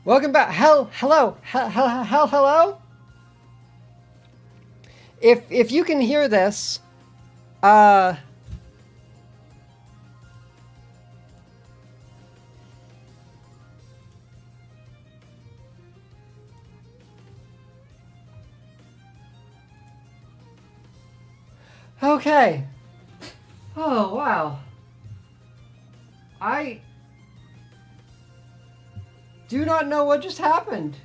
Welcome back. Hello. If you can hear this, okay. Oh wow. I do not know what just happened.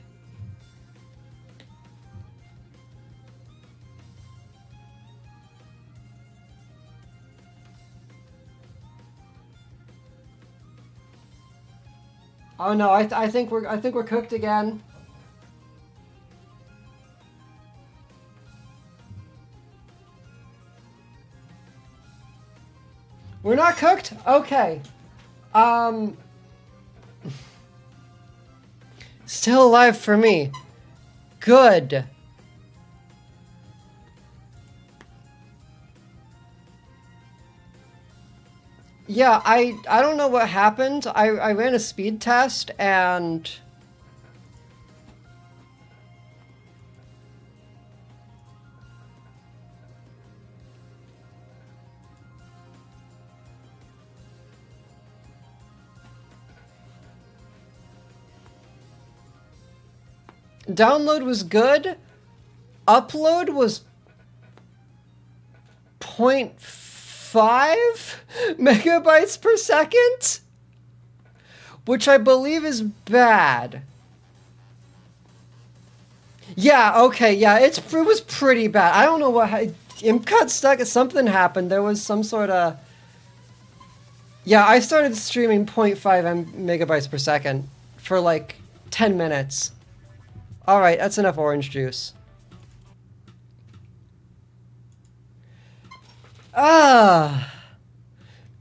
Oh no, I think we're cooked again. We're not cooked? Okay. Still alive for me. Good. Yeah, I don't know what happened. I ran a speed test and download was good. Upload was 0.5 megabytes per second, which I believe is bad. Yeah, okay, yeah, it was pretty bad. I don't know what it got stuck. Something happened. There was some sort of yeah. I started streaming 0.5 megabytes per second for like 10 minutes. All right, that's enough orange juice.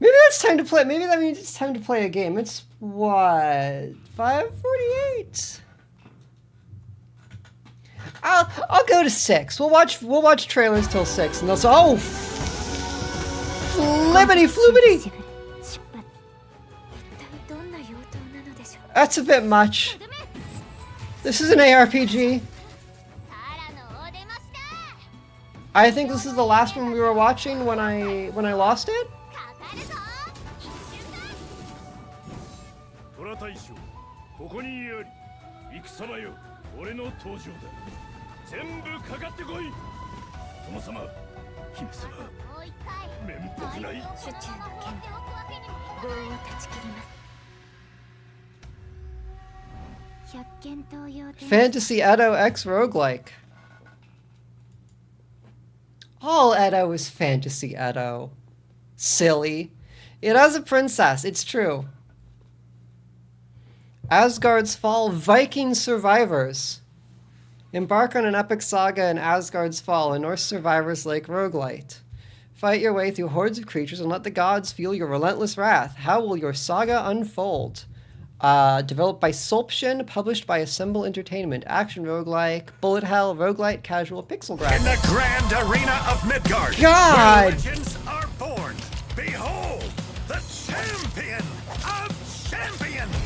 Maybe it's time to play. Maybe that means it's time to play a game. It's what 5:48. I'll go to 6. We'll watch trailers till 6, and they'll say, "Oh, flippity floopity." That's a bit much. This is an ARPG. I think this is the last one we were watching when I lost it. Fantasy Edo X roguelike. All Edo is fantasy Edo. Silly. It has a princess, it's true. Asgard's Fall Viking survivors. Embark on an epic saga in Asgard's Fall, a Norse survivors like roguelite. Fight your way through hordes of creatures and let the gods feel your relentless wrath. How will your saga unfold? Developed by Solption, published by Assemble Entertainment. Action roguelike, bullet hell, roguelite, casual, pixel graphics. In the grand arena of Midgard, God! where legends are born, behold, the champion of champions!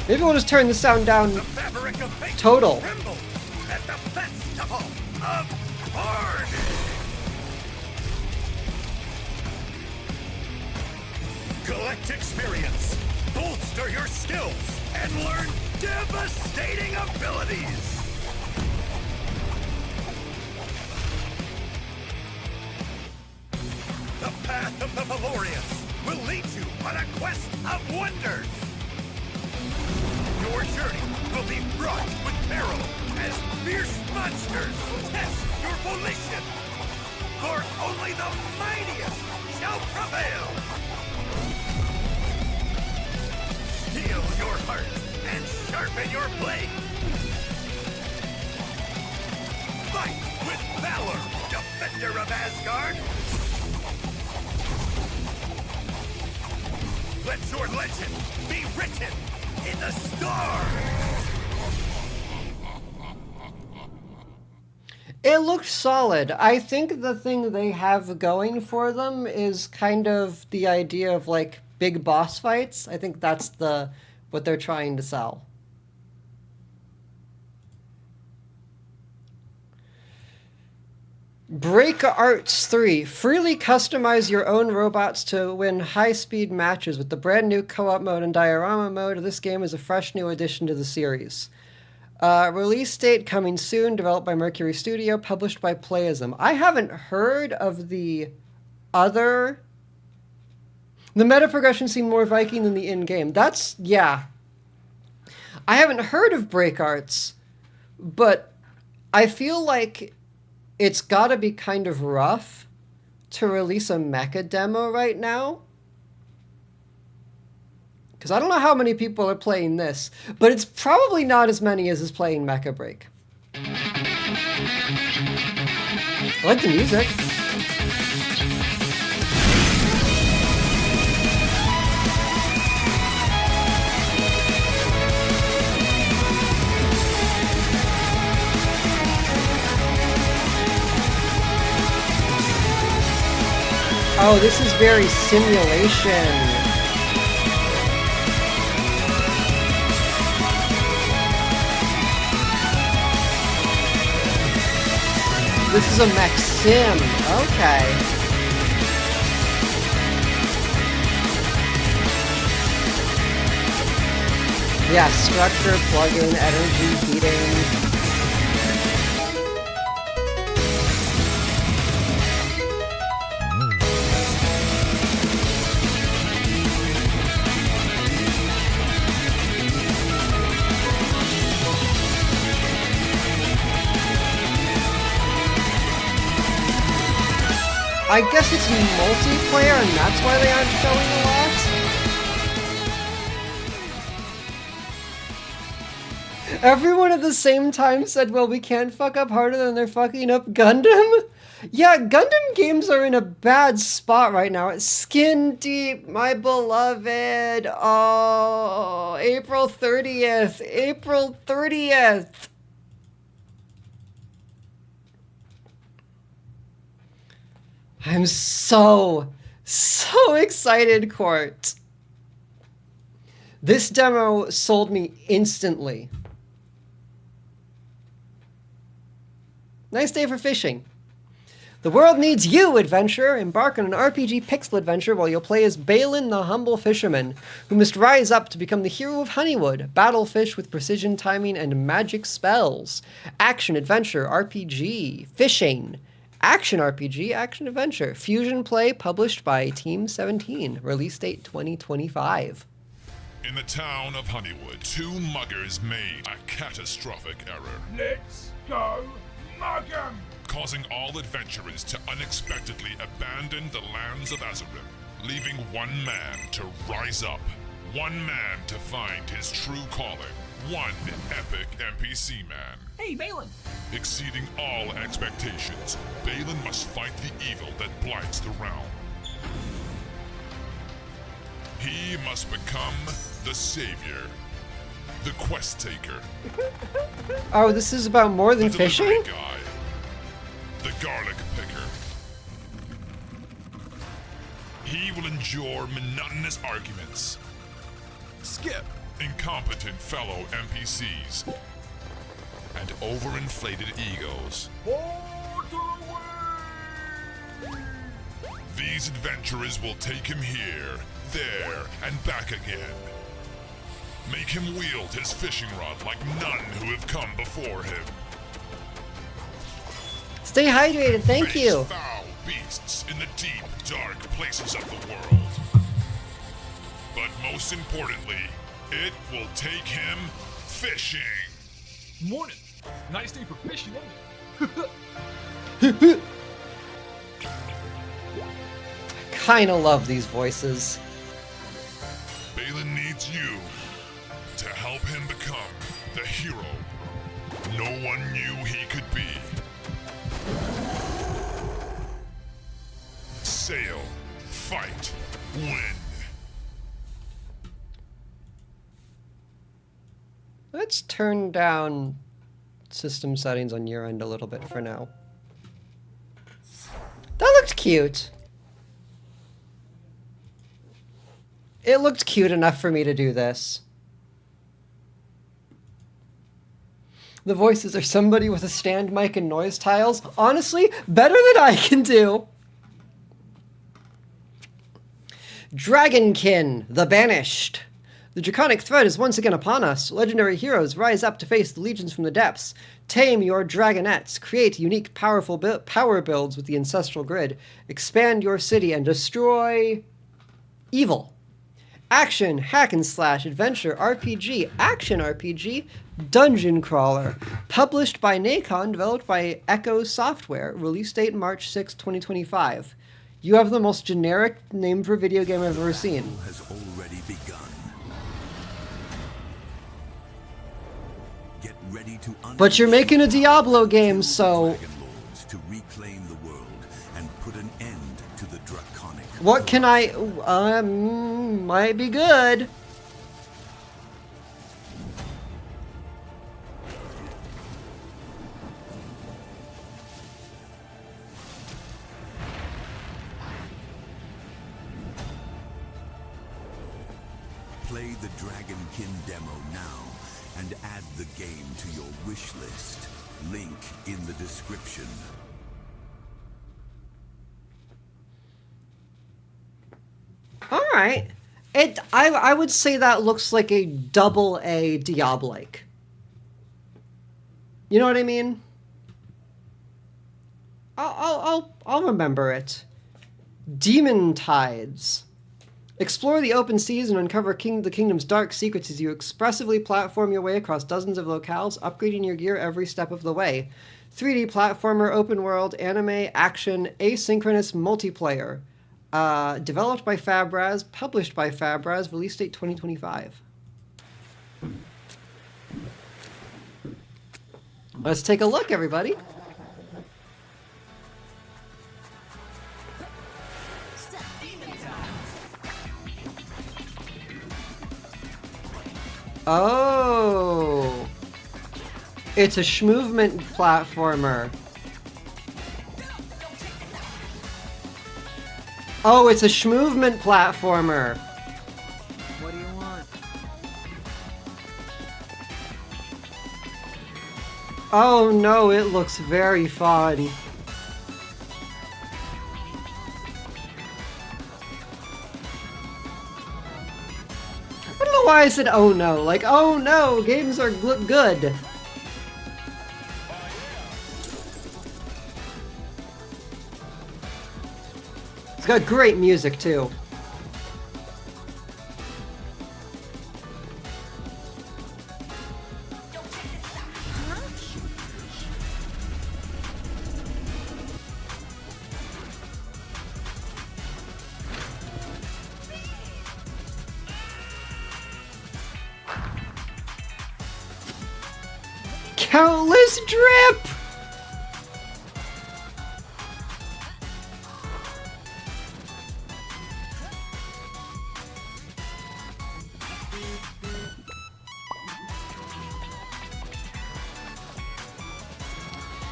Maybe we'll just turn the sound down The fabric of fate total. trembles at the festival of carnage! Collect experience, bolster your skills, and learn devastating abilities! The path of the Valorians will lead you on a quest of wonders! Your journey will be fraught with peril as fierce monsters test your volition! For only the mightiest shall prevail! Steel your heart and sharpen your blade! Fight with valor, defender of Asgard! Let your legend be written in the stars! It looked solid. I think the thing they have going for them is kind of the idea of like big boss fights. I think that's what they're trying to sell. Break Arts 3. Freely customize your own robots to win high-speed matches with the brand new co-op mode and diorama mode. This game is a fresh new addition to the series. Release date coming soon, developed by Mercury Studio, published by Playism. I haven't heard of the other... The meta progression seemed more Viking than the in-game. That's... yeah. I haven't heard of Break Arts, but I feel like it's gotta be kind of rough to release a mecha demo right now. Because I don't know how many people are playing this, but it's probably not as many as is playing Mecha Break. I like the music. Oh, this is very simulation. This is a mech sim. Okay. Yeah, structure, plug-in, energy, heating. I guess it's multiplayer, and that's why they aren't showing a lot? Everyone at the same time said, well, we can't fuck up harder than they're fucking up Gundam? Yeah, Gundam games are in a bad spot right now. It's Skin Deep, my beloved. Oh, April 30th. April 30th. I'm so excited, Court. This demo sold me instantly. Nice day for fishing. The world needs you, adventurer. Embark on an RPG pixel adventure while you'll play as Balin, the humble fisherman, who must rise up to become the hero of Honeywood. Battle fish with precision timing and magic spells. Action, adventure, RPG, fishing. Action RPG, action adventure. Fusion play published by Team 17. Release date 2025. In the town of Honeywood, two muggers made a catastrophic error. Let's go mug 'em! Causing all adventurers to unexpectedly abandon the lands of Azerim, leaving one man to rise up, one man to find his true calling, one epic NPC man. Hey, Balin! Exceeding all expectations, Balin must fight the evil that blights the realm. He must become the savior, the quest taker. Oh, this is about more than the fishing? delivery guy, the garlic picker. He will endure monotonous arguments, skip incompetent fellow NPCs, and overinflated egos. These adventurers will take him here, there, and back again. Make him wield his fishing rod like none who have come before him. Stay hydrated, thank Face you. foul beasts in the deep, dark places of the world. But most importantly, it will take him fishing. Morning. Nice day for fishing, isn't it? Kinda love these voices. Balin needs you to help him become the hero no one knew he could be. Sail, fight, win. Let's turn down system settings on your end a little bit for now. That looked cute. It looked cute enough for me to do this. The voices are somebody with a stand mic and noise tiles. Honestly, better than I can do. Dragonkin, the Banished. The draconic threat is once again upon us. Legendary heroes rise up to face the legions from the depths. Tame your dragonettes. Create unique, powerful power builds with the ancestral grid. Expand your city and destroy evil. Action, hack and slash, adventure, RPG, action RPG, dungeon crawler. Published by Nacon, developed by Echo Software. Release date March 6, 2025. You have the most generic name for a video game I've ever seen. Has already begun. Get ready to But you're making a Diablo game, so Dragon Lords to reclaim the world and put an end to the draconic. what can I... might be good. Play the Dragonkin demo now and add the game to your wish list. Link in the description. All right. I would say that looks like a double A Diablo-like. You know what I mean? I'll remember it. Demon Tides. Explore the open seas and uncover the kingdom's dark secrets as you expressively platform your way across dozens of locales, upgrading your gear every step of the way. 3D platformer, open world, anime, action, asynchronous multiplayer. Developed by Fabraz, published by Fabraz, release date 2025. Let's take a look, everybody. Oh, it's a schmovement platformer. Oh, it's a schmovement platformer. What do you want? Oh no, it looks very fun. I don't know why I said oh no. Like, oh no, games look good. It's got great music too. Countless drip!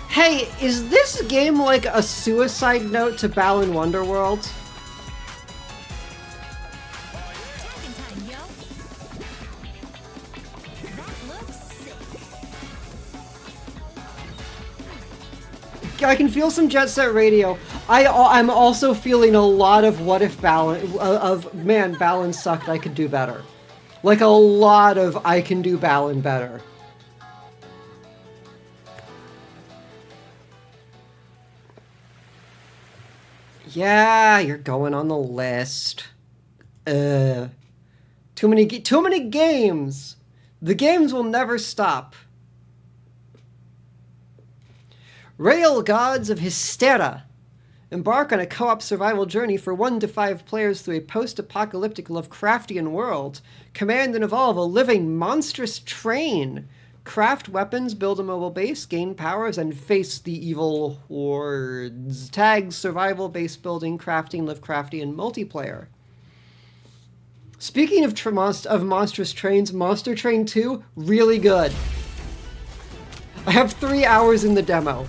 Hey, is this game like a suicide note to Balan Wonderworld? Dragon time, yo. That looks sick. I can feel some Jet Set Radio. I'm also feeling a lot of what if man, Balan sucked, I could do better. Like a lot of I can do Balan better. Yeah, you're going on the list. Too many games. The games will never stop. Rail Gods of Hystera. Embark on a co-op survival journey for 1 to 5 players through a post-apocalyptic Lovecraftian world. Command and evolve a living monstrous train. Craft weapons, build a mobile base, gain powers, and face the evil hordes. Tags, survival, base building, crafting, Lovecraftian multiplayer. Speaking of monstrous trains, Monster Train 2, really good. I have 3 hours in the demo.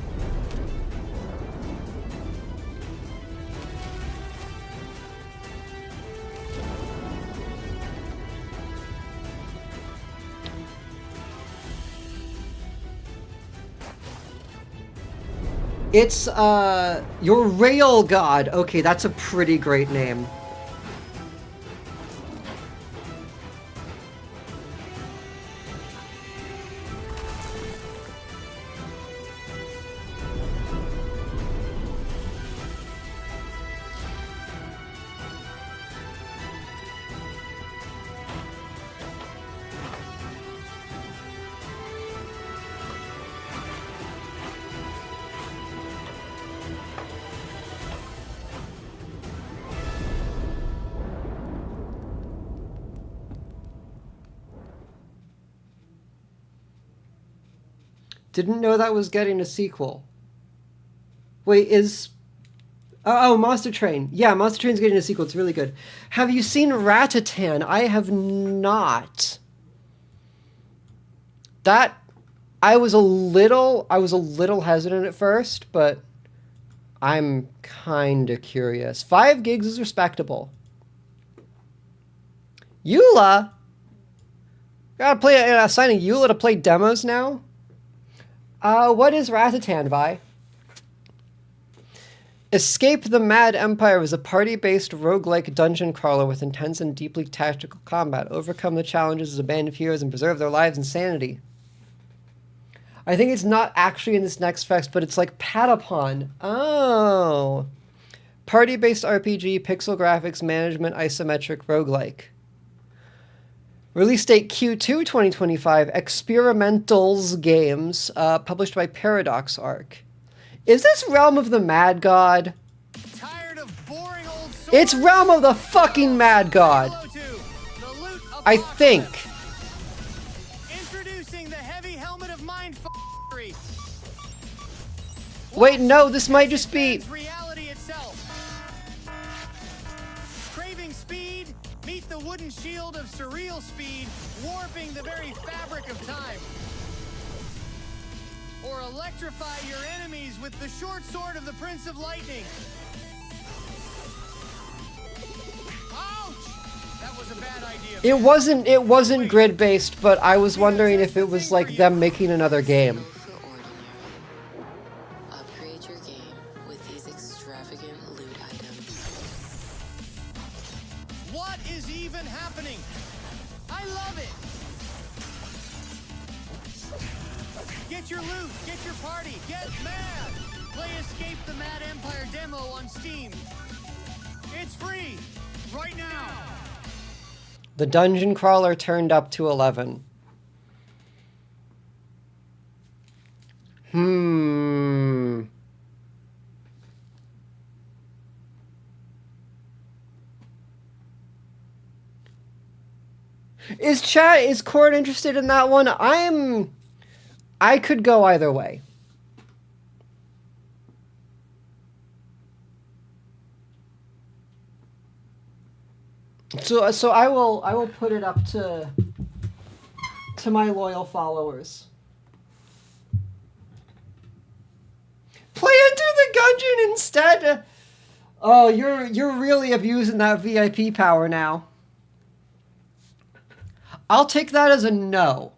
It's, your rail god. Okay, that's a pretty great name. Didn't know that was getting a sequel. Wait, is... Oh, Monster Train. Yeah, Monster Train's getting a sequel. It's really good. Have you seen Ratatan? I have not. That... I was a little hesitant at first, but I'm kind of curious. 5 gigs is respectable. Eula? Gotta play assigning Eula to play demos now? What is Ratatan, Vi? Escape the Mad Empire is a party-based roguelike dungeon crawler with intense and deeply tactical combat. Overcome the challenges as a band of heroes and preserve their lives and sanity. I think it's not actually in this next fest, but it's like Patapon. Oh. Party-based RPG, pixel graphics, management, isometric, roguelike. Release date Q2 2025. Experimentals Games, published by Paradox Arc. Is this Realm of the Mad God? Tired of boring old swords? It's Realm of the fucking Mad God. I think. Introducing the heavy helmet of mind f***ery. Wait, no, this might just be... Reality itself. Craving speed, meet the wooden shield of surreal speed, warping the very fabric of time. Or electrify your enemies with the short sword of the Prince of Lightning. Ouch! That was a bad idea. It wasn't grid-based, but I was wondering if it was like them making another game. Upgrade your game with these extravagant loot items. What is even happening? I love it! Get your loot, get your party, get mad! Play Escape the Mad Empire demo on Steam. It's free, right now! The dungeon crawler turned up to 11. Is Cord interested in that one? I could go either way. So I will put it up to my loyal followers. Play Enter the Gungeon instead. Oh, you're really abusing that VIP power now. I'll take that as a no.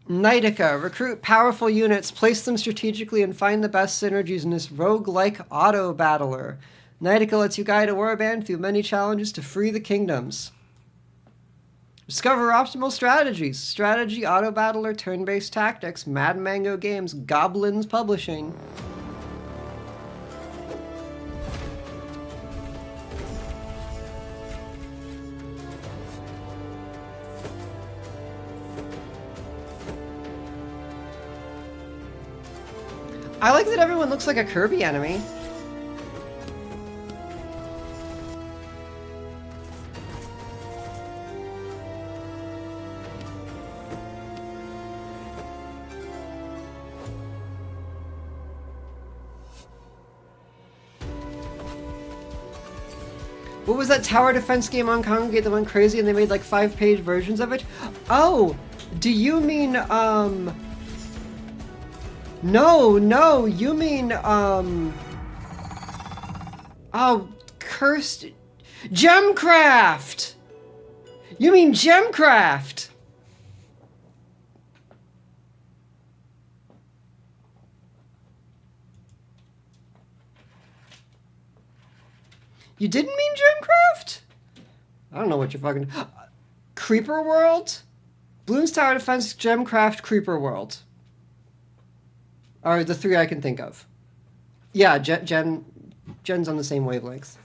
Nightica. Recruit powerful units, place them strategically, and find the best synergies in this roguelike auto-battler. Nightica lets you guide a warband through many challenges to free the kingdoms. Discover optimal strategies. Strategy, auto-battler, turn-based tactics, Mad Mango Games, Goblins Publishing. I like that everyone looks like a Kirby enemy. What was that tower defense game on Congregate that went crazy and they made like 5-page versions of it? Oh, do you mean, No, you mean, oh, cursed... Gemcraft! You mean Gemcraft! You didn't mean Gemcraft? I don't know what you're fucking... Creeper World? Bloons Tower Defense, Gemcraft, Creeper World. Are the three I can think of. Yeah, Jen's on the same wavelength.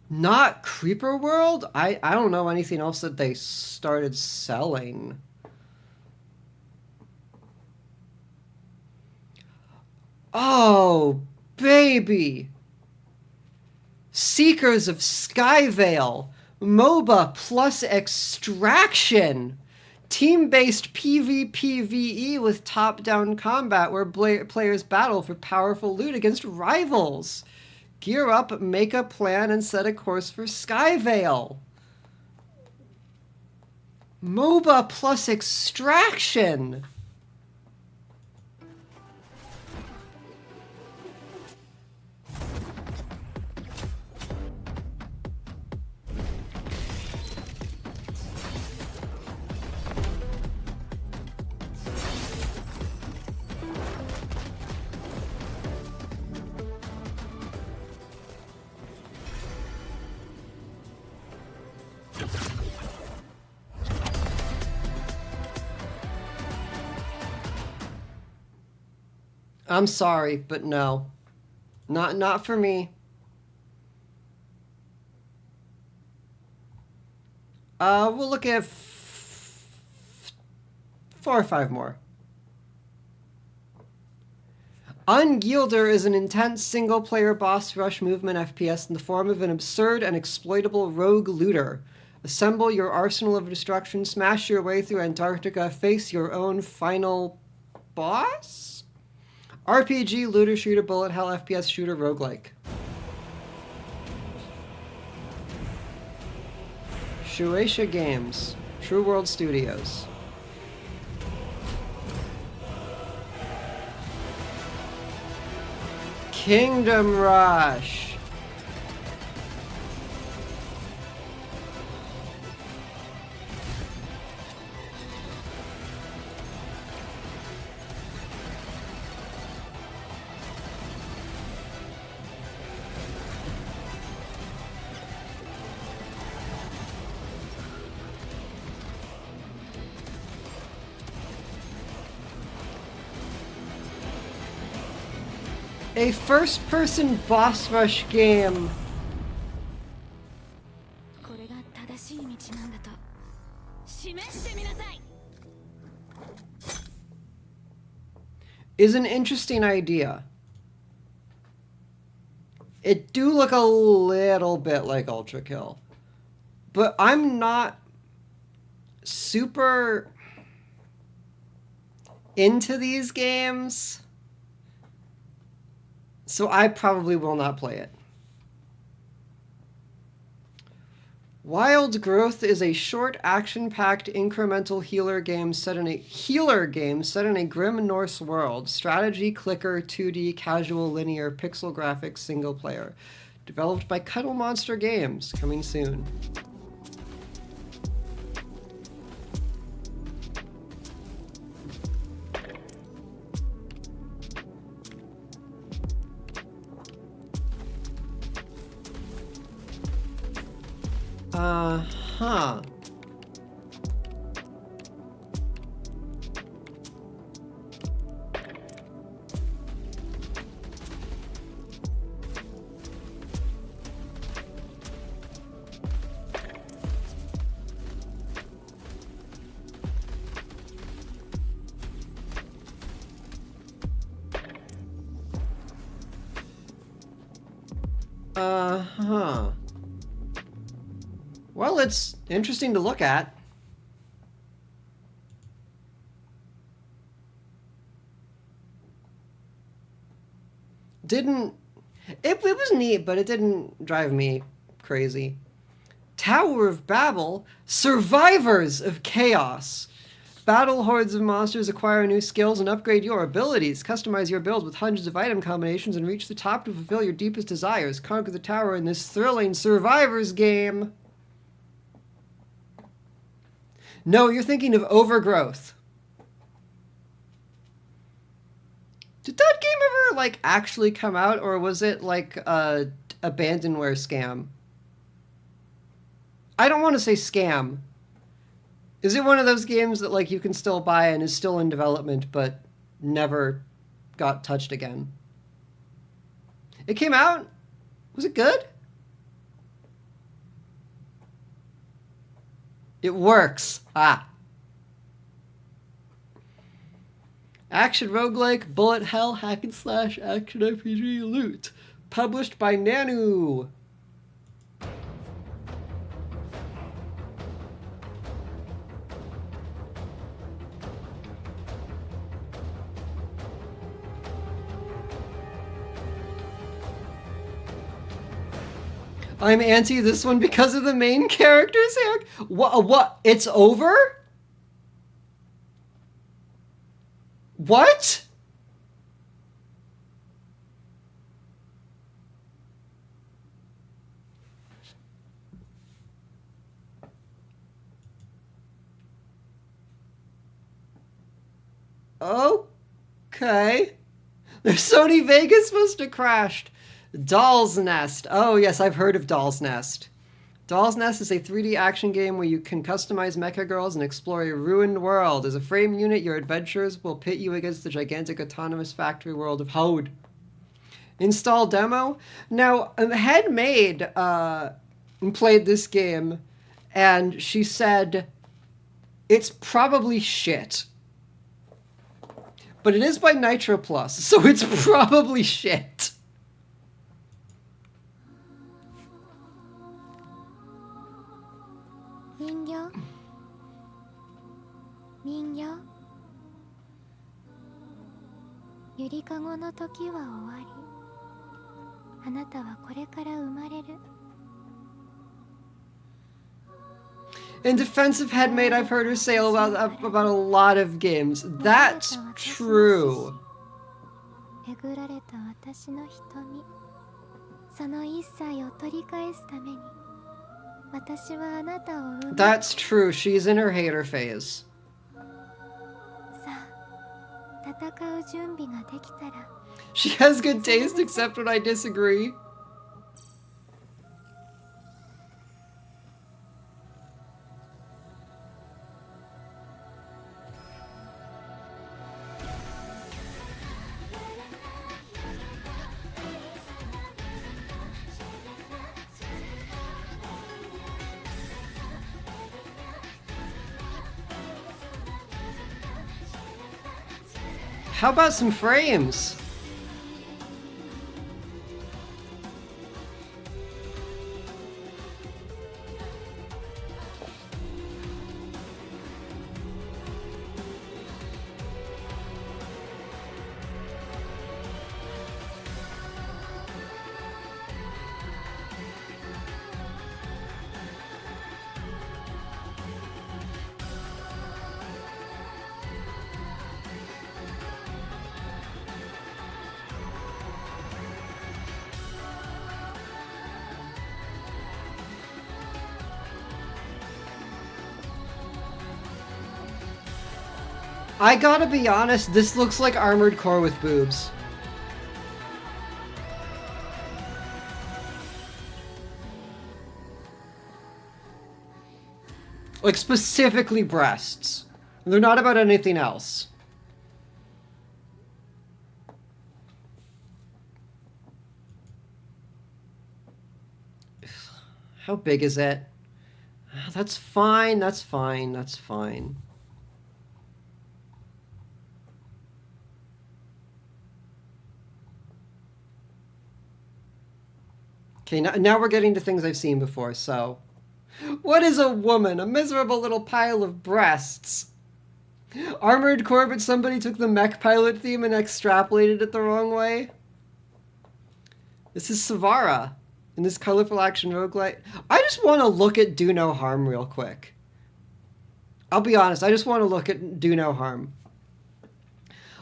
Not Creeper World? I don't know anything else that they started selling. Oh, baby. Seekers of Skyvale. MOBA plus Extraction. Team-based PvPvE with top-down combat where players battle for powerful loot against rivals. Gear up, make a plan, and set a course for Skyvale. MOBA plus Extraction. I'm sorry, but no. Not for me. We'll look at 4 or 5 more. Unyielder is an intense single-player boss rush movement FPS in the form of an absurd and exploitable rogue looter. Assemble your arsenal of destruction, smash your way through Antarctica, face your own final boss? RPG, looter, shooter, bullet hell, FPS, shooter, roguelike. Shueisha Games. True World Studios. Kingdom Rush. A first-person boss rush game. これが正しい道なんだと示してみなさい Is an interesting idea. It do look a little bit like Ultra Kill. But I'm not super into these games. So I probably will not play it. Wild Growth is a short, action-packed, incremental healer game set in a grim Norse world. Strategy, clicker, 2D, casual, linear, pixel graphics, single player. Developed by Cuddle Monster Games. Coming soon. Huh. Huh. Well, it's interesting to look at. It was neat, but it didn't drive me crazy. Tower of Babel, Survivors of Chaos. Battle hordes of monsters, acquire new skills, and upgrade your abilities. Customize your build with hundreds of item combinations and reach the top to fulfill your deepest desires. Conquer the tower in this thrilling Survivors game. No, you're thinking of Overgrowth. Did that game ever, like, actually come out, or was it, like, a abandonware scam? I don't want to say scam. Is it one of those games that, like, you can still buy and is still in development, but never got touched again? It came out? Was it good? It works. Ah. Action roguelike, bullet hell, hack and slash, action RPG loot. Published by Nanu. I'm anti this one because of the main characters, Eric. What? It's over? What? Okay. Their Sony Vegas must have crashed. Doll's Nest. Oh, yes, I've heard of Doll's Nest. Doll's Nest is a 3D action game where you can customize mecha girls and explore a ruined world. As a frame unit, your adventures will pit you against the gigantic autonomous factory world of Hode. Install demo. Now, Headmaid played this game, and she said it's probably shit. But it is by Nitro Plus, so it's probably shit. In defense of Headmaid, I've heard her say about a lot of games. That's true. That's true. She's in her hater phase. She has good taste, except when I disagree. How about some frames? I gotta be honest, this looks like Armored Core with boobs. Like, specifically breasts. They're not about anything else. How big is it? That's fine, that's fine, that's fine. Okay, now we're getting to things I've seen before, so... What is a woman? A miserable little pile of breasts. Armored Core, but somebody took the mech pilot theme and extrapolated it the wrong way. This is Savara in this colorful action roguelite. I just want to look at Do No Harm real quick. I'll be honest, I just want to look at Do No Harm.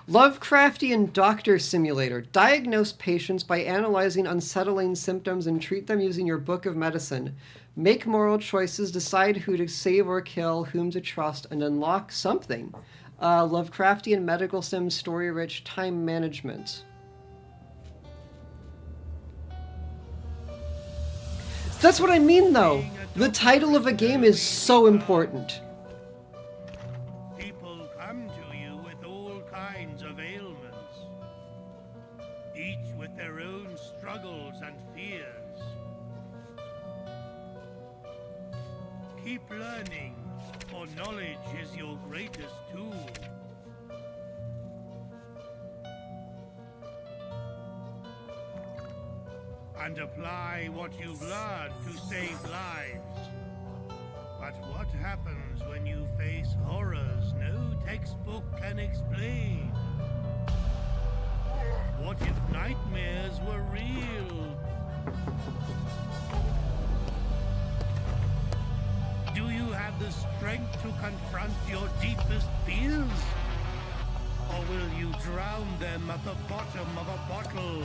Lovecraftian doctor simulator. Diagnose patients by analyzing unsettling symptoms and treat them using your book of medicine. Make moral choices, decide who to save or kill, whom to trust, and unlock something. Lovecraftian medical sim story-rich time management. That's what I mean, though. The title of a game is so important. People come to you with all kinds of ailments, each with their own struggles and fears. Keep learning, for knowledge is your greatest tool. And apply what you've learned to save lives. But what happens when you face horrors no textbook can explain? What if nightmares were real? Do you have the strength to confront your deepest fears? Or will you drown them at the bottom of a bottle?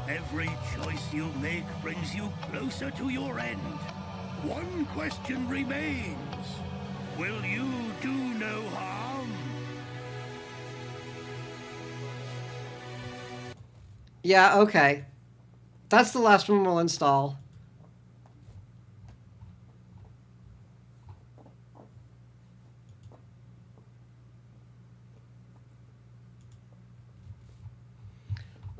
Every choice you make brings you closer to your end. One question remains. Will you do no harm? Yeah, okay. That's the last one we'll install.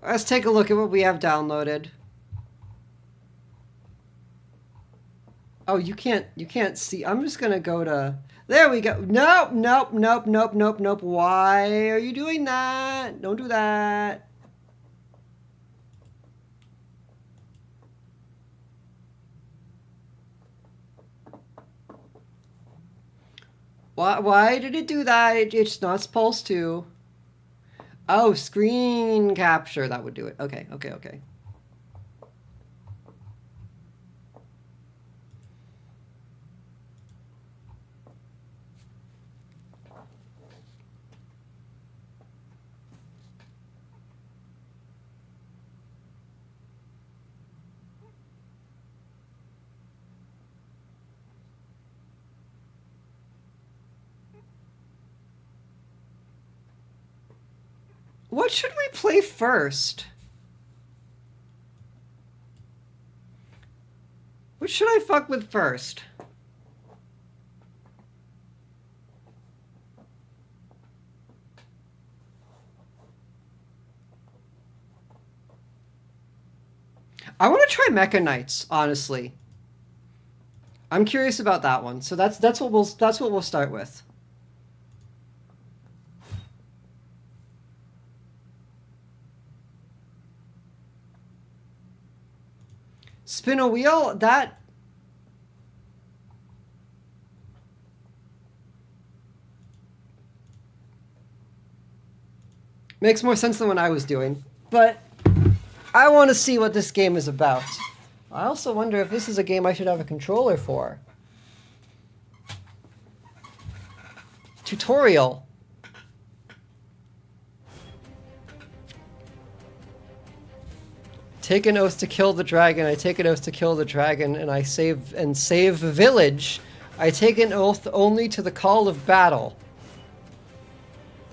Let's take a look at what we have downloaded. Oh, you can't see. I'm just gonna go to, there we go. Nope, nope, nope, nope, nope, nope. Why are you doing that? Don't do that. Why did it do that? It's not supposed to. Oh, screen capture. That would do it. Okay, okay, okay. What should we play first? What should I fuck with first? I want to try Mecha Knights, honestly. I'm curious about that one. So that's what we'll start with. Spin a wheel, that... makes more sense than what I was doing. But I want to see what this game is about. I also wonder if this is a game I should have a controller for. Tutorial. Take an oath to kill the dragon. I take an oath to kill the dragon, and I save the village. I take an oath only to the call of battle.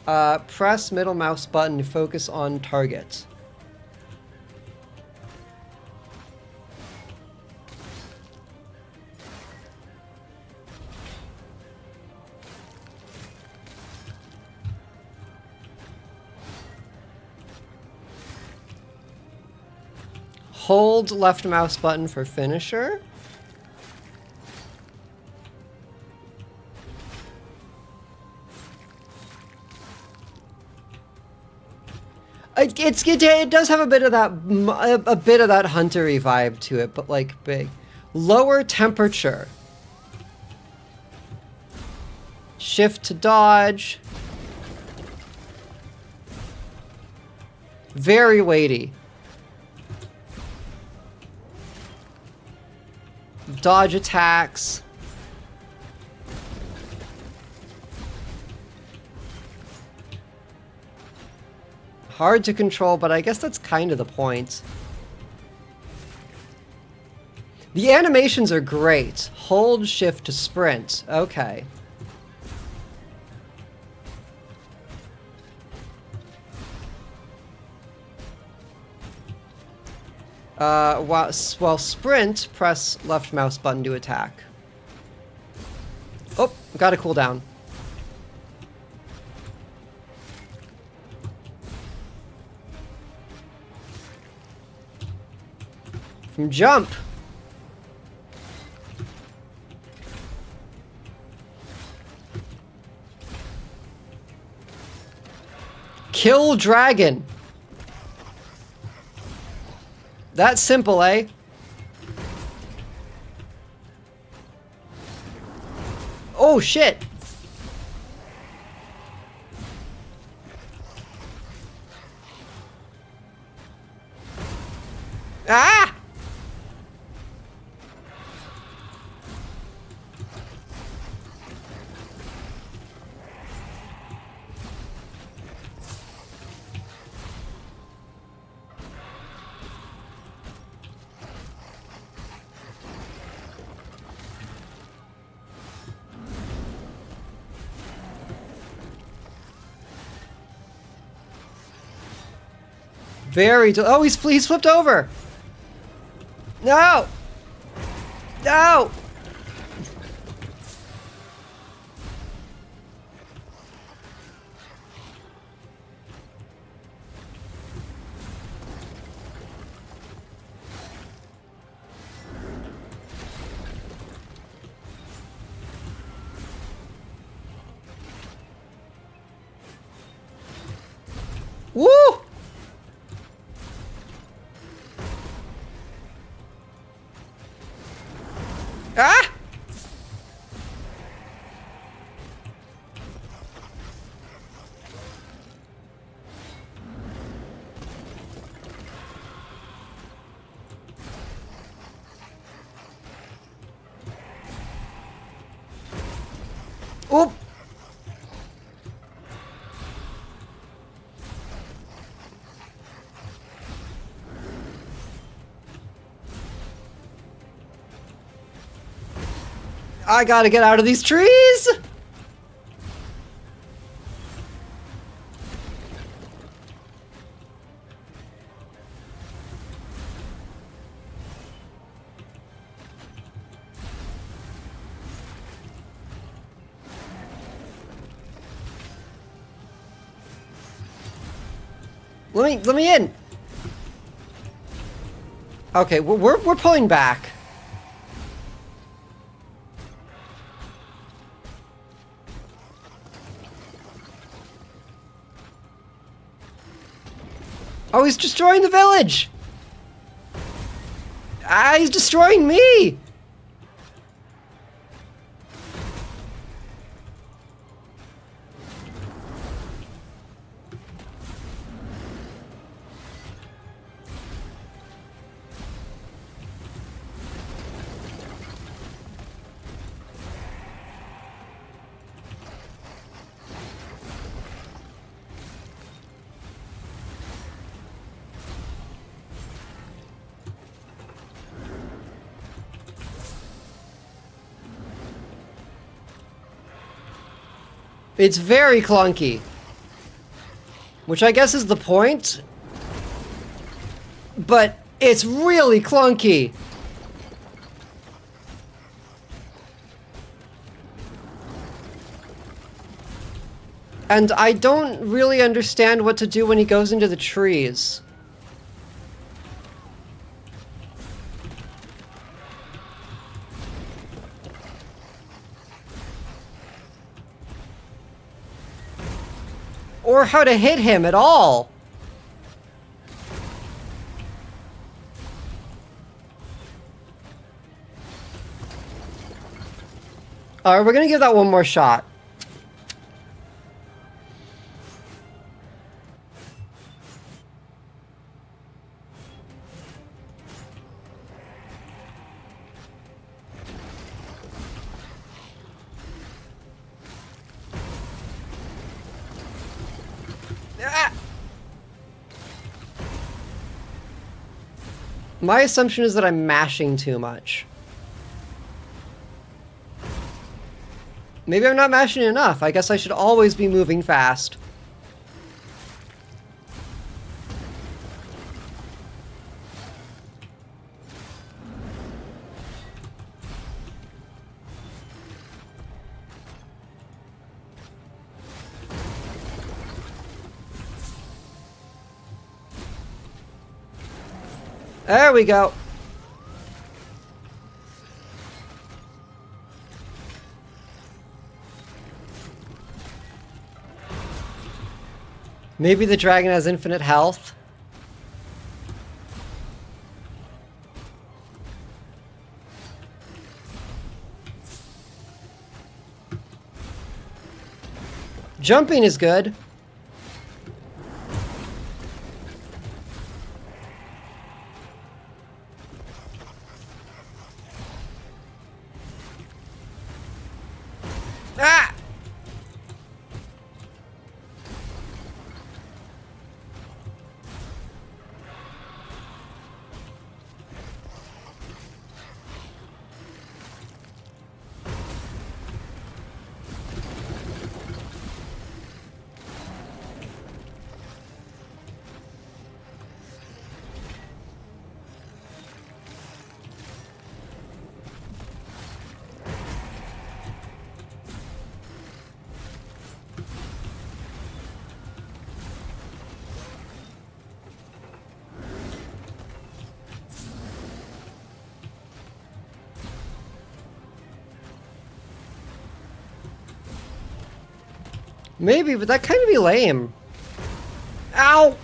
Press middle mouse button to focus on target. Hold left mouse button for finisher. It does have a bit of that huntery vibe to it, but like big. Lower temperature. Shift to dodge. Very weighty. Dodge attacks. hard to control, but I guess that's kind of the point. The animations are great. Hold shift to sprint. Okay. While sprint, press left mouse button to attack. Oh, gotta cool down. From jump. Kill dragon. That's simple, eh? Oh, shit. Ah! Oh, he's flipped over. No. No. Woo! Ah! Oop! I gotta get out of these trees! Let me in. Okay, we're pulling back. Oh, he's destroying the village. Ah, he's destroying me. It's very clunky. Which I guess is the point. But it's really clunky. And I don't really understand what to do when he goes into the trees. Or how to hit him at all. Alright, we're gonna give that one more shot. Ah! My assumption is that I'm mashing too much. Maybe I'm not mashing enough. I guess I should always be moving fast. There we go. Maybe the dragon has infinite health. Jumping is good. Ah! Maybe, but that kind of be lame. Ow!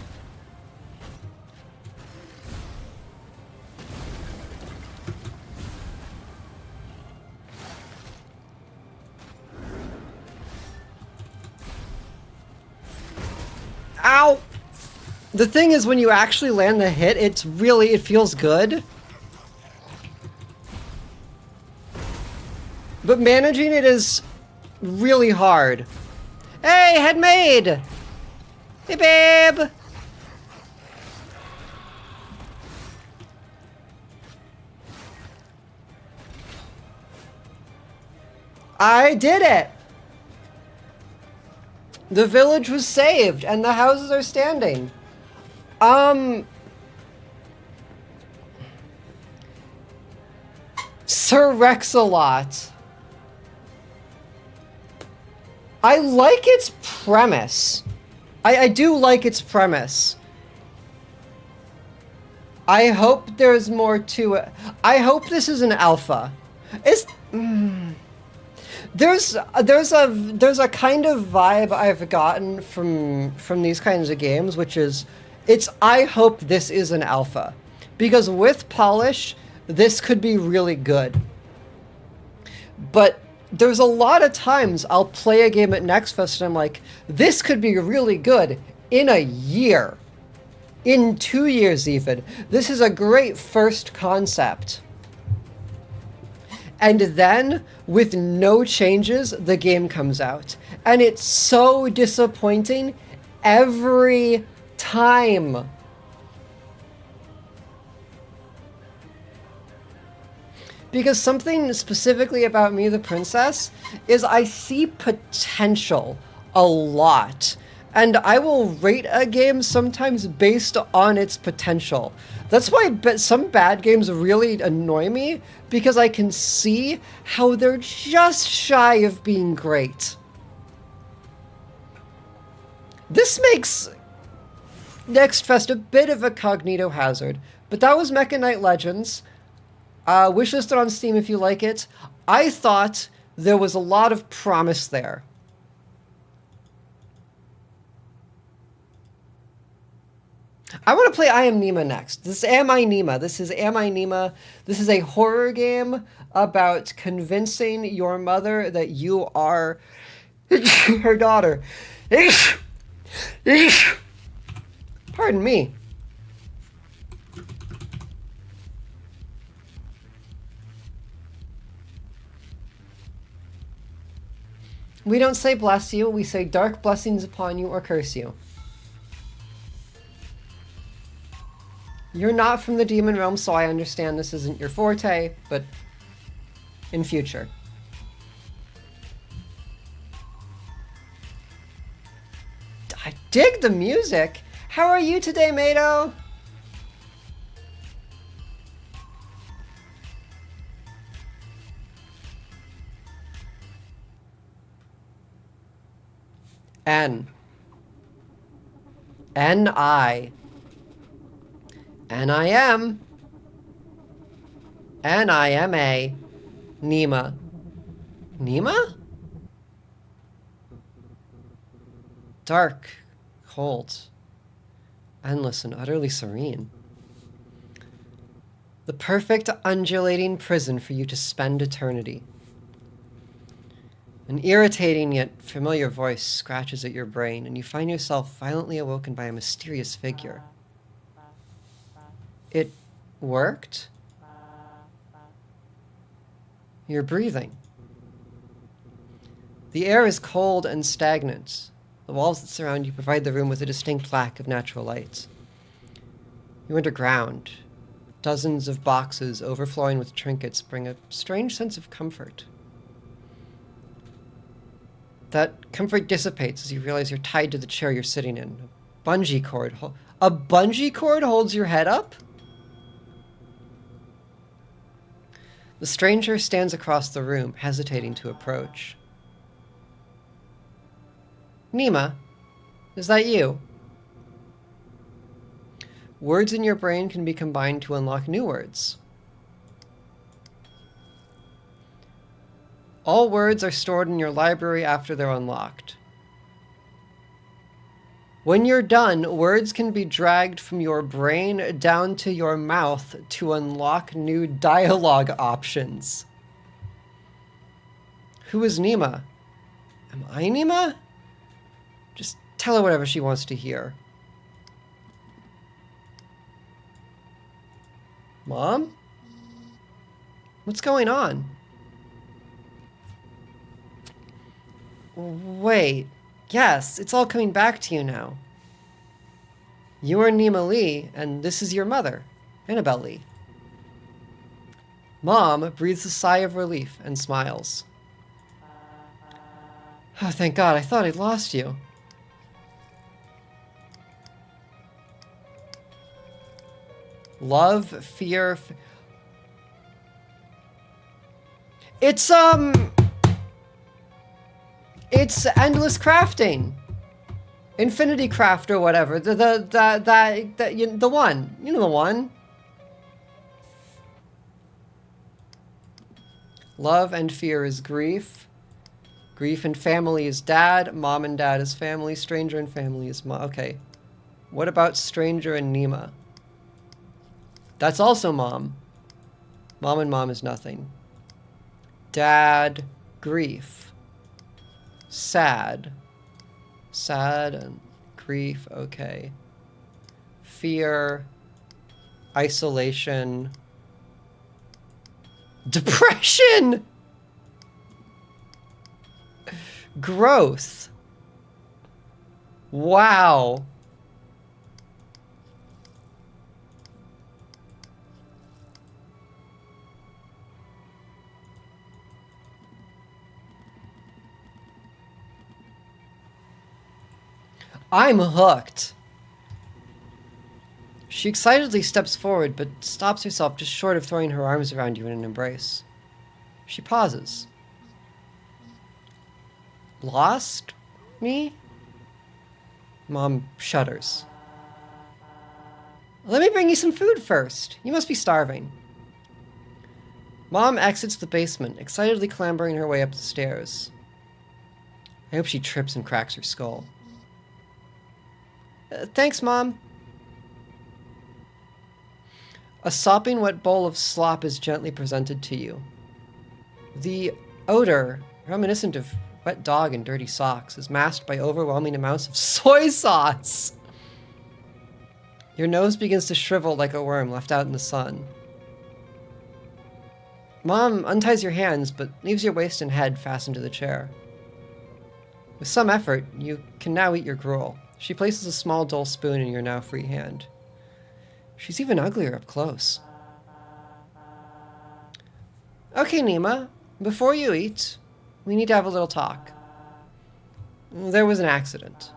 Ow! The thing is, when you actually land the hit, it feels good. But managing it is really hard. Hey, head maid! Hey, babe! I did it! The village was saved, and the houses are standing. Sir Rex-a-Lot. I like its premise. I do like its premise. I hope there's more to it. I hope this is an alpha. There's a kind of vibe I've gotten from these kinds of games, which is I hope this is an alpha, because with polish this could be really good. But there's a lot of times I'll play a game at Next Fest and I'm like, this could be really good in a year, in 2 years even. This is a great first concept. And then, with no changes, the game comes out. And it's so disappointing every time. Because something specifically about Me the Princess is I see potential a lot. And I will rate a game sometimes based on its potential. That's why some bad games really annoy me, because I can see how they're just shy of being great. This makes Next Fest a bit of a cognito hazard, but that was Mecha Knight Legends. Wishlisted on Steam if you like it. I thought there was a lot of promise there. I want to play I Am Nima next. This is Am I Nima. This is Am I Nima. This is a horror game about convincing your mother that you are her daughter. Pardon me. We don't say bless you, we say dark blessings upon you or curse you. You're not from the demon realm, so I understand this isn't your forte, but in future. I dig the music. How are you today, Mato? N. N-I. N-I-M. N-I-M-A. Nima. Nima? Dark, cold, endless, and utterly serene. The perfect undulating prison for you to spend eternity. An irritating yet familiar voice scratches at your brain, and you find yourself violently awoken by a mysterious figure. It worked? You're breathing. The air is cold and stagnant. The walls that surround you provide the room with a distinct lack of natural light. You're underground. Dozens of boxes overflowing with trinkets bring a strange sense of comfort. That comfort dissipates as you realize you're tied to the chair you're sitting in. A bungee cord holds your head up? The stranger stands across the room, hesitating to approach. Nima, is that you? Words in your brain can be combined to unlock new words. All words are stored in your library after they're unlocked. When you're done, words can be dragged from your brain down to your mouth to unlock new dialogue options. Who is Nima? Am I Nima? Just tell her whatever she wants to hear. Mom? What's going on? Wait. Yes, it's all coming back to you now. You are Nima Lee, and this is your mother, Annabelle Lee. Mom breathes a sigh of relief and smiles. Oh, thank God, I thought I'd lost you. Love, fear... It's endless crafting. Infinity craft or whatever. The one. You know the one. Love and fear is grief. Grief and family is dad. Mom and dad is family. Stranger and family is mom. Okay. What about stranger and Nima? That's also mom. Mom and mom is nothing. Dad, grief. Sad. Sad and grief, okay. Fear, isolation, depression, growth. Wow. I'm hooked. She excitedly steps forward, but stops herself just short of throwing her arms around you in an embrace. She pauses. Lost me? Mom shudders. Let me bring you some food first. You must be starving. Mom exits the basement, excitedly clambering her way up the stairs. I hope she trips and cracks her skull. Thanks, Mom. A sopping wet bowl of slop is gently presented to you. The odor, reminiscent of wet dog and dirty socks, is masked by overwhelming amounts of soy sauce. Your nose begins to shrivel like a worm left out in the sun. Mom unties your hands, but leaves your waist and head fastened to the chair. With some effort, you can now eat your gruel. She places a small dull spoon in your now free hand. She's even uglier up close. Okay, Nima, before you eat, we need to have a little talk. There was an accident.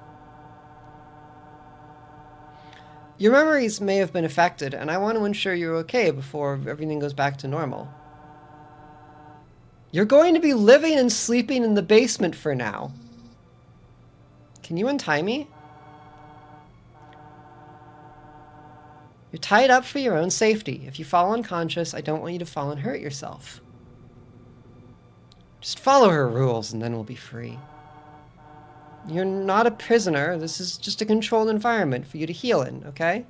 Your memories may have been affected, and I want to ensure you're okay before everything goes back to normal. You're going to be living and sleeping in the basement for now. Can you untie me? You're tied up for your own safety. If you fall unconscious, I don't want you to fall and hurt yourself. Just follow her rules and then we'll be free. You're not a prisoner. This is just a controlled environment for you to heal in, okay?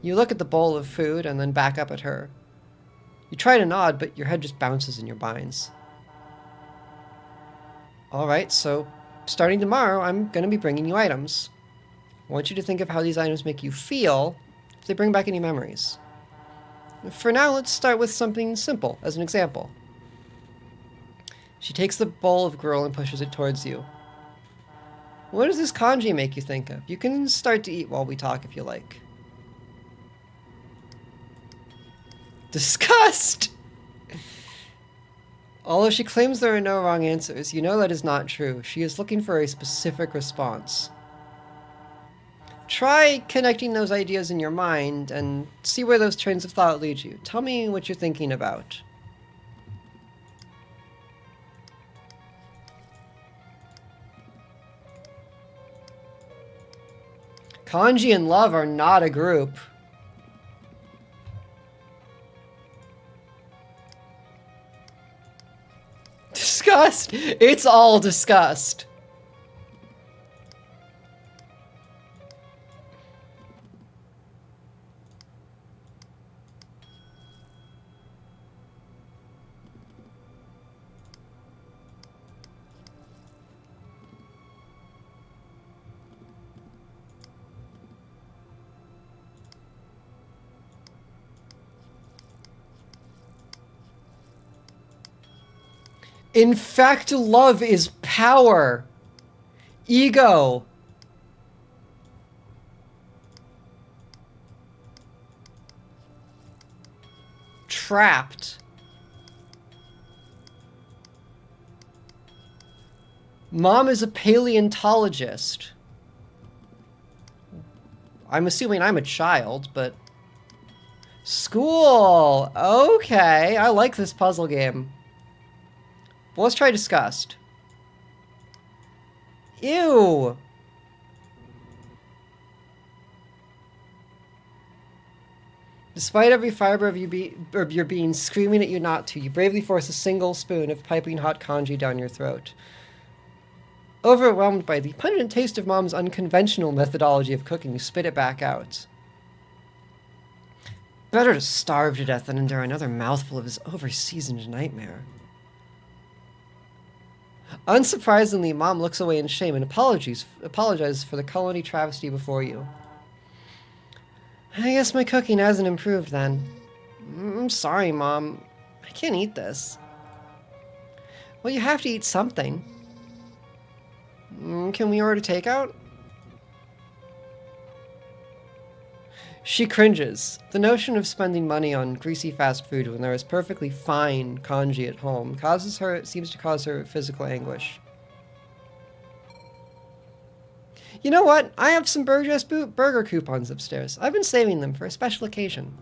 You look at the bowl of food and then back up at her. You try to nod, but your head just bounces in your binds. Alright, so starting tomorrow, I'm going to be bringing you items. I want you to think of how these items make you feel if they bring back any memories. For now, let's start with something simple as an example. She takes the bowl of gruel and pushes it towards you. What does this kanji make you think of? You can start to eat while we talk if you like. Disgust! Although she claims there are no wrong answers, you know that is not true. She is looking for a specific response. Try connecting those ideas in your mind and see where those trains of thought lead you. Tell me what you're thinking about. Kanji and love are not a group. Disgust! It's all disgust. In fact, love is power. Ego. Trapped. Mom is a paleontologist. I'm assuming I'm a child, but... School! Okay, I like this puzzle game. Well, let's try disgust. Ew! Despite every fiber of your being screaming at you not to, you bravely force a single spoon of piping hot kanji down your throat. Overwhelmed by the pungent taste of Mom's unconventional methodology of cooking, you spit it back out. Better to starve to death than endure another mouthful of his over-seasoned nightmare. Unsurprisingly, Mom looks away in shame and apologizes for the colony travesty before you. I guess my cooking hasn't improved then. I'm sorry, Mom. I can't eat this. Well, you have to eat something. Can we order takeout? She cringes. The notion of spending money on greasy fast food when there is perfectly fine kanji at home seems to cause her physical anguish. You know what? I have some burger coupons upstairs. I've been saving them for a special occasion.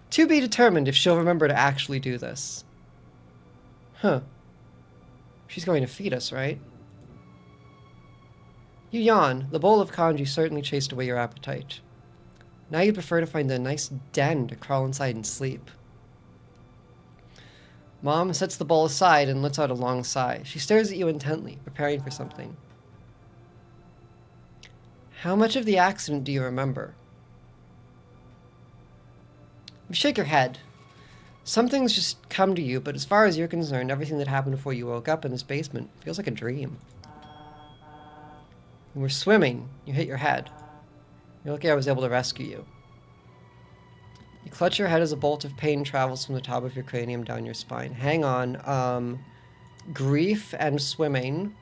To be determined if she'll remember to actually do this. Huh. She's going to feed us, right? You yawn. The bowl of kanji certainly chased away your appetite. Now you prefer to find a nice den to crawl inside and sleep. Mom sets the bowl aside and lets out a long sigh. She stares at you intently, preparing for something. How much of the accident do you remember? You shake your head. Some things just come to you, but as far as you're concerned, everything that happened before you woke up in this basement feels like a dream. You were swimming. You hit your head. You're lucky I was able to rescue you. You clutch your head as a bolt of pain travels from the top of your cranium down your spine. Hang on. Grief and swimming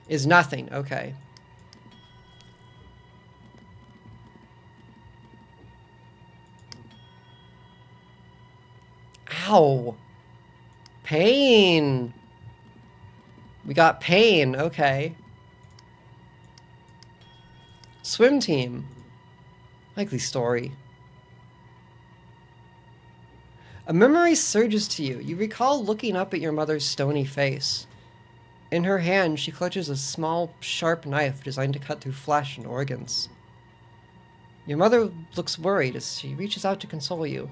is nothing. Okay. Ow! Pain! We got pain, okay. Swim team. Likely story. A memory surges to you. You recall looking up at your mother's stony face. In her hand, she clutches a small, sharp knife designed to cut through flesh and organs. Your mother looks worried as she reaches out to console you.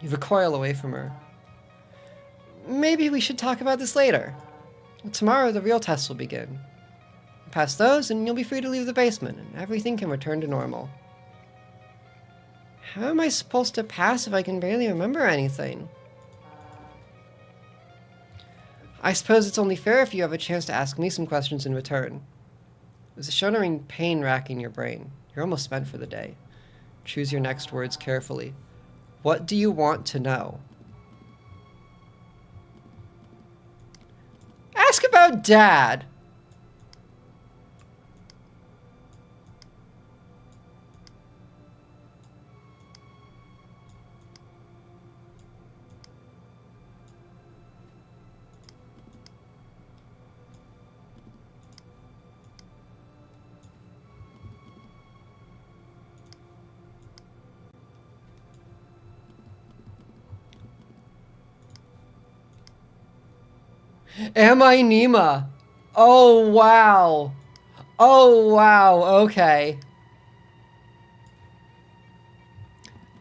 You recoil away from her. Maybe we should talk about this later. Tomorrow, the real tests will begin. Pass those, and you'll be free to leave the basement, and everything can return to normal. How am I supposed to pass if I can barely remember anything? I suppose it's only fair if you have a chance to ask me some questions in return. There's a shuddering pain racking your brain. You're almost spent for the day. Choose your next words carefully. What do you want to know? Ask about Dad! Am I Nima? Oh, wow. Oh, wow. Okay.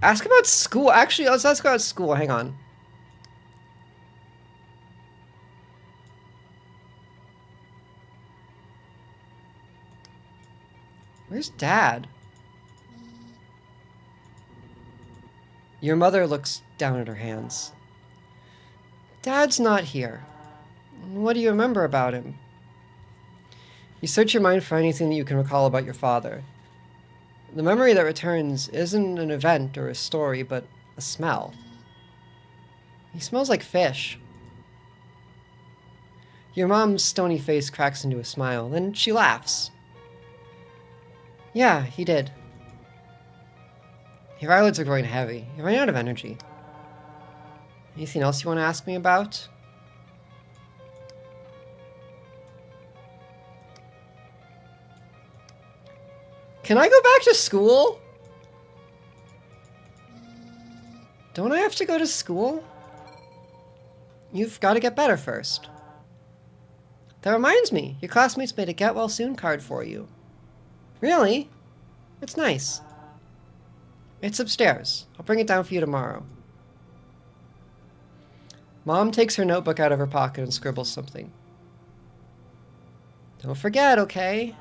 Ask about school. Actually, let's ask about school. Hang on. Where's Dad? Your mother looks down at her hands. Dad's not here. What do you remember about him? You search your mind for anything that you can recall about your father. The memory that returns isn't an event or a story, but a smell. He smells like fish. Your mom's stony face cracks into a smile, then she laughs. Yeah, he did. Your eyelids are growing heavy. You're running out of energy. Anything else you want to ask me about? Can I go back to school? Don't I have to go to school? You've got to get better first. That reminds me, your classmates made a get well soon card for you. Really? It's nice. It's upstairs. I'll bring it down for you tomorrow. Mom takes her notebook out of her pocket and scribbles something. Don't forget, okay?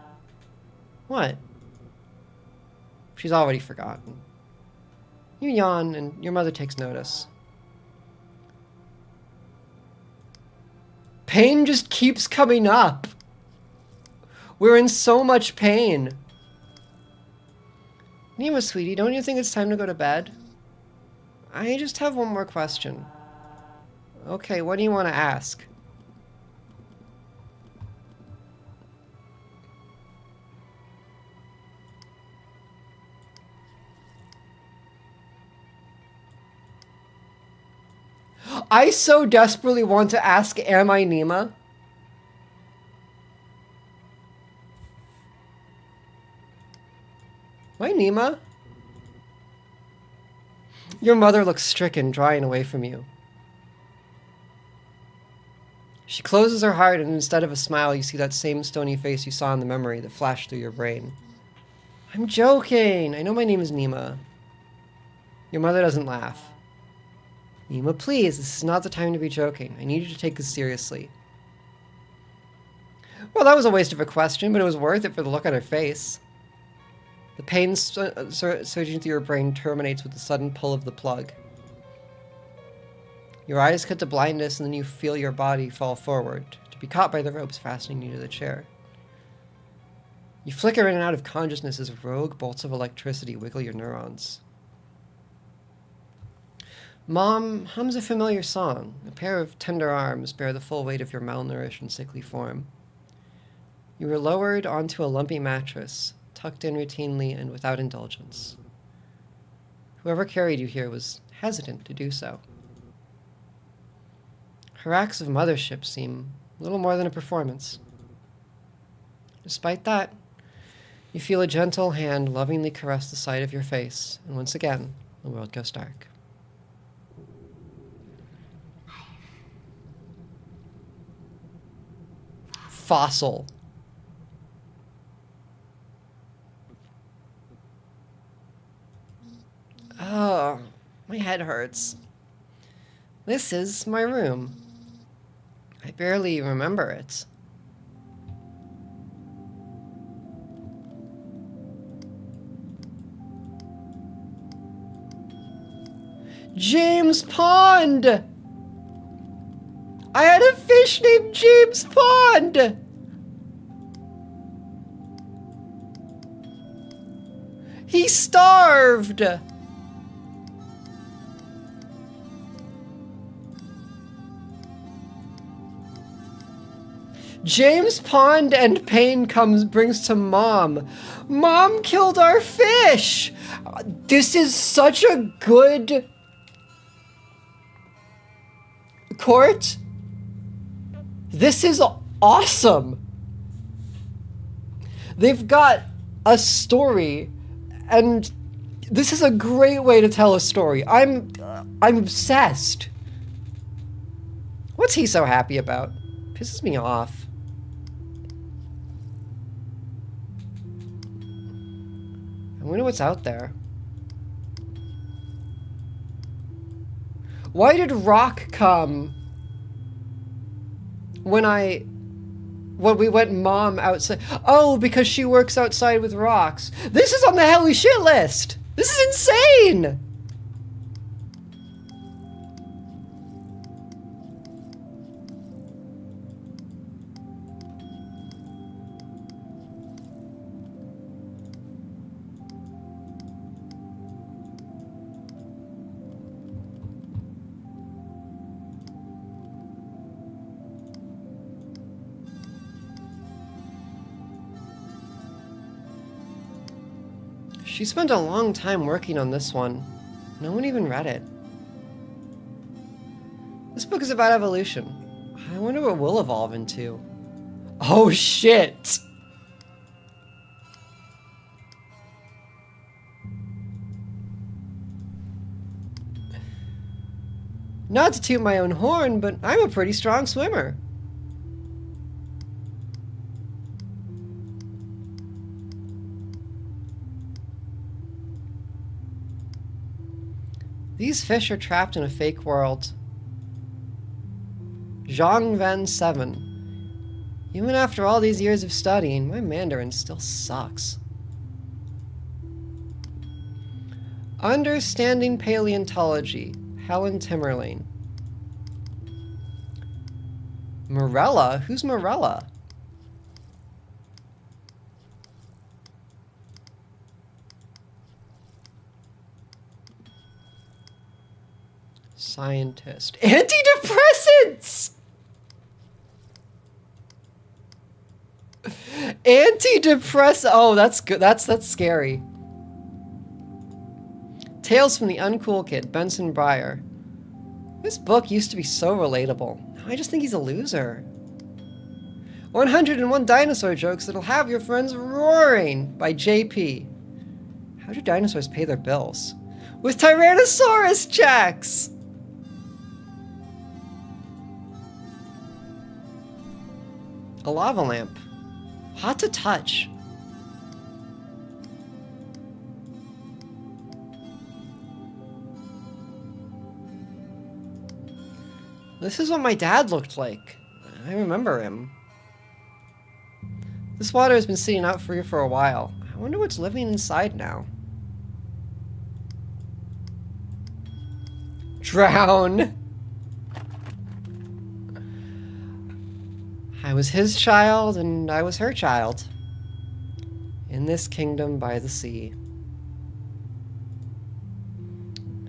What? She's already forgotten. You yawn, and your mother takes notice. Pain just keeps coming up. We're in so much pain. Nima, sweetie, don't you think it's time to go to bed? I just have one more question. Okay, what do you want to ask? I so desperately want to ask, am I Nima? Why Nima? Your mother looks stricken, drawing away from you. She closes her heart, and instead of a smile, you see that same stony face you saw in the memory that flashed through your brain. I'm joking. I know my name is Nima. Your mother doesn't laugh. Nima, please, this is not the time to be joking. I need you to take this seriously. Well, that was a waste of a question, but it was worth it for the look on her face. The pain surging through your brain terminates with the sudden pull of the plug. Your eyes cut to blindness, and then you feel your body fall forward, to be caught by the ropes fastening you to the chair. You flicker in and out of consciousness as rogue bolts of electricity wiggle your neurons. Mom hums a familiar song. A pair of tender arms bear the full weight of your malnourished and sickly form. You were lowered onto a lumpy mattress, tucked in routinely and without indulgence. Whoever carried you here was hesitant to do so. Her acts of mothership seem little more than a performance. Despite that, you feel a gentle hand lovingly caress the side of your face, and once again, the world goes dark. Fossil. Oh, my head hurts. This is my room. I barely remember it. James Pond! I had a fish named James Pond! He starved! James Pond and pain brings to Mom. Mom killed our fish! This is such a good court. This is awesome. They've got a story, and this is a great way to tell a story. I'm obsessed. What's he so happy about? Pisses me off. I wonder what's out there. Why did Rock come when we went Mom outside? Oh, because she works outside with rocks. This is on the helly shit list. This is insane. She spent a long time working on this one. No one even read it. This book is about evolution. I wonder what we'll evolve into. Oh shit! Not to toot my own horn, but I'm a pretty strong swimmer. These fish are trapped in a fake world. Zhang Ven 7. Even after all these years of studying, my Mandarin still sucks. Understanding Paleontology, Helen Timmerlane. Morella? Who's Morella? Scientist. Antidepressants! Oh, that's good. That's scary. Tales from the Uncool Kid, Benson Breyer. This book used to be so relatable. Now I just think he's a loser. 101 Dinosaur Jokes That'll Have Your Friends Roaring by JP. How do dinosaurs pay their bills? With Tyrannosaurus checks! A lava lamp. Hot to touch. This is what my dad looked like. I remember him. This water has been sitting out for you for a while. I wonder what's living inside now. Drown! I was his child, and I was her child. In this kingdom by the sea.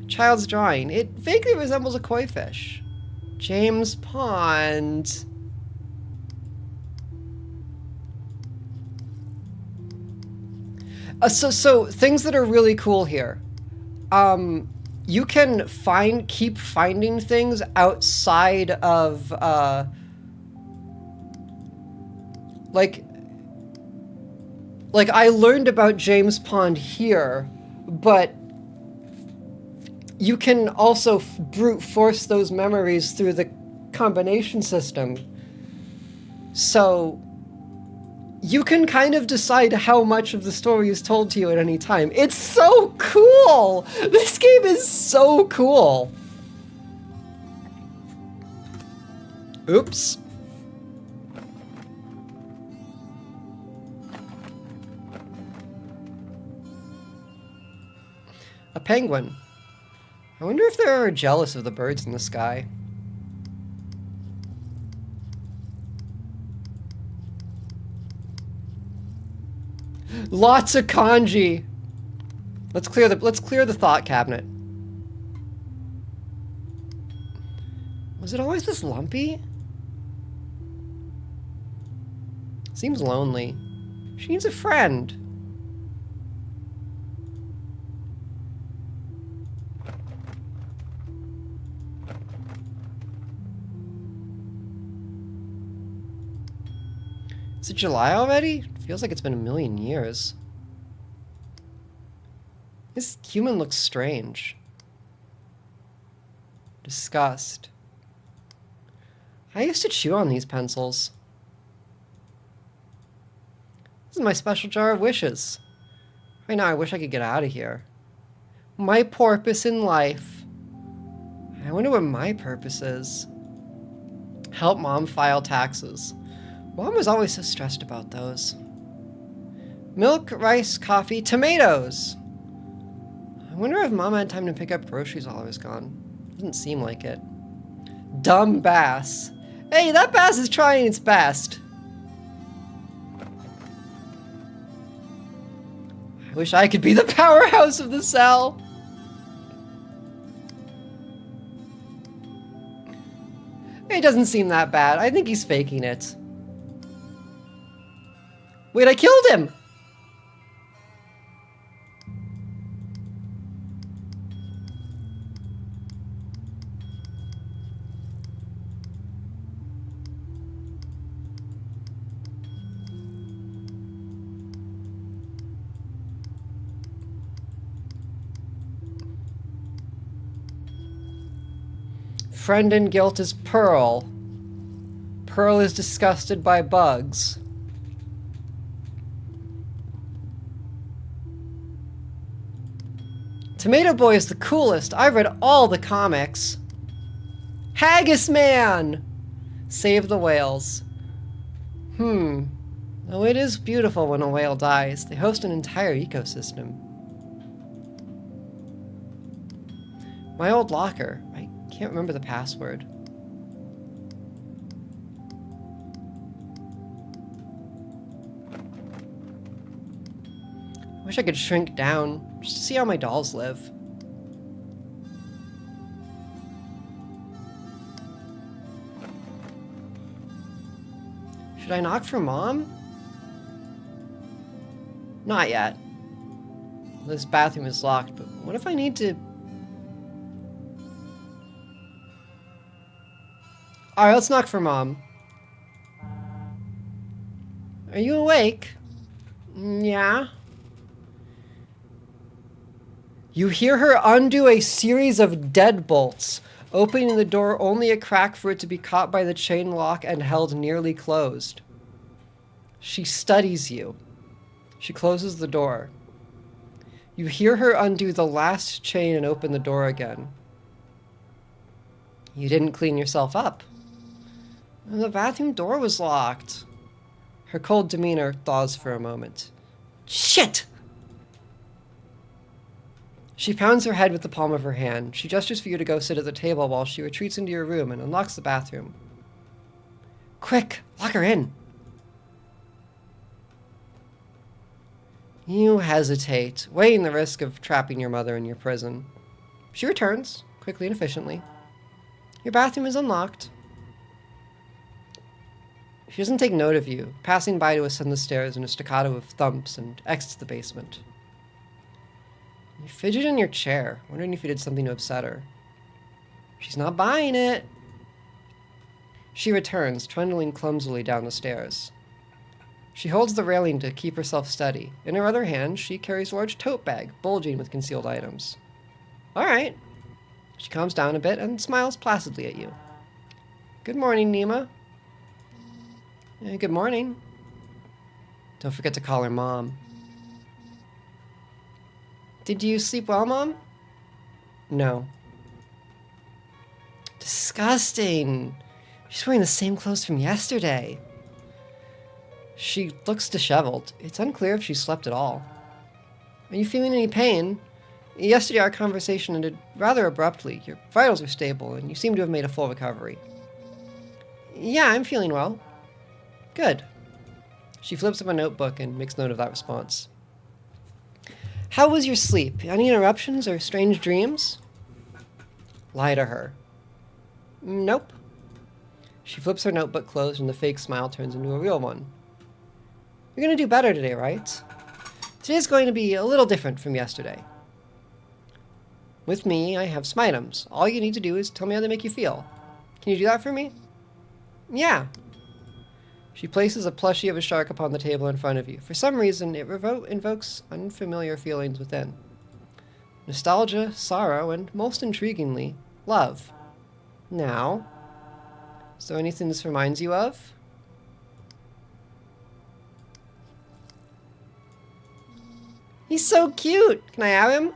A child's drawing. It vaguely resembles a koi fish. James Pond. So things that are really cool here. you can keep finding things outside of, like I learned about James Pond here, but you can also brute force those memories through the combination system. So you can kind of decide how much of the story is told to you at any time. It's so cool! This game is so cool! Oops. A penguin. I wonder if they're jealous of the birds in the sky. Lots of kanji. Let's clear the thought cabinet. Was it always this lumpy? Seems lonely. She needs a friend. Is it July already? Feels like it's been a million years. This human looks strange. Disgust. I used to chew on these pencils. This is my special jar of wishes. Right now I wish I could get out of here. My purpose in life. I wonder what my purpose is. Help Mom file taxes. Mom was always so stressed about those. Milk, rice, coffee, tomatoes! I wonder if Mom had time to pick up groceries while I was gone. Doesn't seem like it. Dumb bass. Hey, that bass is trying its best. I wish I could be the powerhouse of the cell. It doesn't seem that bad. I think he's faking it. Wait, I killed him! Friend in guilt is Pearl. Pearl is disgusted by bugs. Tomato Boy is the coolest. I've read all the comics. Haggis Man! Save the whales. Oh, it is beautiful when a whale dies. They host an entire ecosystem. My old locker. I can't remember the password. I wish I could shrink down just to see how my dolls live. Should I knock for Mom? Not yet. This bathroom is locked, but what if I need to... Alright, let's knock for Mom. Are you awake? Yeah. You hear her undo a series of deadbolts, opening the door only a crack for it to be caught by the chain lock and held nearly closed. She studies you. She closes the door. You hear her undo the last chain and open the door again. You didn't clean yourself up. The bathroom door was locked. Her cold demeanor thaws for a moment. Shit! She pounds her head with the palm of her hand. She gestures for you to go sit at the table while she retreats into your room and unlocks the bathroom. Quick, lock her in. You hesitate, weighing the risk of trapping your mother in your prison. She returns, quickly and efficiently. Your bathroom is unlocked. She doesn't take note of you, passing by to ascend the stairs in a staccato of thumps and exits the basement. You fidget in your chair, wondering if you did something to upset her. She's not buying it. She returns, trundling clumsily down the stairs. She holds the railing to keep herself steady. In her other hand, she carries a large tote bag, bulging with concealed items. All right. She calms down a bit and smiles placidly at you. Good morning, Nima. Good morning. Don't forget to call her Mom. Did you sleep well, Mom? No. Disgusting. She's wearing the same clothes from yesterday. She looks disheveled. It's unclear if she slept at all. Are you feeling any pain? Yesterday our conversation ended rather abruptly. Your vitals are stable, and you seem to have made a full recovery. Yeah, I'm feeling well. Good. She flips up a notebook and makes note of that response. How was your sleep? Any interruptions or strange dreams? Lie to her. Nope. She flips her notebook closed and the fake smile turns into a real one. You're going to do better today, right? Today's going to be a little different from yesterday. With me, I have some items. All you need to do is tell me how they make you feel. Can you do that for me? Yeah. She places a plushie of a shark upon the table in front of you. For some reason, it invokes unfamiliar feelings within. Nostalgia, sorrow, and, most intriguingly, love. Now, is there anything this reminds you of? He's so cute! Can I have him?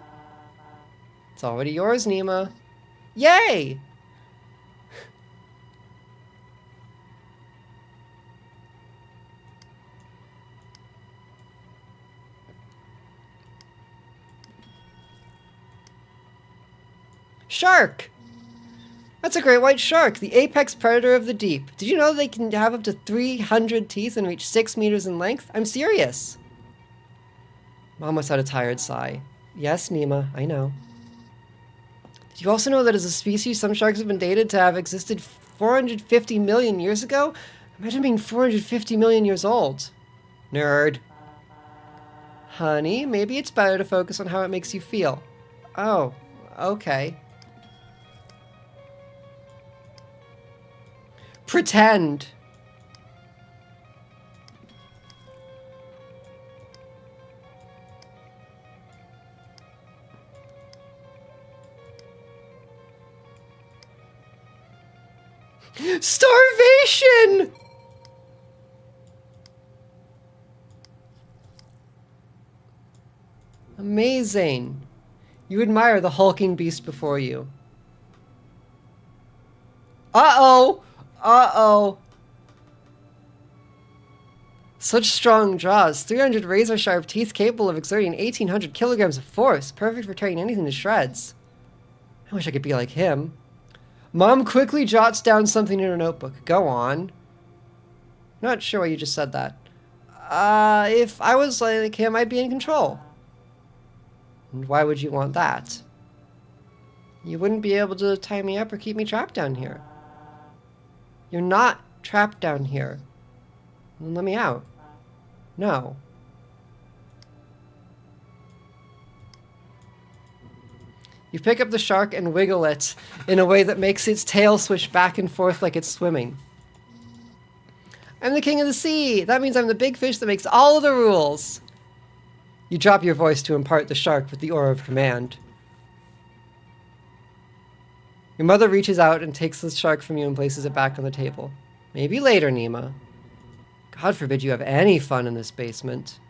It's already yours, Nima. Yay! Shark! That's a great white shark, the apex predator of the deep. Did you know they can have up to 300 teeth and reach 6 meters in length? I'm serious. Mom lets out a tired sigh. Yes, Nima, I know. Did you also know that as a species, some sharks have been dated to have existed 450 million years ago? Imagine being 450 million years old. Nerd. Honey, maybe it's better to focus on how it makes you feel. Oh, okay. Pretend. Starvation! Amazing. You admire the hulking beast before you. Uh-oh! Uh-oh. Such strong jaws, 300 razor-sharp teeth capable of exerting 1,800 kilograms of force, perfect for tearing anything to shreds. I wish I could be like him. Mom quickly jots down something in her notebook. Go on. Not sure why you just said that. If I was like him, I'd be in control. And why would you want that? You wouldn't be able to tie me up or keep me trapped down here. You're not trapped down here. Then let me out. No. You pick up the shark and wiggle it in a way that makes its tail swish back and forth like it's swimming. I'm the king of the sea! That means I'm the big fish that makes all of the rules! You drop your voice to impart the shark with the aura of command. Your mother reaches out and takes the shark from you and places it back on the table. Maybe later, Nima. God forbid you have any fun in this basement.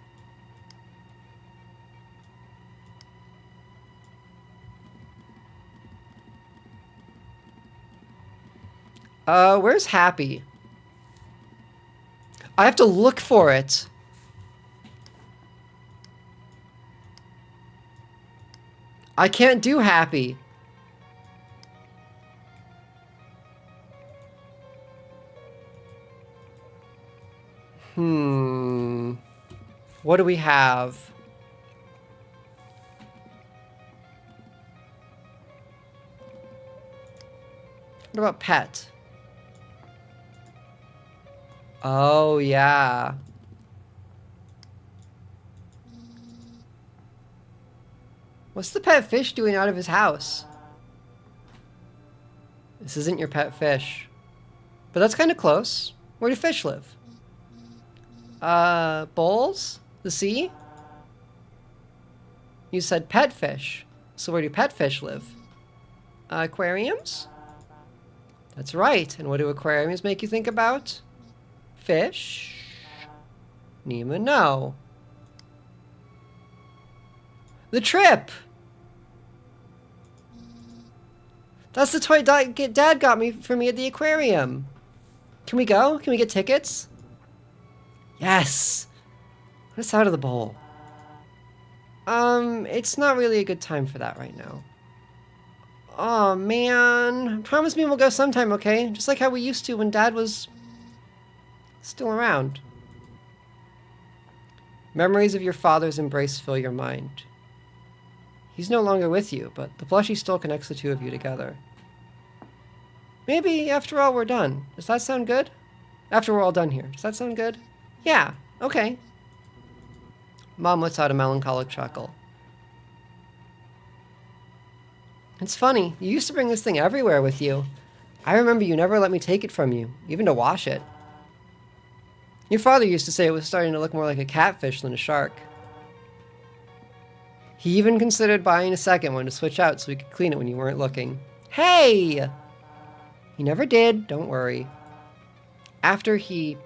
Where's Happy? I have to look for it. I can't do Happy. What do we have? What about pet? Oh, yeah. What's the pet fish doing out of his house? This isn't your pet fish. But that's kind of close. Where do fish live? Bowls? The sea? You said pet fish. So where do pet fish live? Aquariums? That's right. And what do aquariums make you think about? Fish? Nima, no. The trip! That's the toy Dad got me for me at the aquarium. Can we go? Can we get tickets? Yes! Let us out of the bowl. It's not really a good time for that right now. Oh man. Promise me we'll go sometime, okay? Just like how we used to when Dad was still around. Memories of your father's embrace fill your mind. He's no longer with you, but the plushie still connects the two of you together. Maybe after all we're done. Does that sound good? After we're all done here. Does that sound good? Yeah, okay. Mom lets out a melancholic chuckle. It's funny, you used to bring this thing everywhere with you. I remember you never let me take it from you, even to wash it. Your father used to say it was starting to look more like a catfish than a shark. He even considered buying a second one to switch out so we could clean it when you weren't looking. Hey! He never did, don't worry. After he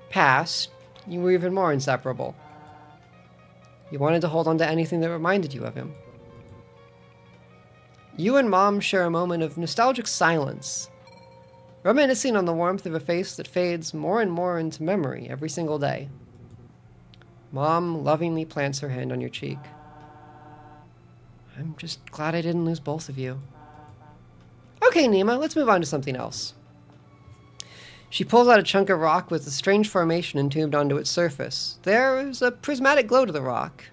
passed, you were even more inseparable. You wanted to hold on to anything that reminded you of him. You and Mom share a moment of nostalgic silence, reminiscing on the warmth of a face that fades more and more into memory every single day. Mom lovingly plants her hand on your cheek. I'm just glad I didn't lose both of you. Okay, Nima, let's move on to something else. She pulls out a chunk of rock with a strange formation entombed onto its surface. There is a prismatic glow to the rock.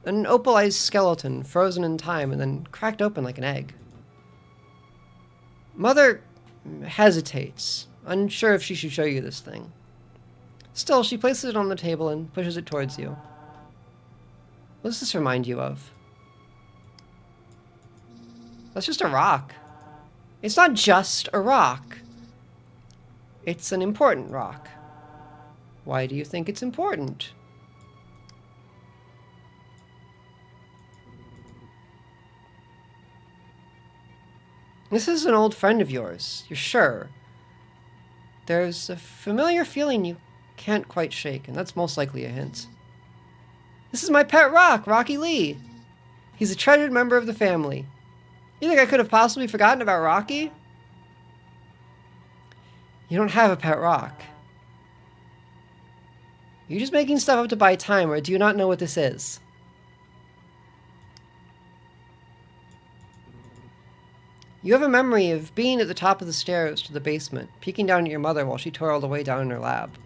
An opalized skeleton, frozen in time and then cracked open like an egg. Mother hesitates, unsure if she should show you this thing. Still, she places it on the table and pushes it towards you. What does this remind you of? That's just a rock. It's not just a rock. It's an important rock. Why do you think it's important? This is an old friend of yours, you're sure. There's a familiar feeling you can't quite shake, and that's most likely a hint. This is my pet rock, Rocky Lee. He's a treasured member of the family. You think I could have possibly forgotten about Rocky? You don't have a pet rock. Are you just making stuff up to buy time, or do you not know what this is? You have a memory of being at the top of the stairs to the basement, peeking down at your mother while she toiled away down in her lab.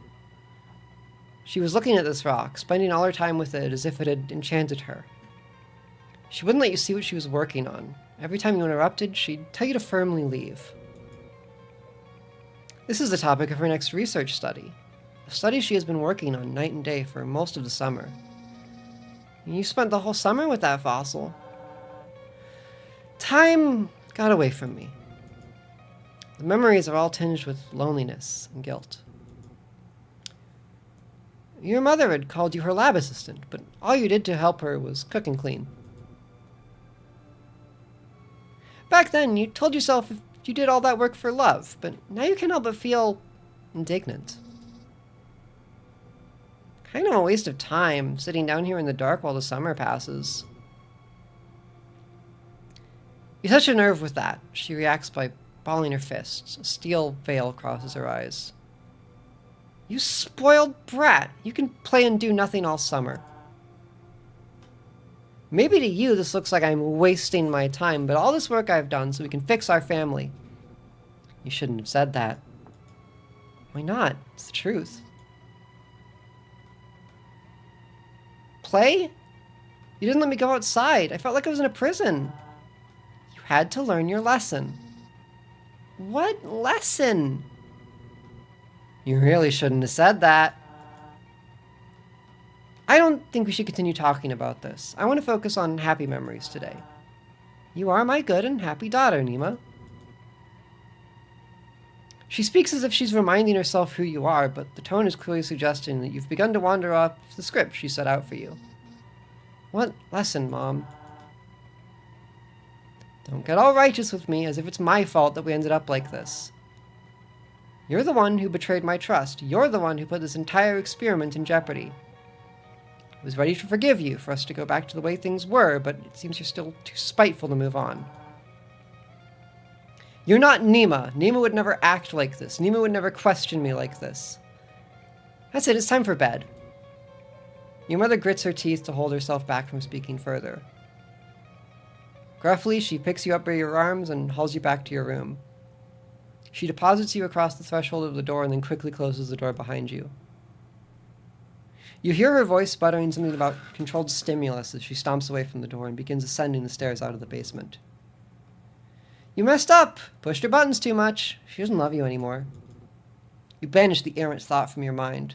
She was looking at this rock, spending all her time with it as if it had enchanted her. She wouldn't let you see what she was working on. Every time you interrupted, she'd tell you to firmly leave. This is the topic of her next research study, a study she has been working on night and day for most of the summer. And you spent the whole summer with that fossil. Time got away from me. The memories are all tinged with loneliness and guilt. Your mother had called you her lab assistant, but all you did to help her was cook and clean. Back then, you told yourself you did all that work for love, but now you can't help but feel indignant. Kind of a waste of time, sitting down here in the dark while the summer passes. You touch a nerve with that. She reacts by balling her fists. A steel veil crosses her eyes. You spoiled brat! You can play and do nothing all summer. Maybe to you this looks like I'm wasting my time, but all this work I've done so we can fix our family. You shouldn't have said that. Why not? It's the truth. Play? You didn't let me go outside. I felt like I was in a prison. You had to learn your lesson. What lesson? You really shouldn't have said that. I don't think we should continue talking about this. I want to focus on happy memories today. You are my good and happy daughter, Nima. She speaks as if she's reminding herself who you are, but the tone is clearly suggesting that you've begun to wander off the script she set out for you. What lesson, Mom? Don't get all righteous with me as if it's my fault that we ended up like this. You're the one who betrayed my trust. You're the one who put this entire experiment in jeopardy. I was ready to forgive you for us to go back to the way things were, but it seems you're still too spiteful to move on. You're not Nima. Nima would never act like this. Nima would never question me like this. That's it, it's time for bed. Your mother grits her teeth to hold herself back from speaking further. Gruffly, she picks you up by your arms and hauls you back to your room. She deposits you across the threshold of the door and then quickly closes the door behind you. You hear her voice sputtering something about controlled stimulus as she stomps away from the door and begins ascending the stairs out of the basement. You messed up! Pushed her buttons too much. She doesn't love you anymore. You banish the errant thought from your mind.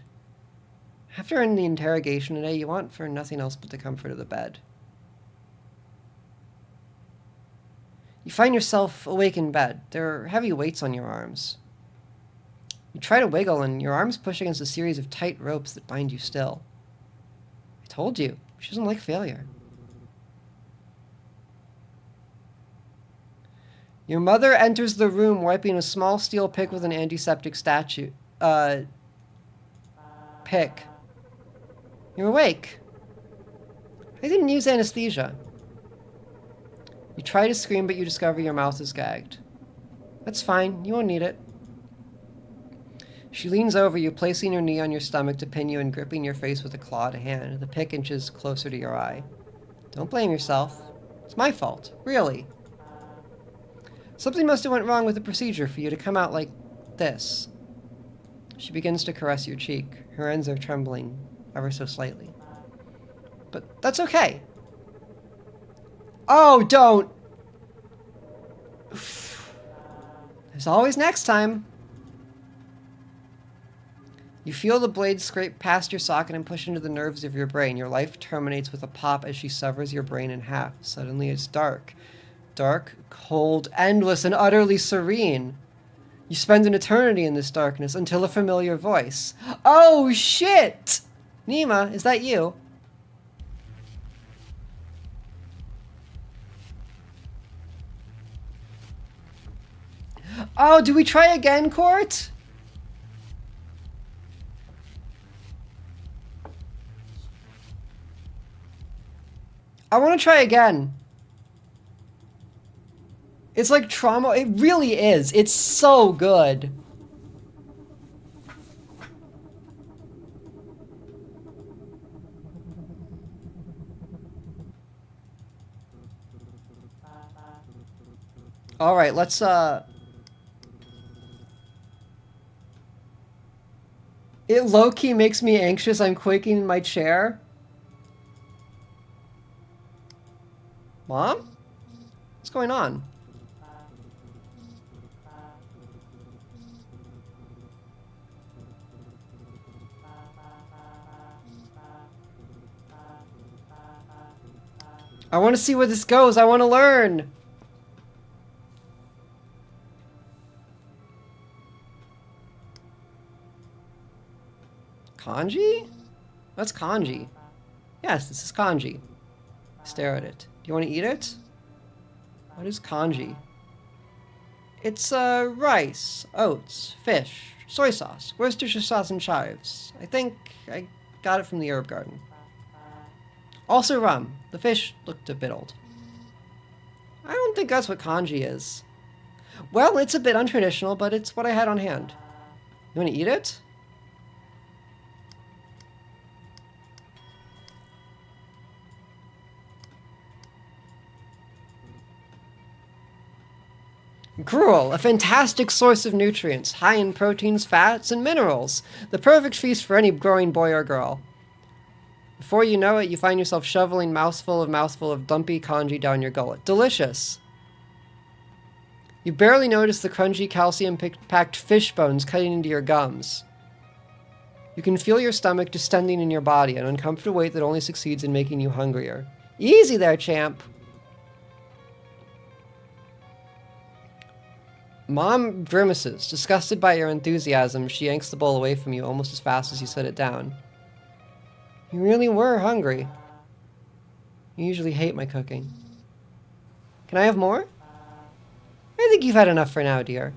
After ending the interrogation today, you want for nothing else but the comfort of the bed. You find yourself awake in bed. There are heavy weights on your arms. You try to wiggle, and your arms push against a series of tight ropes that bind you still. I told you, she doesn't like failure. Your mother enters the room wiping a small steel pick with an antiseptic pick. You're awake. I didn't use anesthesia. You try to scream, but you discover your mouth is gagged. That's fine, you won't need it. She leans over you, placing her knee on your stomach to pin you and gripping your face with a clawed hand. The pick inches closer to your eye. Don't blame yourself. It's my fault, really. Something must have went wrong with the procedure for you to come out like this. She begins to caress your cheek. Her ends are trembling ever so slightly. But that's okay. Oh, don't! There's always next time. You feel the blade scrape past your socket and push into the nerves of your brain. Your life terminates with a pop as she severs your brain in half. Suddenly it's dark. Dark, cold, endless, and utterly serene. You spend an eternity in this darkness until a familiar voice. Oh, shit! Nima, is that you? Oh, do we try again, Court? I want to try again. It's like trauma. It really is. It's so good. All right, let's It low-key makes me anxious. I'm quaking in my chair. Mom? What's going on? I want to see where this goes. I want to learn. Kanji? That's kanji. Yes, this is kanji. Stare at it. Do you want to eat it? What is kanji? It's rice, oats, fish, soy sauce, Worcestershire sauce, and chives. I think I got it from the herb garden. Also rum. The fish looked a bit old. I don't think that's what kanji is. Well, it's a bit untraditional, but it's what I had on hand. You want to eat it? Gruel, a fantastic source of nutrients, high in proteins, fats, and minerals. The perfect feast for any growing boy or girl. Before you know it, you find yourself shoveling mouthful of dumpy kanji down your gullet. Delicious. You barely notice the crunchy calcium-packed fish bones cutting into your gums. You can feel your stomach distending in your body, an uncomfortable weight that only succeeds in making you hungrier. Easy there, champ. Mom grimaces. Disgusted by your enthusiasm, she yanks the bowl away from you almost as fast as you set it down. You really were hungry. You usually hate my cooking. Can I have more? I think you've had enough for now, dear.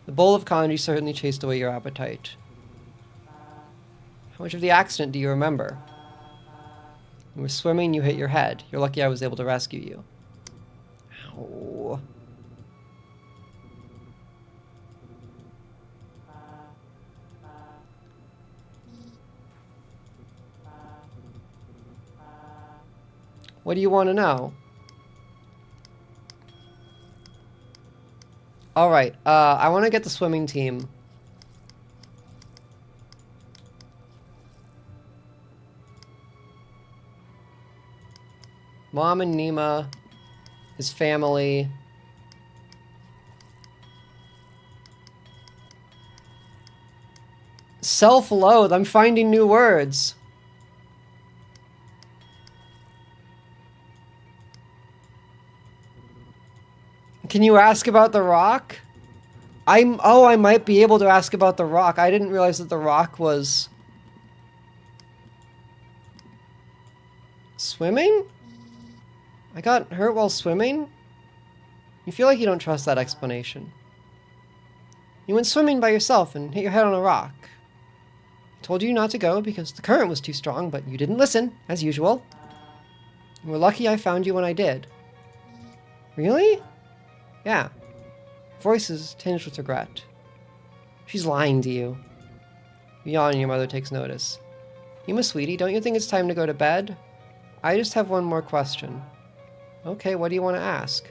The bowl of congee certainly chased away your appetite. How much of the accident do you remember? You were swimming, you hit your head. You're lucky I was able to rescue you. Ow. What do you want to know? Alright, I want to get the swimming team. Mom and Nima, his family. Self-loathe, I'm finding new words. Can you ask about the rock? I might be able to ask about the rock. I didn't realize that the rock was... swimming? I got hurt while swimming? You feel like you don't trust that explanation. You went swimming by yourself and hit your head on a rock. I told you not to go because the current was too strong, but you didn't listen, as usual. You were lucky I found you when I did. Really? Yeah. Voice is tinged with regret. She's lying to you. You yawn and your mother takes notice. Yuma, sweetie, don't you think it's time to go to bed? I just have one more question. Okay, what do you want to ask?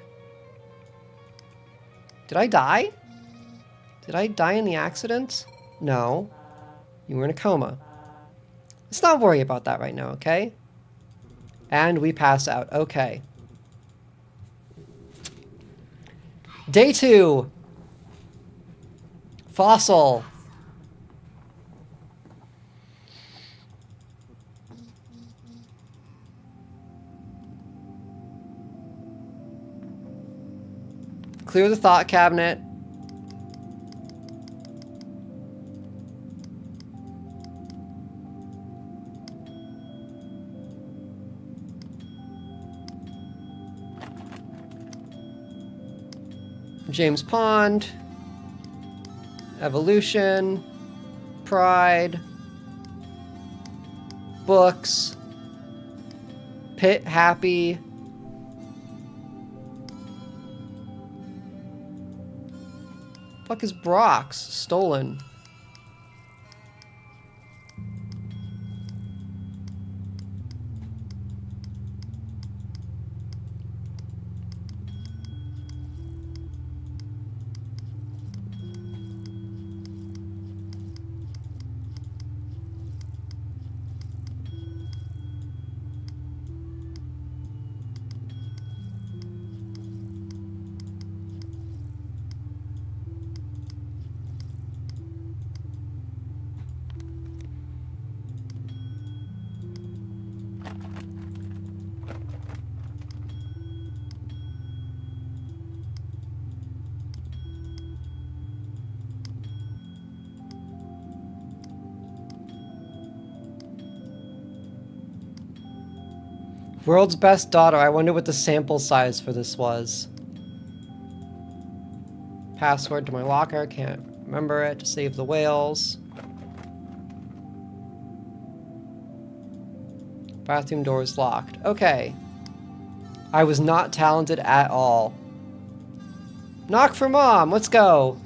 Did I die? Did I die in the accident? No. You were in a coma. Let's not worry about that right now, okay? And we pass out. Okay. Day 2. Fossil. Clear the thought cabinet. James Pond. Evolution. Pride. Books. Pit Happy. Fuck is Brock's? Stolen. World's best daughter. I wonder what the sample size for this was. Password to my locker. Can't remember it. Save the whales. Bathroom door is locked. Okay. I was not talented at all. Knock for mom. Let's go.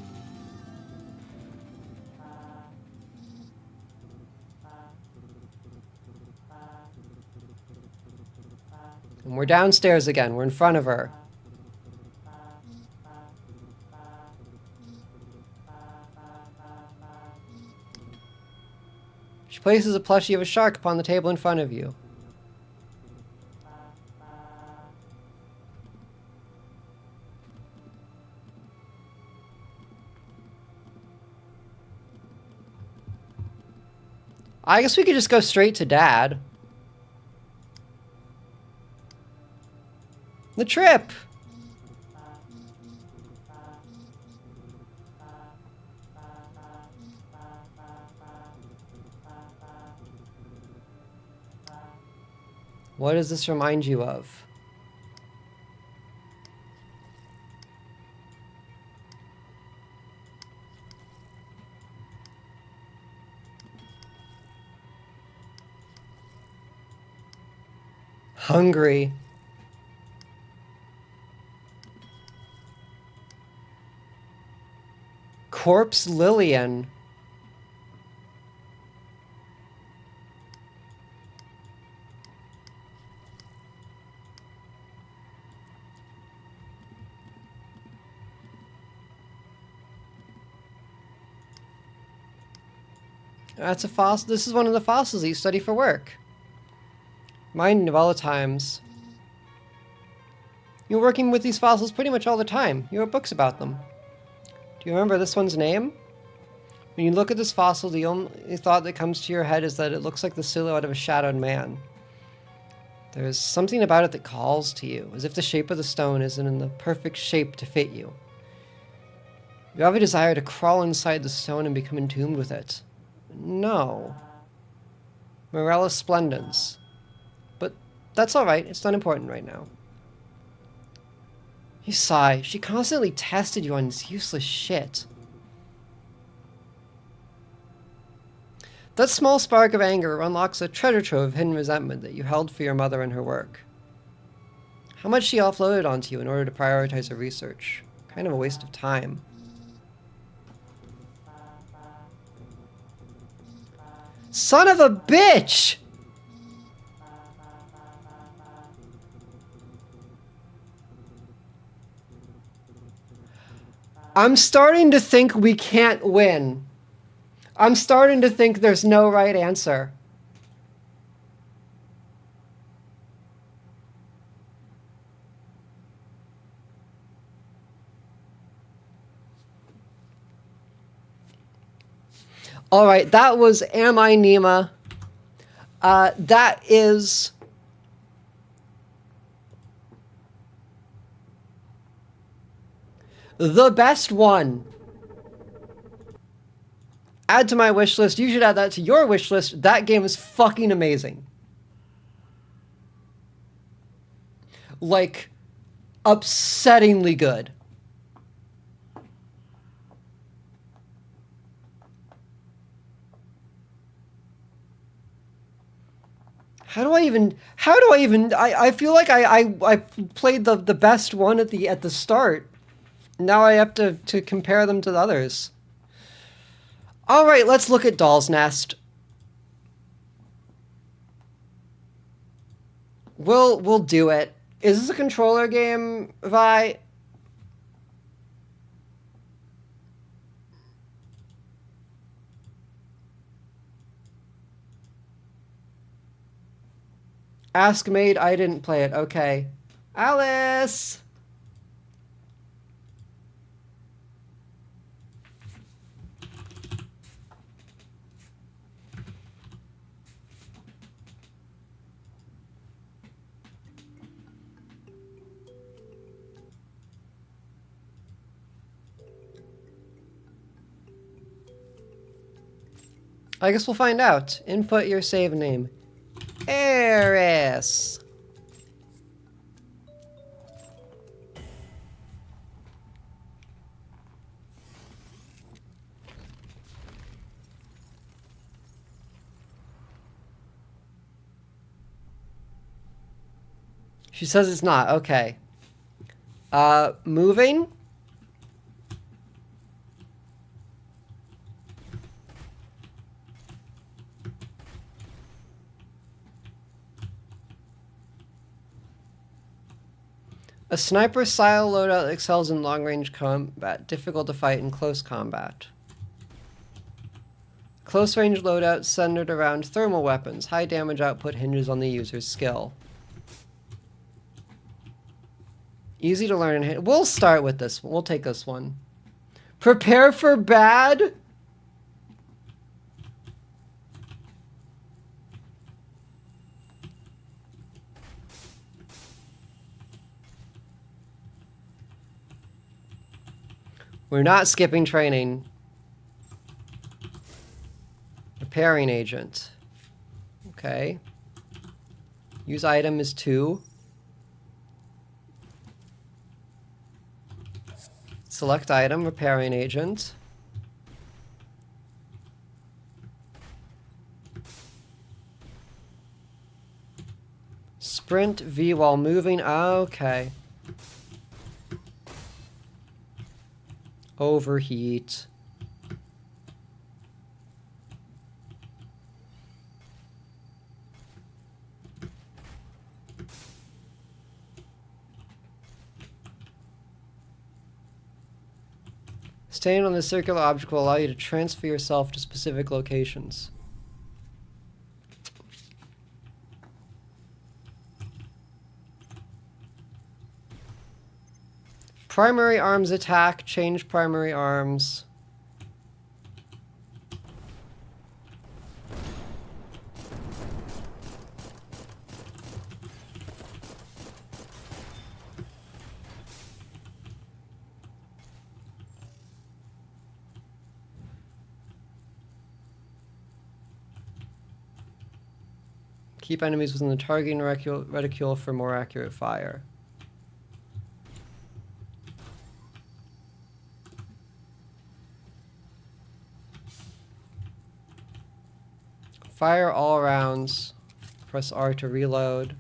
And we're downstairs again. We're in front of her. She places a plushie of a shark upon the table in front of you. I guess we could just go straight to Dad. The trip! What does this remind you of? Hungry. Corpse Lillian. That's a fossil. This is one of the fossils that you study for work. Reminding of all the times. You were working with these fossils pretty much all the time. You wrote books about them. Do you remember this one's name? When you look at this fossil, the only thought that comes to your head is that it looks like the silhouette of a shadowed man. There's something about it that calls to you, as if the shape of the stone isn't in the perfect shape to fit you. You have a desire to crawl inside the stone and become entombed with it. No. Morella Splendens. But that's alright, it's not important right now. You sigh. She constantly tested you on this useless shit. That small spark of anger unlocks a treasure trove of hidden resentment that you held for your mother and her work. How much she offloaded onto you in order to prioritize her research. Kind of a waste of time. Son of a bitch! I'm starting to think we can't win. I'm starting to think there's no right answer. All right, that was Am I Nima? That is the best one. Add to my wish list. You should add that to your wish list. That game is fucking amazing. Like, upsettingly good. I feel like I played the best one at the start. Now I have to compare them to the others. All right, let's look at Doll's Nest. We'll do it. Is this a controller game, Vi? Ask Maid, I didn't play it. Okay. Alice! I guess we'll find out. Input your save name. Eris. She says it's not. Okay. Moving? A sniper style loadout excels in long-range combat, difficult to fight in close combat. Close-range loadout centered around thermal weapons. High damage output hinges on the user's skill. Easy to learn and hit. We'll start with this one. We'll take this one. Prepare for bad? We're not skipping training. Repairing agent. Okay. Use item is 2. Select item, repairing agent. Sprint V while moving. Okay. Overheat. Staying on the circular object will allow you to transfer yourself to specific locations. Primary arms attack, change primary arms. Keep enemies within the targeting reticule for more accurate fire. Fire all rounds. Press R to reload.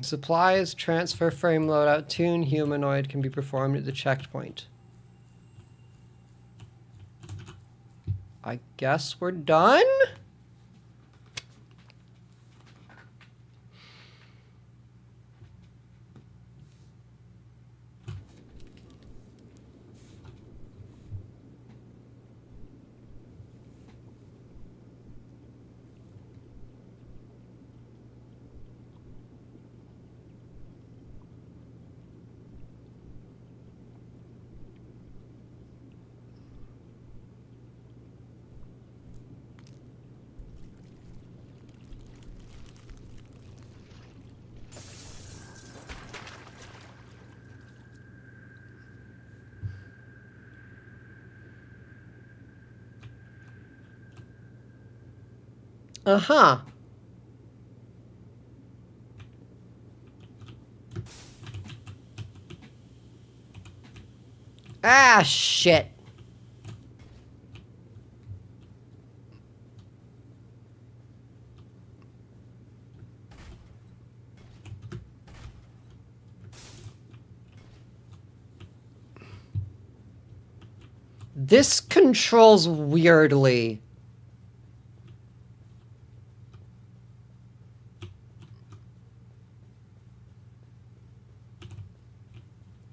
Supplies, transfer frame loadout, tune, humanoid can be performed at the checkpoint. I guess we're done? Uh-huh. Ah, shit. This controls weirdly.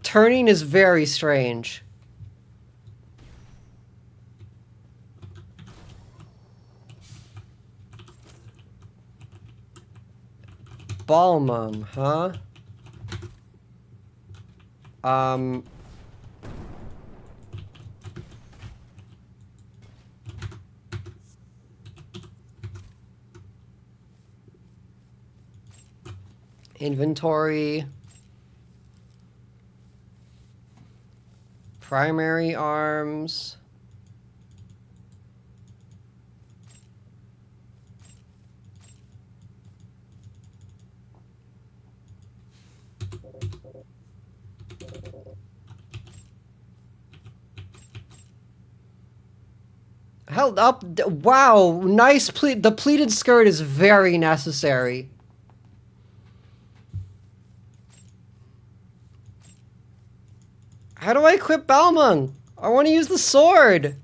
Turning is very strange. Balmum, huh? Inventory. Primary arms. Held up. Wow, nice the pleated skirt is very necessary. How do I equip Balmung? I want to use the sword.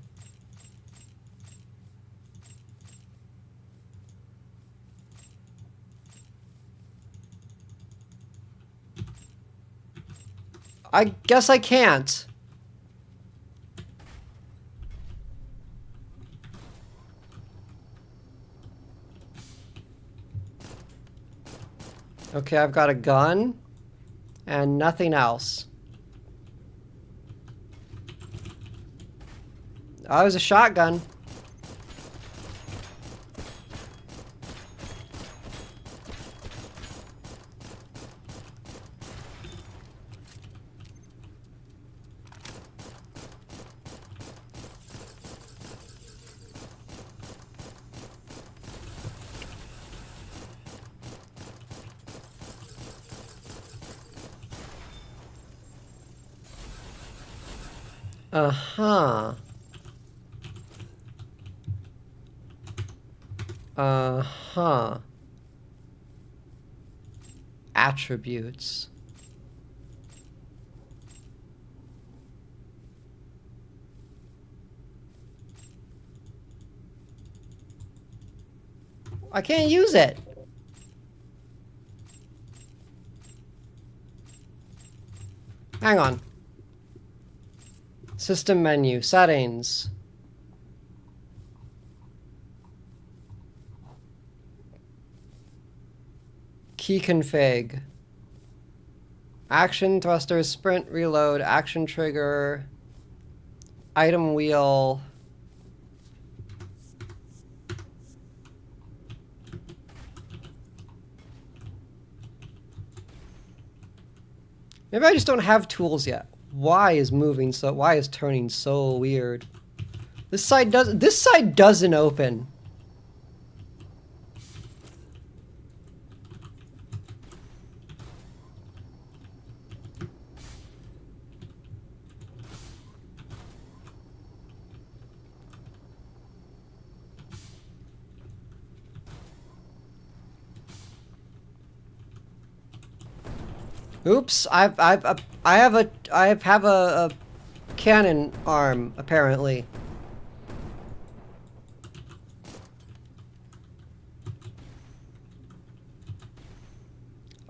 I guess I can't. Okay, I've got a gun and nothing else. Oh, it was a shotgun. Uh-huh. Uh-huh. Attributes. I can't use it. Hang on. System menu, settings. Key config. Action thruster, sprint, reload, action trigger, item wheel. Maybe I just don't have tools yet. Y is moving so, Y is turning so weird. This side doesn't open. Oops, I have a cannon arm apparently.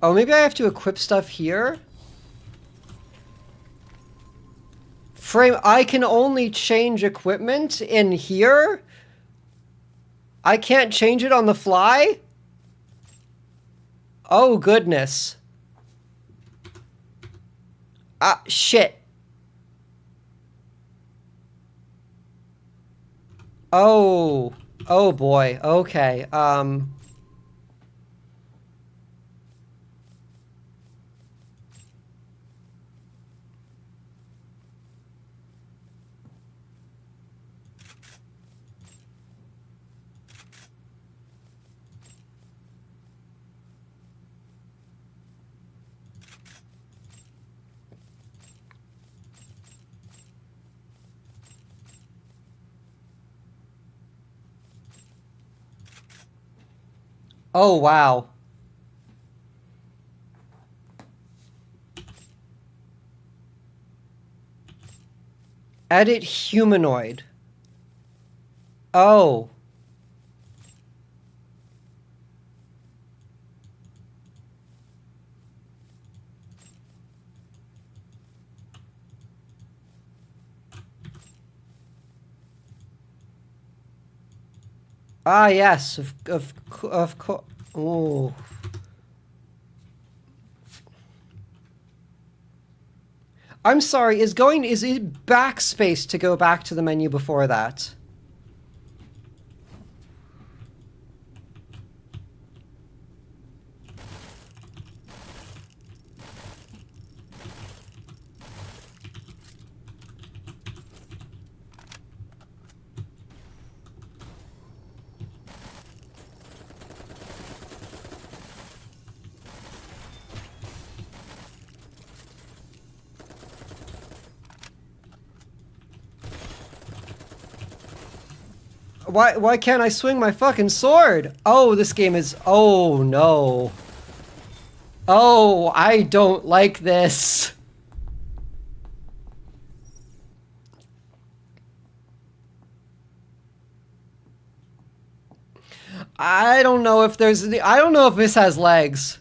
Oh, maybe I have to equip stuff here? Frame, I can only change equipment in here? I can't change it on the fly? Oh, goodness. Ah, shit. Oh. Oh, boy. Okay, oh, wow. Edit humanoid. Oh. Ah, yes, of course. Ooh. I'm sorry, is it backspace to go back to the menu before that? Why can't I swing my fucking sword? Oh, this game is... Oh, no. Oh, I don't like this. I don't know if I don't know if this has legs.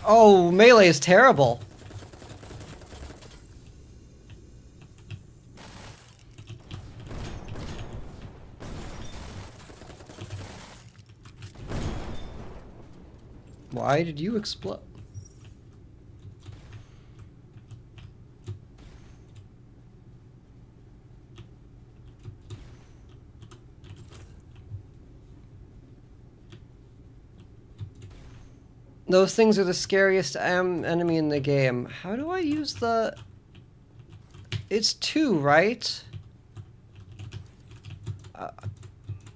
Oh, melee is terrible. Why did you explode? Those things are the scariest enemy in the game. How do I use the... It's 2, right?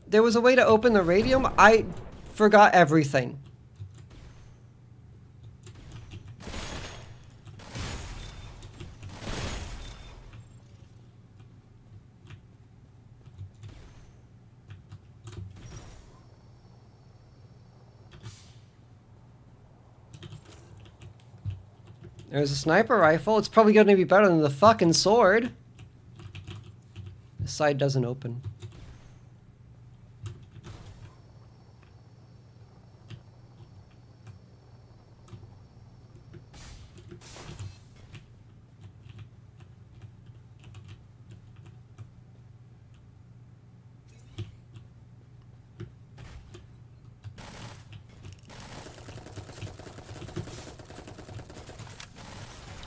There was a way to open the radium. I forgot everything. There's a sniper rifle. It's probably going to be better than the fucking sword. This side doesn't open.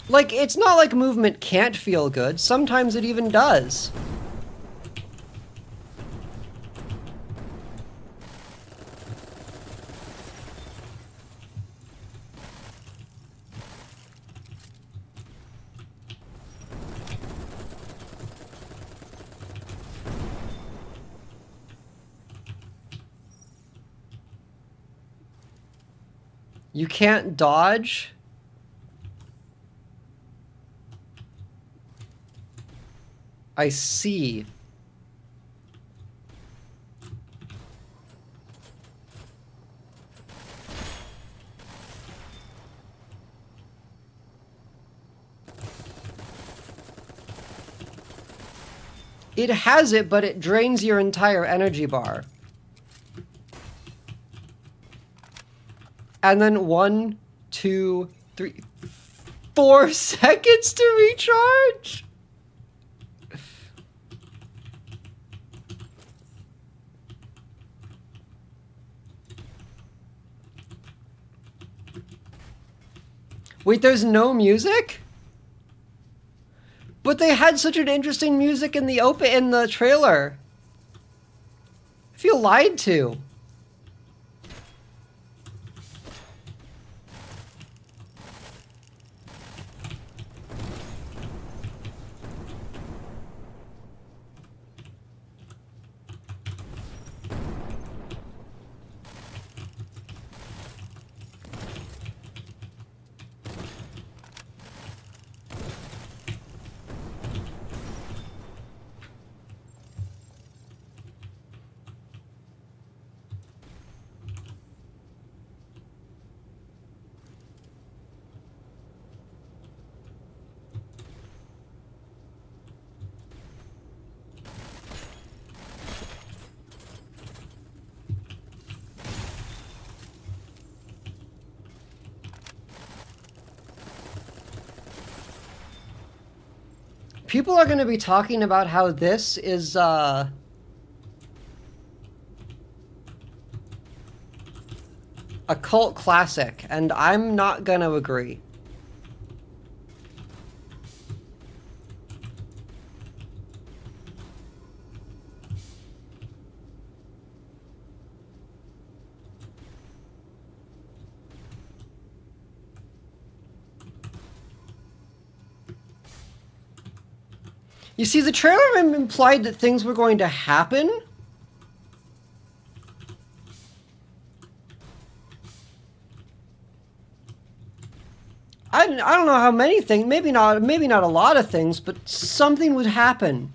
Like, it's not like movement can't feel good. Sometimes it even does. You can't dodge? I see. It has it, but it drains your entire energy bar. And then 1, 2, 3, 4 seconds to recharge? Wait, there's no music? But they had such an interesting music in the trailer. I feel lied to. People are going to be talking about how this is, a cult classic, and I'm not going to agree. You see, the trailer implied that things were going to happen. I don't know how many things, maybe not a lot of things, but something would happen.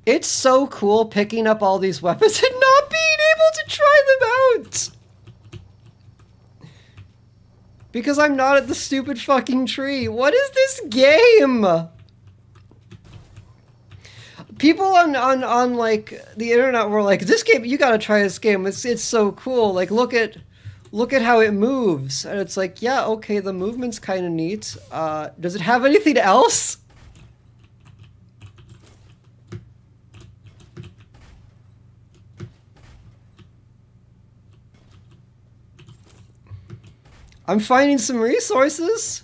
It's so cool picking up all these weapons and not being able to try them out. Because I'm not at the stupid fucking tree. What is this game? People on like the internet were like, this game, you gotta try this game. It's so cool. Like, look at how it moves. And it's like, yeah, okay, the movement's kind of neat. Does it have anything else? I'm finding some resources.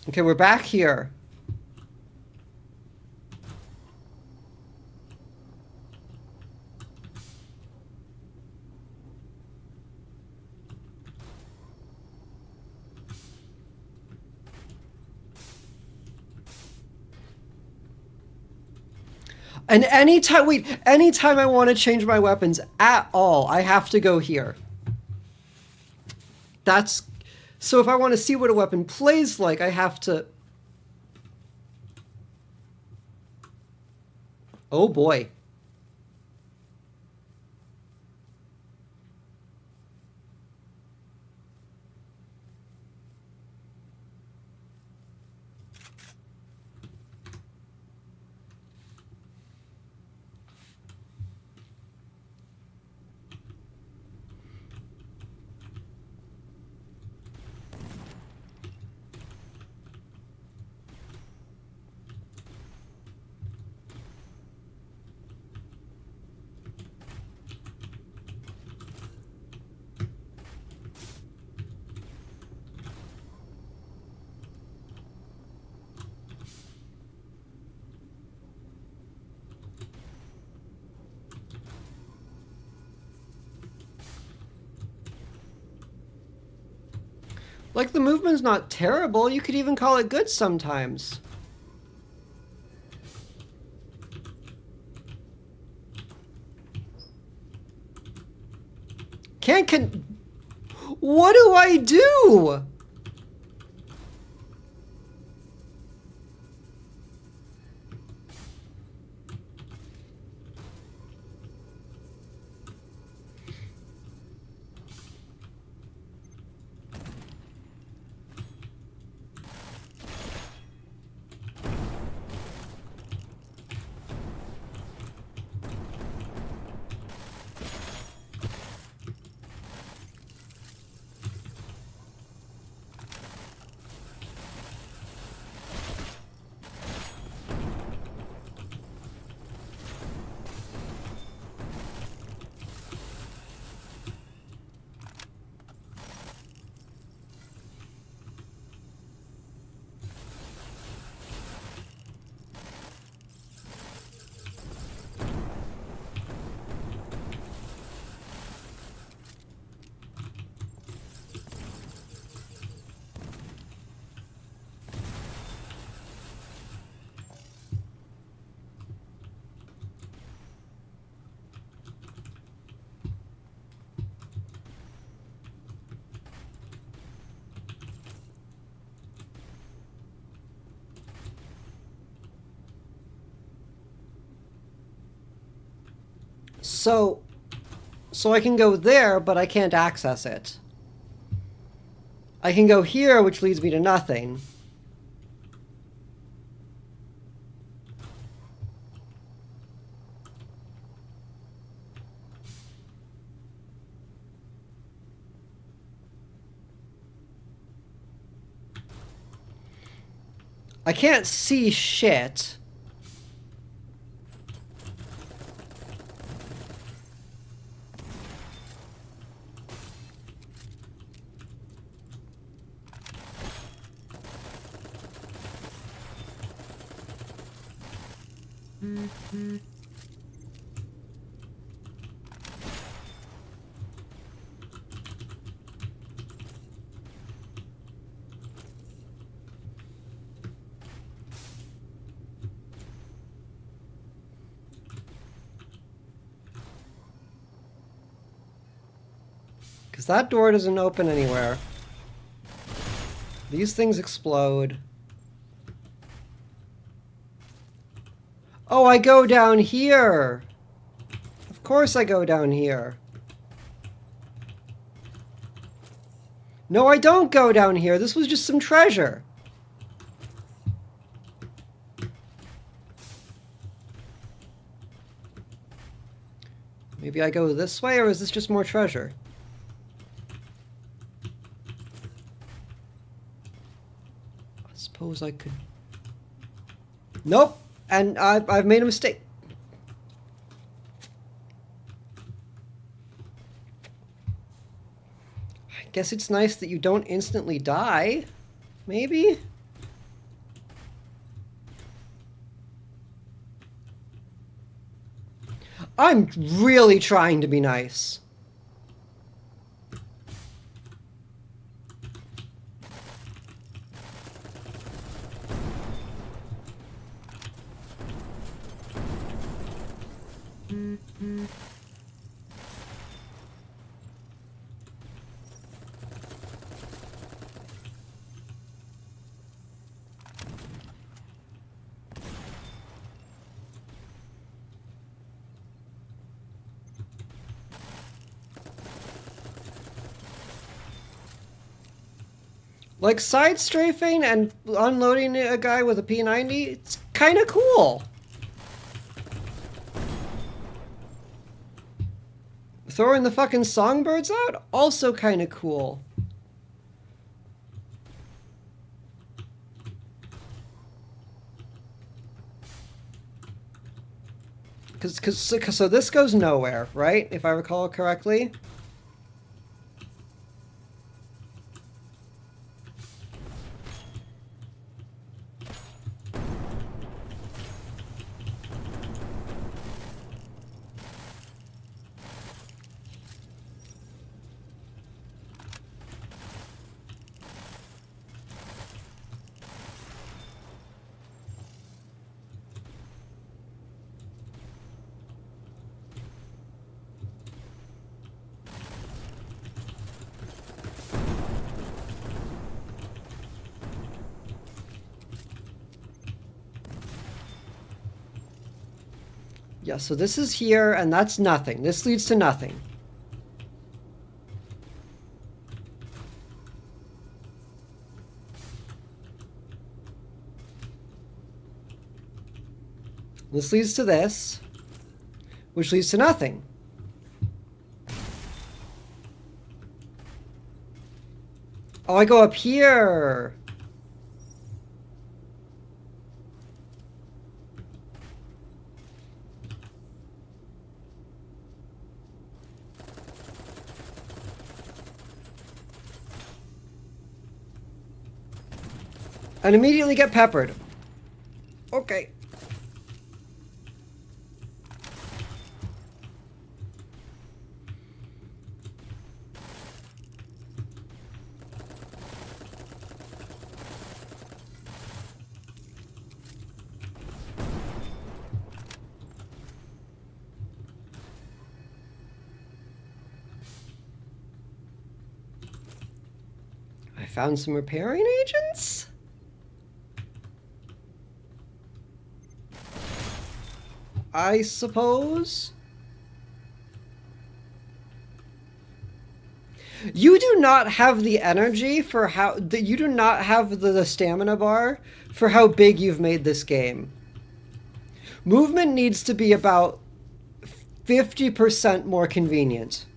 Okay, we're back here. And anytime I want to change my weapons at all, I have to go here. That's... So if I want to see what a weapon plays like, I have to... Oh boy. Like, the movement's not terrible. You could even call it good sometimes. What do I do? So I can go there, but I can't access it. I can go here, which leads me to nothing. I can't see shit. Because that door doesn't open anywhere. These things explode. Oh, I go down here! Of course I go down here. No, I don't go down here. This was just some treasure. Maybe I go this way, or is this just more treasure? I suppose I could... Nope! And I've made a mistake. I guess it's nice that you don't instantly die. Maybe? I'm really trying to be nice. Like, side strafing and unloading a guy with a P90, it's kind of cool. Throwing the fucking songbirds out, also kind of cool. So this goes nowhere, right? If I recall correctly. Yeah, so this is here, and that's nothing. This leads to nothing. This leads to this, which leads to nothing. Oh, I go up here. And immediately get peppered. Okay. I found some repairing agents? I suppose. You do not have the energy for how... You do not have the stamina bar for how big you've made this game. Movement needs to be about 50% more convenient.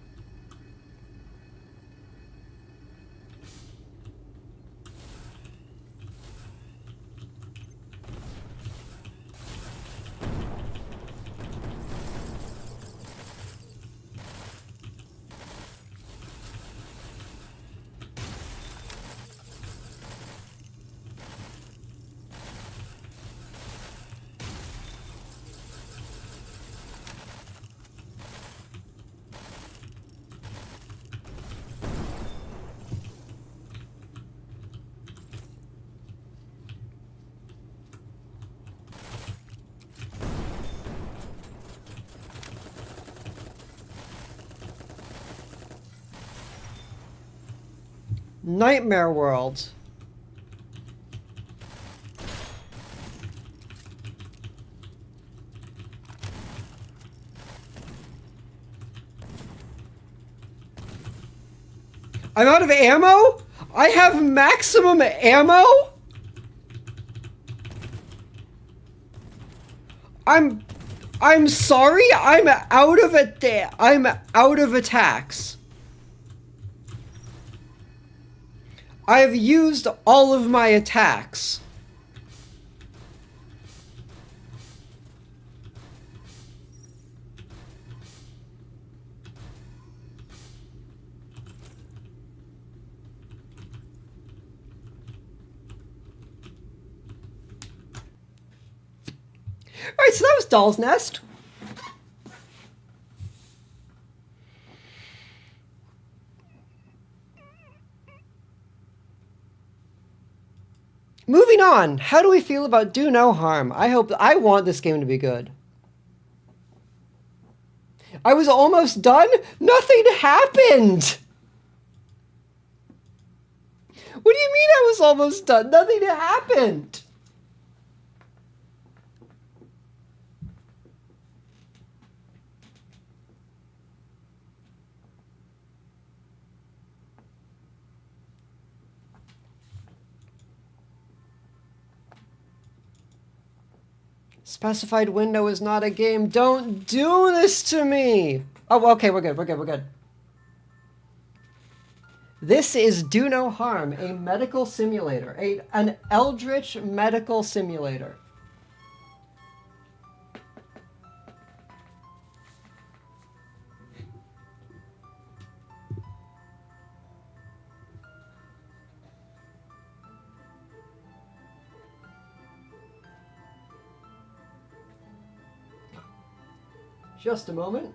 Nightmare World. I'm out of ammo? I have maximum ammo? I'm sorry, I'm out of attacks. I've used all of my attacks. Alright, so that was Doll's Nest. Moving on, how do we feel about Do No Harm? I want this game to be good. I was almost done? Nothing happened! What do you mean I was almost done? Nothing happened! Specified window is not a game. Don't do this to me! Oh, okay, we're good. This is Do No Harm, a medical simulator. An eldritch medical simulator. Just a moment.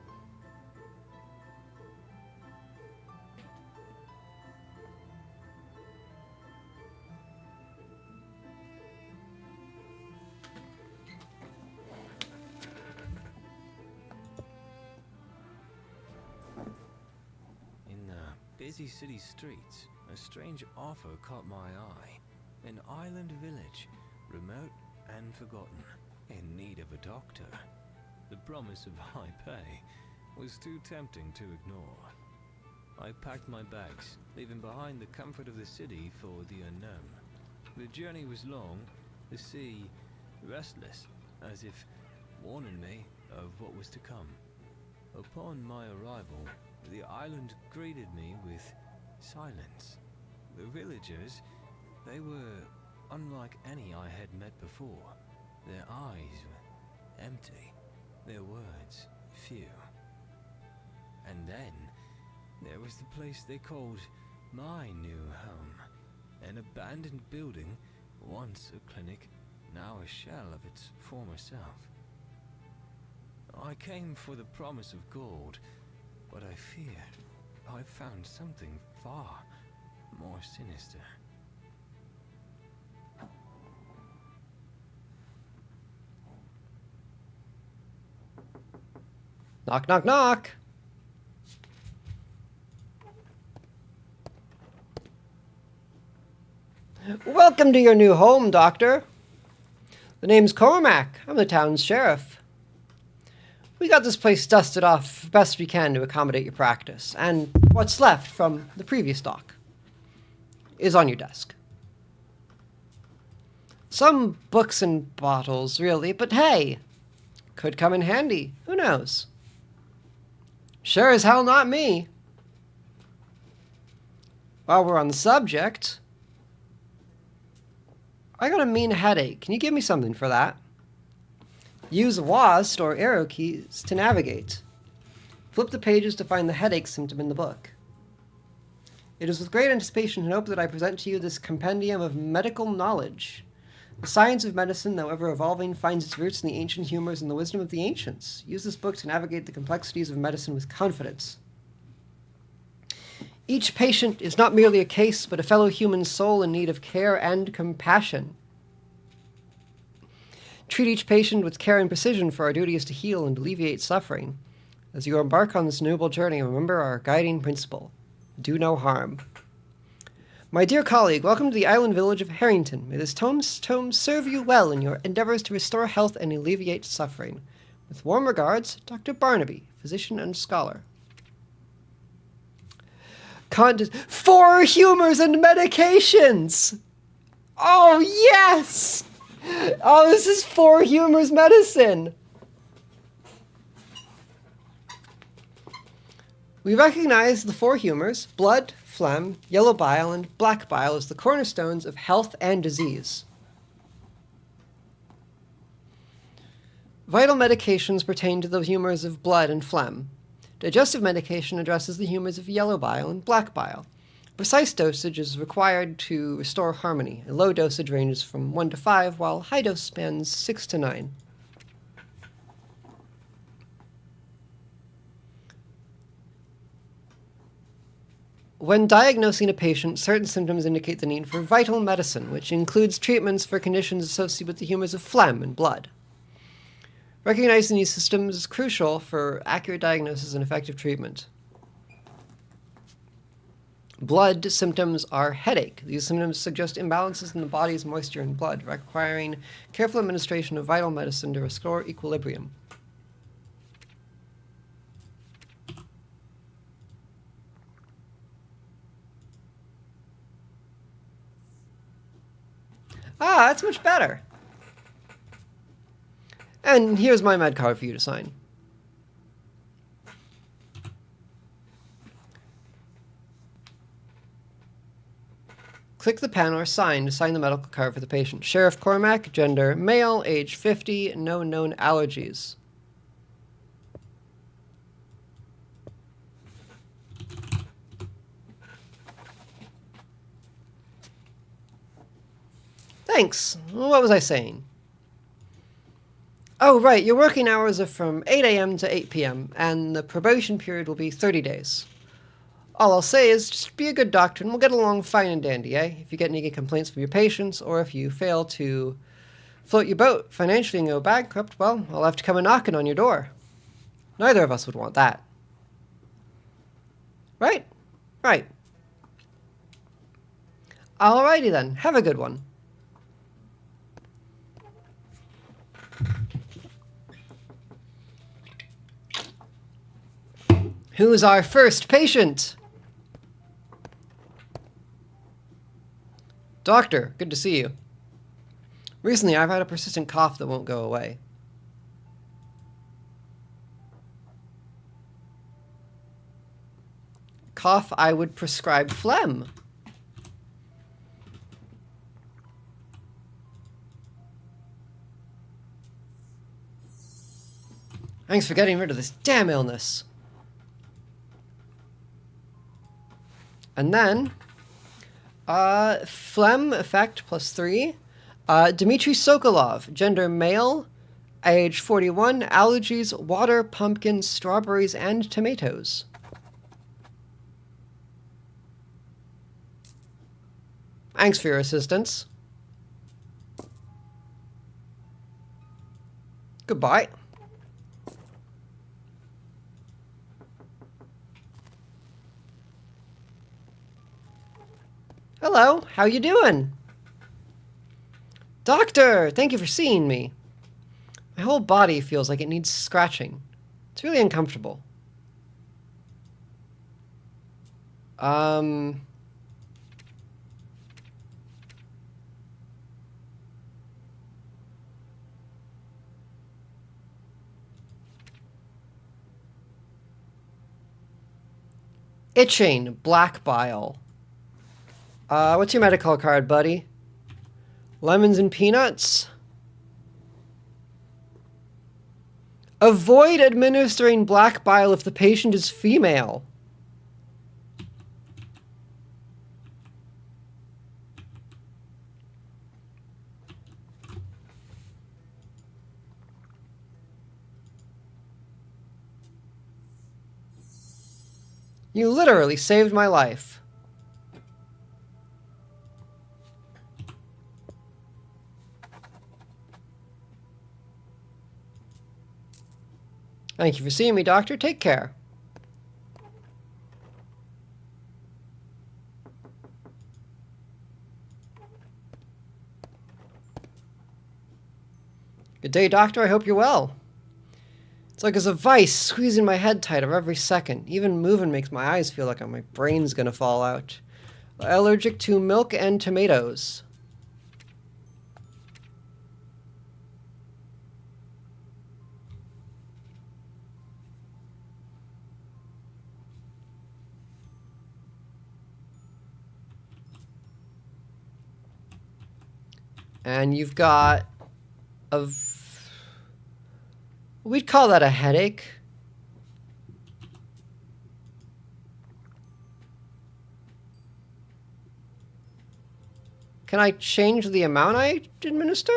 In the busy city streets, a strange offer caught my eye. An island village, remote and forgotten, in need of a doctor. The promise of high pay was too tempting to ignore. I packed my bags, leaving behind the comfort of the city for the unknown. The journey was long, the sea restless, as if warning me of what was to come. Upon my arrival, the island greeted me with silence. The villagers, they were unlike any I had met before. Their eyes were empty, their words few. And then there was the place they called my new home. An abandoned building, once a clinic, now a shell of its former self. I came for the promise of gold, but I fear I found something far more sinister. Knock, knock, knock. Welcome to your new home, Doctor. The name's Cormac. I'm the town's sheriff. We got this place dusted off best we can to accommodate your practice, and what's left from the previous doc is on your desk. Some books and bottles, really, but hey, could come in handy. Who knows? Sure as hell not me. While we're on the subject, I got a mean headache. Can you give me something for that? Use WASD or arrow keys to navigate. Flip the pages to find the headache symptom in the book. It is with great anticipation and hope that I present to you this compendium of medical knowledge. The science of medicine, though ever evolving, finds its roots in the ancient humors and the wisdom of the ancients. Use this book to navigate the complexities of medicine with confidence. Each patient is not merely a case, but a fellow human soul in need of care and compassion. Treat each patient with care and precision, for our duty is to heal and alleviate suffering. As you embark on this noble journey, remember our guiding principle: do no harm. My dear colleague, welcome to the island village of Harrington. May this tome serve you well in your endeavors to restore health and alleviate suffering. With warm regards, Dr. Barnaby, physician and scholar. 4 humors and medications! Oh, yes! Oh, this is 4 humors medicine! We recognize the 4 humors: blood, phlegm, yellow bile, and black bile as the cornerstones of health and disease. Vital medications pertain to the humors of blood and phlegm. Digestive medication addresses the humors of yellow bile and black bile. Precise dosage is required to restore harmony. A low dosage ranges from 1 to 5, while high dose spans 6 to 9. When diagnosing a patient, certain symptoms indicate the need for vital medicine, which includes treatments for conditions associated with the humors of phlegm and blood. Recognizing these systems is crucial for accurate diagnosis and effective treatment. Blood symptoms are headache. These symptoms suggest imbalances in the body's moisture and blood, requiring careful administration of vital medicine to restore equilibrium. Ah, that's much better. And here's my med card for you to sign. Click the pen or sign to sign the medical card for the patient. Sheriff Cormac, gender male, age 50, no known allergies. Thanks. What was I saying? Oh, right. Your working hours are from 8 a.m. to 8 p.m., and the probation period will be 30 days. All I'll say is just be a good doctor, and we'll get along fine and dandy, eh? If you get any complaints from your patients, or if you fail to float your boat financially and go bankrupt, well, I'll have to come a knocking on your door. Neither of us would want that. Right? Right. Alrighty then. Have a good one. Who's our first patient? Doctor, good to see you. Recently, I've had a persistent cough that won't go away. Cough, I would prescribe phlegm. Thanks for getting rid of this damn illness. And then, phlegm effect +3. Dmitry Sokolov, gender male, age 41, allergies, water, pumpkins, strawberries, and tomatoes. Thanks for your assistance. Goodbye. Hello, how you doing? Doctor, thank you for seeing me. My whole body feels like it needs scratching. It's really uncomfortable. Itching, black bile. What's your medical card, buddy? Lemons and peanuts? Avoid administering black bile if the patient is female. You literally saved my life. Thank you for seeing me, Doctor. Take care. Good day, Doctor. I hope you're well. It's like there's a vice squeezing my head tighter every second. Even moving makes my eyes feel like my brain's gonna fall out. Allergic to milk and tomatoes. And you've got we'd call that a headache. Can I change the amount I administer?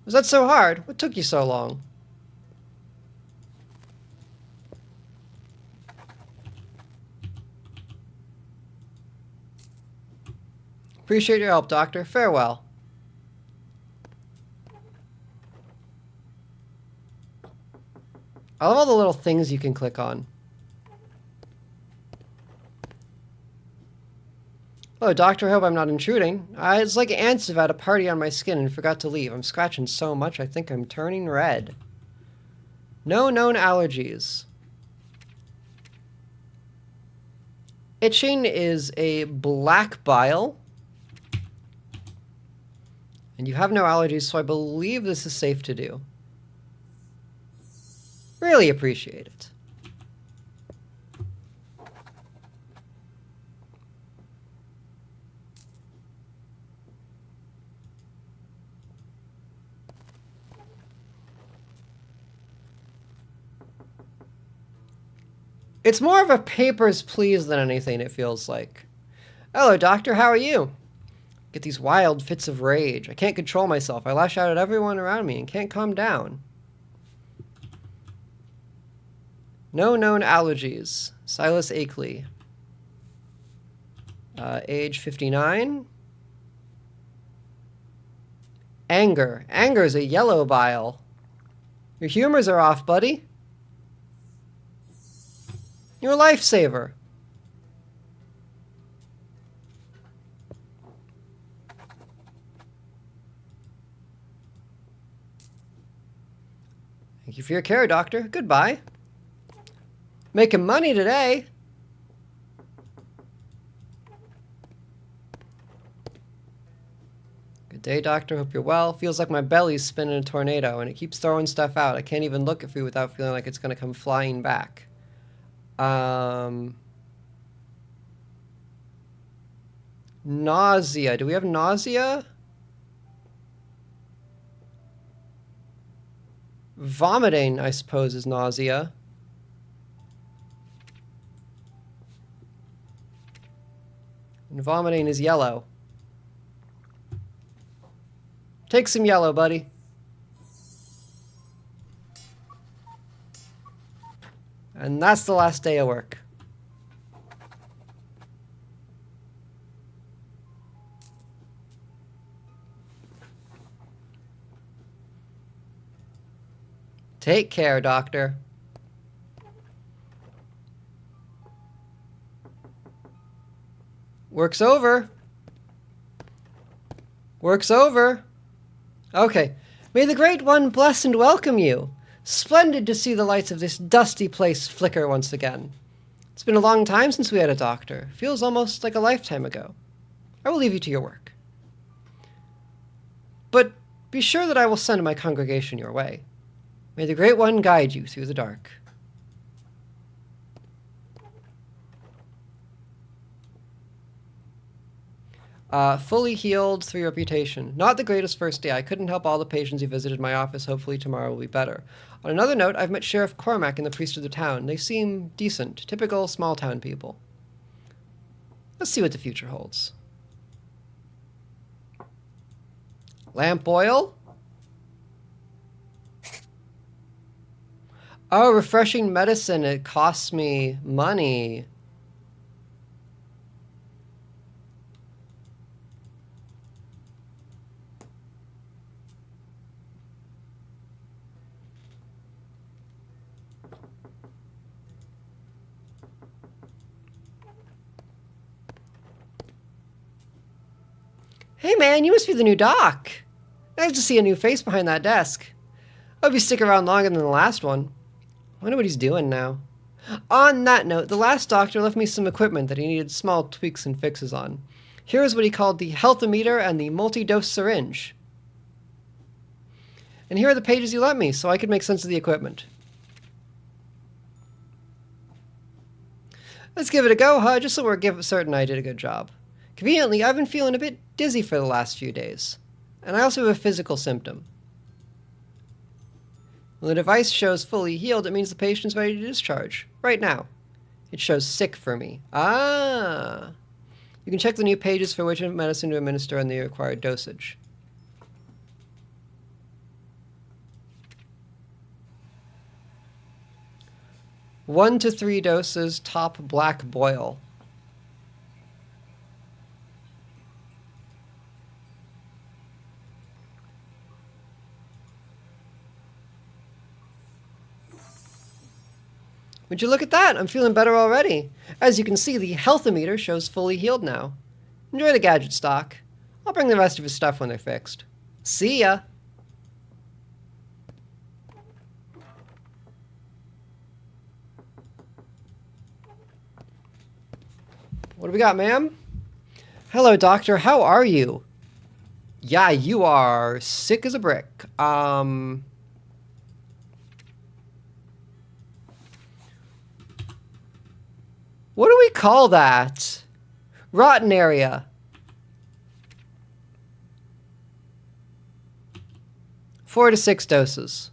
Was that so hard? What took you so long? Appreciate your help, Doctor. Farewell. I love all the little things you can click on. Oh, Doctor, I hope I'm not intruding. It's like ants have had a party on my skin and forgot to leave. I'm scratching so much I think I'm turning red. No known allergies. Itching is a black bile. And you have no allergies, so I believe this is safe to do. Really appreciate it. It's more of a papers, please than anything, it feels like. Hello, Doctor, how are you? Get these wild fits of rage. I can't control myself. I lash out at everyone around me and can't calm down. No known allergies. Silas Akeley. Age 59. Anger. Anger is a yellow bile. Your humors are off, buddy. You're a lifesaver. Thank you for your care, Doctor. Goodbye. Making money today. Good day, Doctor. Hope you're well. Feels like my belly's spinning a tornado and it keeps throwing stuff out. I can't even look at food without feeling like it's going to come flying back. Nausea. Do we have nausea? Vomiting, I suppose, is nausea. And vomiting is yellow. Take some yellow, buddy. And that's the last day of work. Take care, Doctor. Work's over. Work's over. Okay. May the Great One bless and welcome you. Splendid to see the lights of this dusty place flicker once again. It's been a long time since we had a doctor. Feels almost like a lifetime ago. I will leave you to your work. But be sure that I will send my congregation your way. May the Great One guide you through the dark. Fully healed, 3 reputation. Not the greatest first day. I couldn't help all the patients who visited my office. Hopefully tomorrow will be better. On another note, I've met Sheriff Cormac and the priest of the town. They seem decent. Typical small town people. Let's see what the future holds. Lamp oil? Oh, refreshing medicine. It costs me money. Hey man, you must be the new doc. Nice to see a new face behind that desk. I hope you stick around longer than the last one. I wonder what he's doing now. On that note, the last doctor left me some equipment that he needed small tweaks and fixes on. Here is what he called the healthometer and the multi-dose syringe. And here are the pages he left me, so I could make sense of the equipment. Let's give it a go, huh? Just so we're certain I did a good job. Conveniently, I've been feeling a bit dizzy for the last few days. And I also have a physical symptom. When the device shows fully healed, it means the patient's ready to discharge. Right now. It shows sick for me. Ah! You can check the new pages for which medicine to administer and the required dosage. One to 3 doses, top black boil. Would you look at that? I'm feeling better already. As you can see, the health-o-meter shows fully healed now. Enjoy the gadget stock. I'll bring the rest of his stuff when they're fixed. See ya! What do we got, ma'am? Hello, doctor. How are you? Yeah, you are sick as a brick. What do we call that? Rotten area. Four to 6 doses.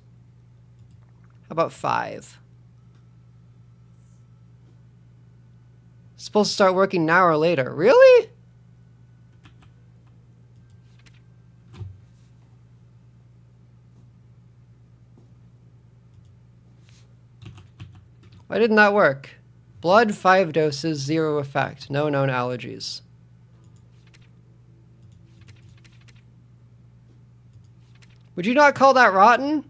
How about 5? Supposed to start working now or later. Really? Why didn't that work? Blood, 5 doses, 0 effect. No known allergies. Would you not call that rotten?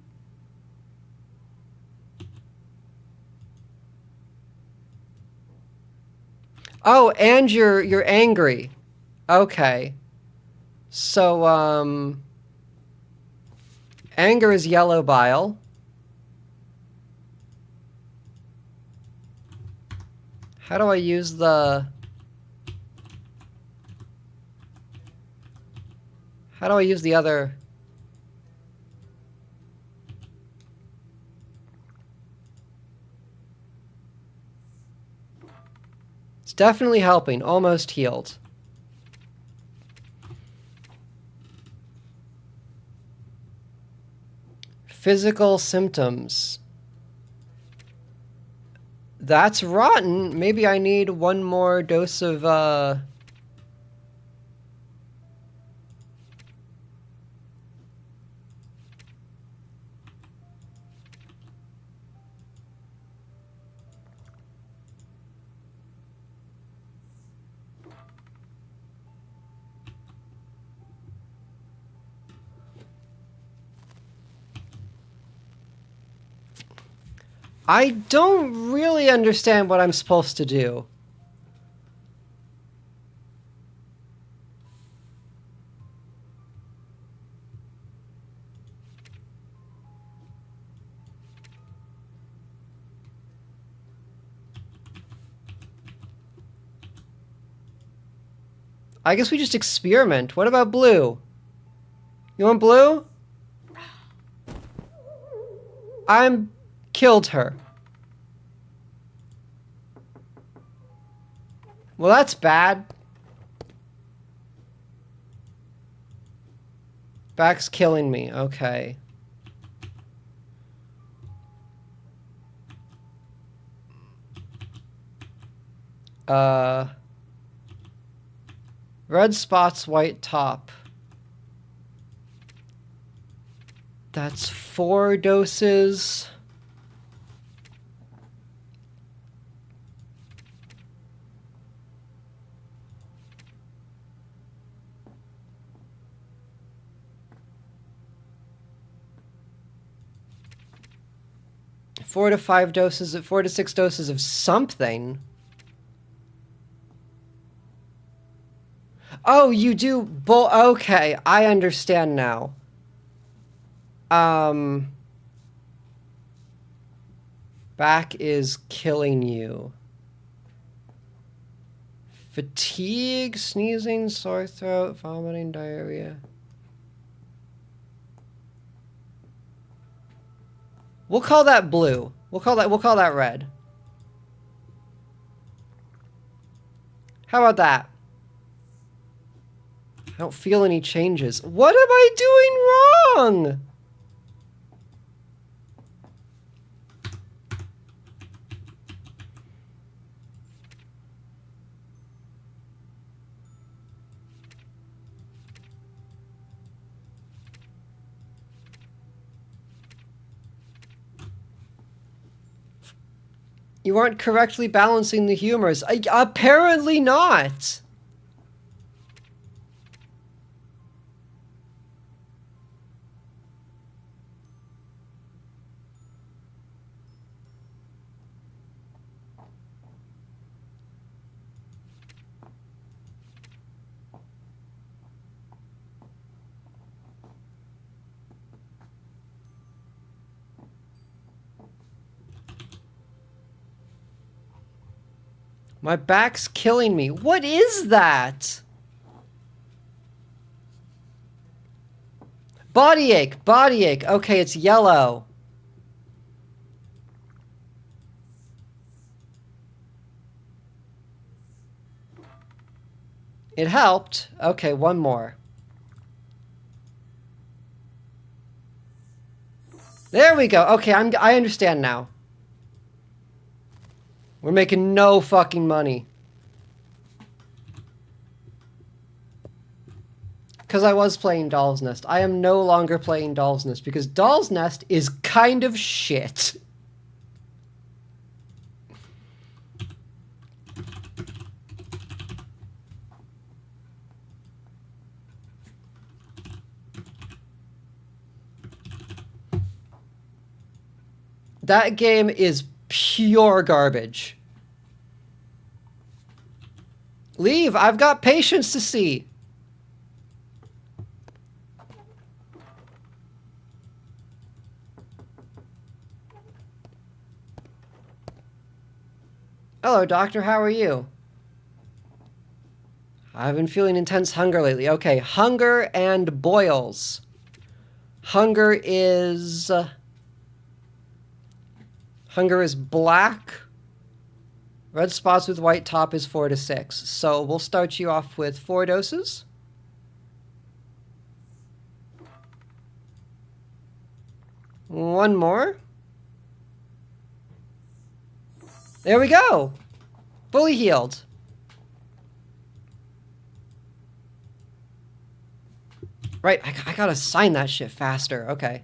Oh, and you're angry. Okay. So, anger is yellow bile. How do I use the... How do I use the other... It's definitely helping. Almost healed. Physical symptoms. That's rotten. Maybe I need one more dose of, 'I don't really understand what I'm supposed to do. I guess we just experiment. What about blue? You want blue? I'm killed her. Well, that's bad. Back's killing me. Okay. Red spots, white top. That's 4 doses. Four to 6 doses of something. Oh, you do okay, I understand now. Back is killing you. Fatigue, sneezing, sore throat, vomiting, diarrhea. We'll call that blue. We'll call that red. How about that? I don't feel any changes. What am I doing wrong? You aren't correctly balancing the humors. Apparently not. My back's killing me. What is that? Body ache, body ache. Okay, it's yellow. It helped. Okay, one more. There we go. Okay, I understand now. We're making no fucking money. Because I was playing Doll's Nest. I am no longer playing Doll's Nest because Doll's Nest is kind of shit. That game is pure garbage. Leave! I've got patients to see! Hello, doctor. How are you? I've been feeling intense hunger lately. Okay, hunger and boils. Hunger is black. Red spots with white top is 4 to 6. So we'll start you off with 4 doses. One more. There we go. Fully healed. Right, I gotta sign that shit faster. Okay.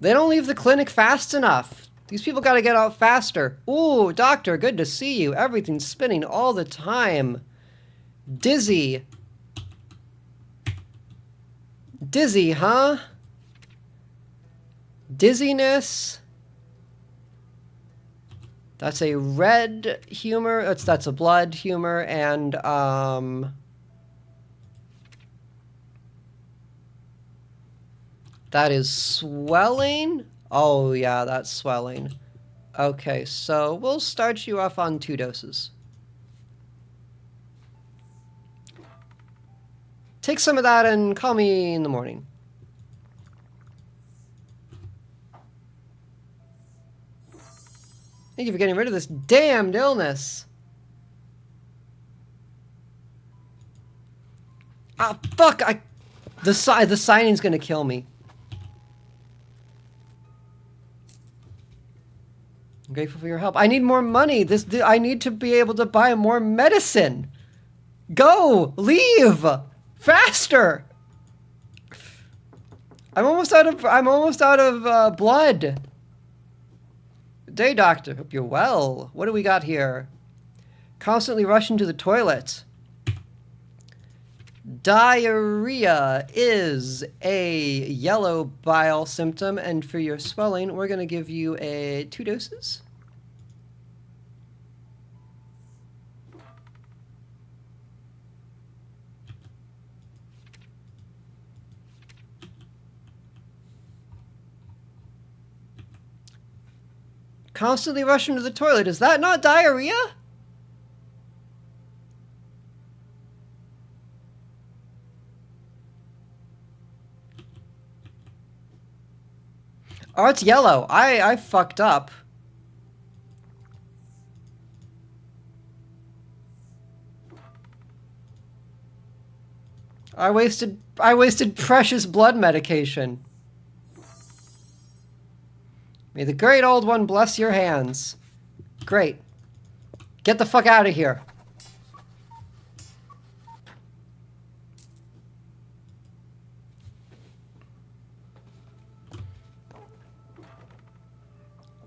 They don't leave the clinic fast enough. These people gotta get out faster. Ooh, doctor, good to see you. Everything's spinning all the time. Dizzy. Dizzy, huh? Dizziness. That's a red humor. That's a blood humor, and that is swelling. Oh yeah, that's swelling. Okay, so we'll start you off on 2 doses. Take some of that and call me in the morning. Thank you for getting rid of this damned illness. Ah, fuck! The signing's gonna kill me. I'm grateful for your help. I need more money. I need to be able to buy more medicine. Go! Leave! Faster! I'm almost out of blood. Good day, doctor. Hope you're well. What do we got here? Constantly rushing to the toilet. Diarrhea is a yellow bile symptom, and for your swelling, we're going to give you 2 doses. Constantly rushing to the toilet. Is that not diarrhea? Oh, it's yellow. I fucked up. I wasted precious blood medication. May the great old one bless your hands. Great. Get the fuck out of here.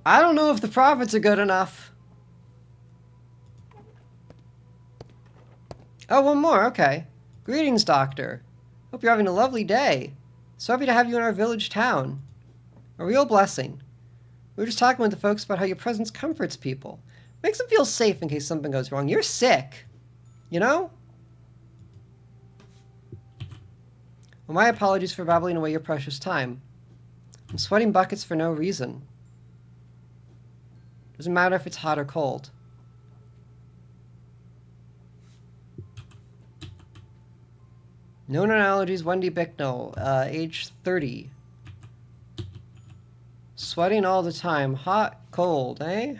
I don't know if the profits are good enough. Oh, one more. Okay. Greetings, doctor. Hope you're having a lovely day. So happy to have you in our village town. A real blessing. We were just talking with the folks about how your presence comforts people. Makes them feel safe in case something goes wrong. You're sick. You know? Well, my apologies for babbling away your precious time. I'm sweating buckets for no reason. Doesn't matter if it's hot or cold. Known allergies, Wendy Bicknell, age 30. Sweating all the time. Hot, cold, eh?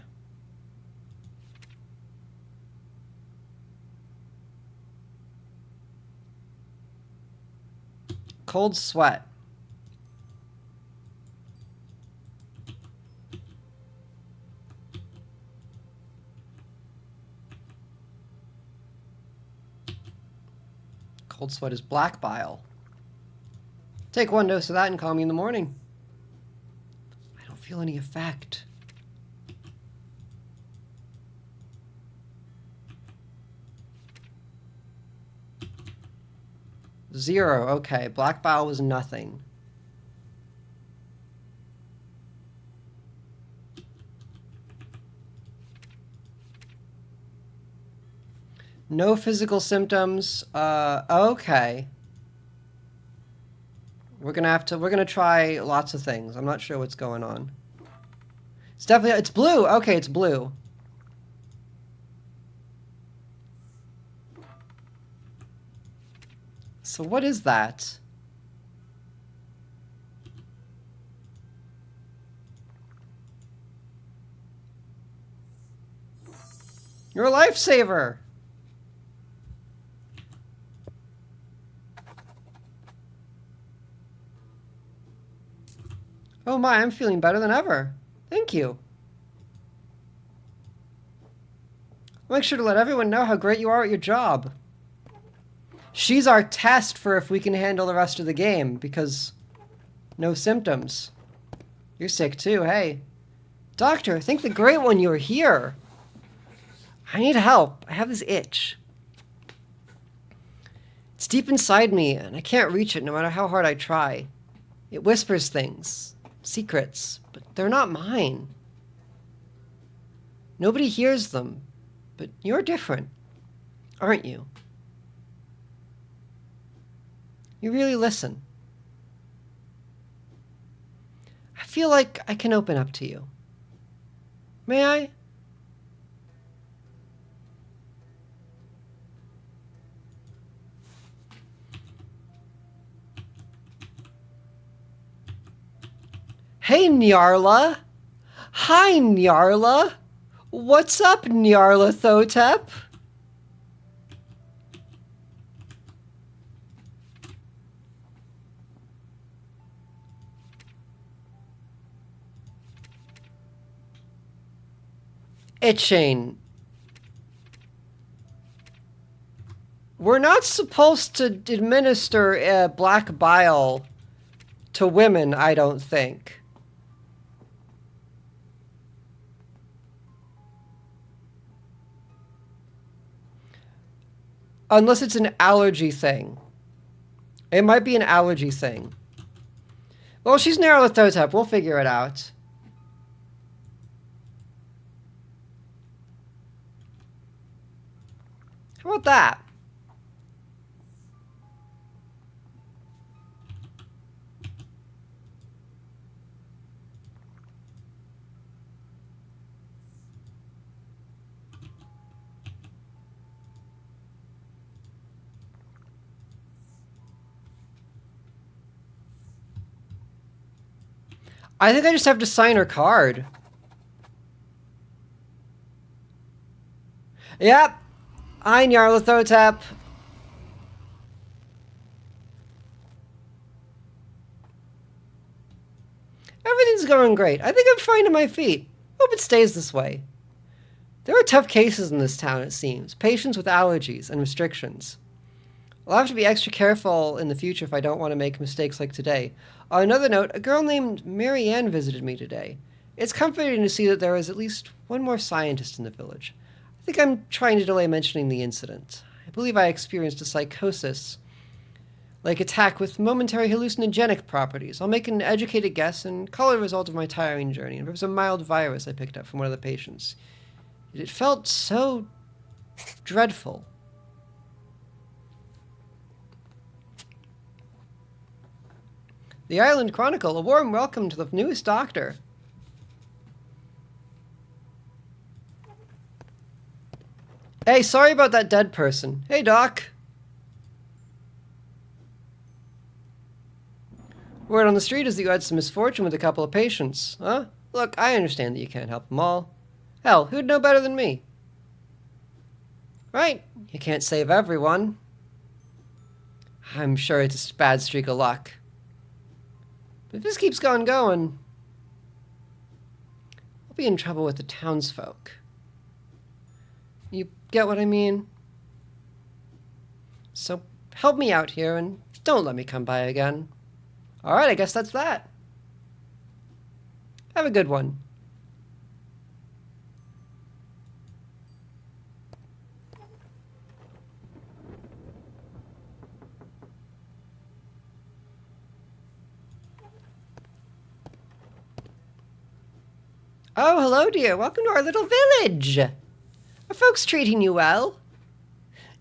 Cold sweat. Cold sweat is black bile. Take 1 dose of that and call me in the morning. I don't feel any effect. Zero. Okay, black bile was nothing. No physical symptoms. Okay. We're gonna try lots of things. I'm not sure what's going on. It's definitely, it's blue. Okay, it's blue. So what is that? You're a lifesaver. Oh my, I'm feeling better than ever. Thank you. I'll make sure to let everyone know how great you are at your job. She's our test for if we can handle the rest of the game, because no symptoms. You're sick too, hey. Doctor, thank the great one you were here. I need help. I have this itch. It's deep inside me, and I can't reach it no matter how hard I try. It whispers things, secrets, but they're not mine. Nobody hears them, but you're different, aren't you? You really listen. I feel like I can open up to you. May I? Hey, Nyarla. Hi, Nyarla. What's up, Nyarlathotep? Itching. We're not supposed to administer black bile to women, I don't think. Unless it's an allergy thing. It might be an allergy thing. Well, she's Nyarlathotep. We'll figure it out. How about that? I think I just have to sign her card. Yep. Hi, Nyarlathotep. Everything's going great. I think I'm finding my feet. Hope it stays this way. There are tough cases in this town, it seems. Patients with allergies and restrictions. I'll have to be extra careful in the future if I don't want to make mistakes like today. On another note, a girl named Mary Ann visited me today. It's comforting to see that there is at least one more scientist in the village. I think I'm trying to delay mentioning the incident. I believe I experienced a psychosis-like attack with momentary hallucinogenic properties. I'll make an educated guess and call it a result of my tiring journey. It was a mild virus I picked up from one of the patients. It felt so dreadful. The Island Chronicle, a warm welcome to the newest doctor. Hey, sorry about that dead person. Hey, Doc. Word on the street is that you had some misfortune with a couple of patients, huh? Look, I understand that you can't help them all. Hell, who'd know better than me? Right, you can't save everyone. I'm sure it's a bad streak of luck. But if this keeps on going, I'll be in trouble with the townsfolk. You get what I mean? So help me out here and don't let me come by again. Alright, I guess that's that. Have a good one. Oh, hello, dear. Welcome to our little village. Are folks treating you well?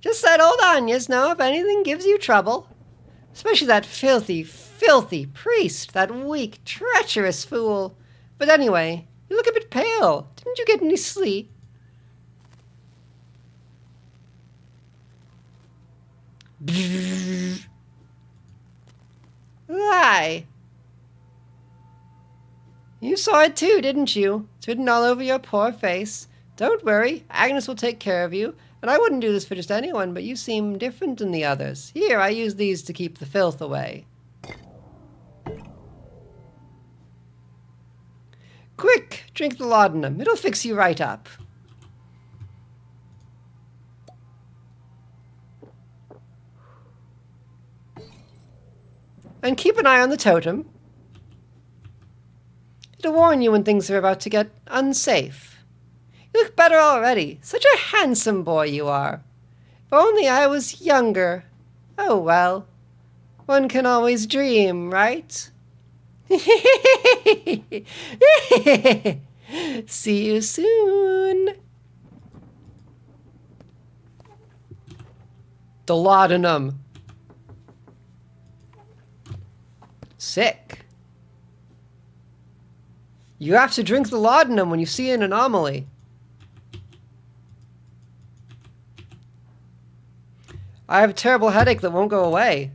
Just said old Anya's know if anything gives you trouble. Especially that filthy, filthy priest. That weak, treacherous fool. But anyway, you look a bit pale. Didn't you get any sleep? Lie. You saw it too, didn't you? It's written all over your poor face. Don't worry, Agnes will take care of you. And I wouldn't do this for just anyone, but you seem different than the others. Here, I use these to keep the filth away. Quick, drink the laudanum. It'll fix you right up. And keep an eye on the totem. It'll warn you when things are about to get unsafe. You look better already. Such a handsome boy you are. If only I was younger. Oh well. One can always dream, right? See you soon. The laudanum. Sick. You have to drink the laudanum when you see an anomaly. I have a terrible headache that won't go away.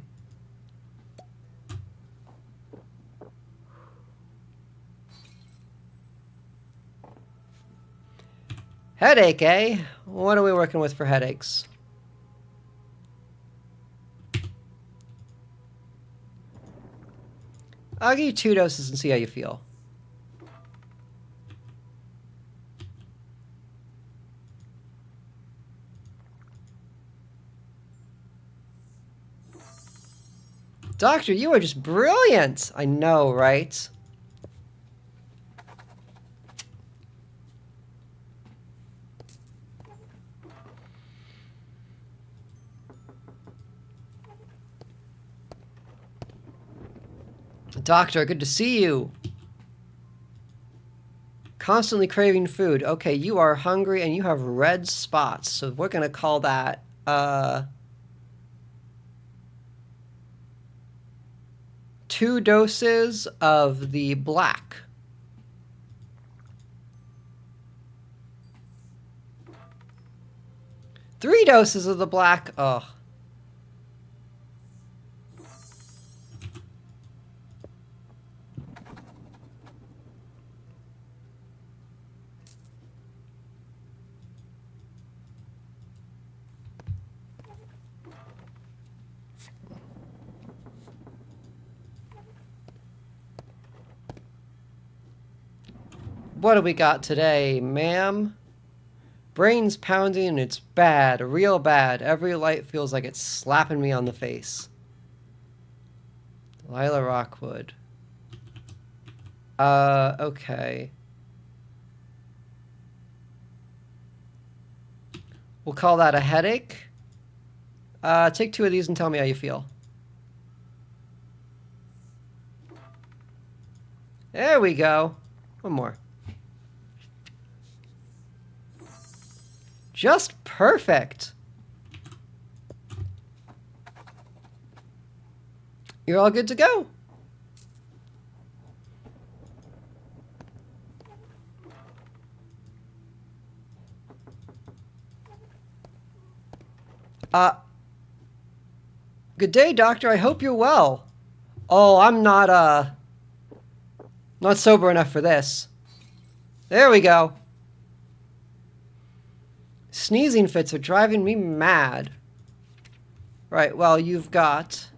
Headache, eh? What are we working with for headaches? I'll give you 2 doses and see how you feel. Doctor, you are just brilliant! I know, right? Doctor, good to see you. Constantly craving food. Okay, you are hungry and you have red spots. So we're going to call that, 2 doses of the black. Three doses of the black. Ugh. What do we got today, ma'am? Brain's pounding and it's bad, real bad. Every light feels like it's slapping me on the face. Lila Rockwood. Okay. We'll call that a headache. Take 2 of these and tell me how you feel. There we go. One more. Just perfect. You're all good to go. Good day, doctor. I hope you're well. Oh, I'm not sober enough for this. There we go. Sneezing fits are driving me mad. Right, well, you've got...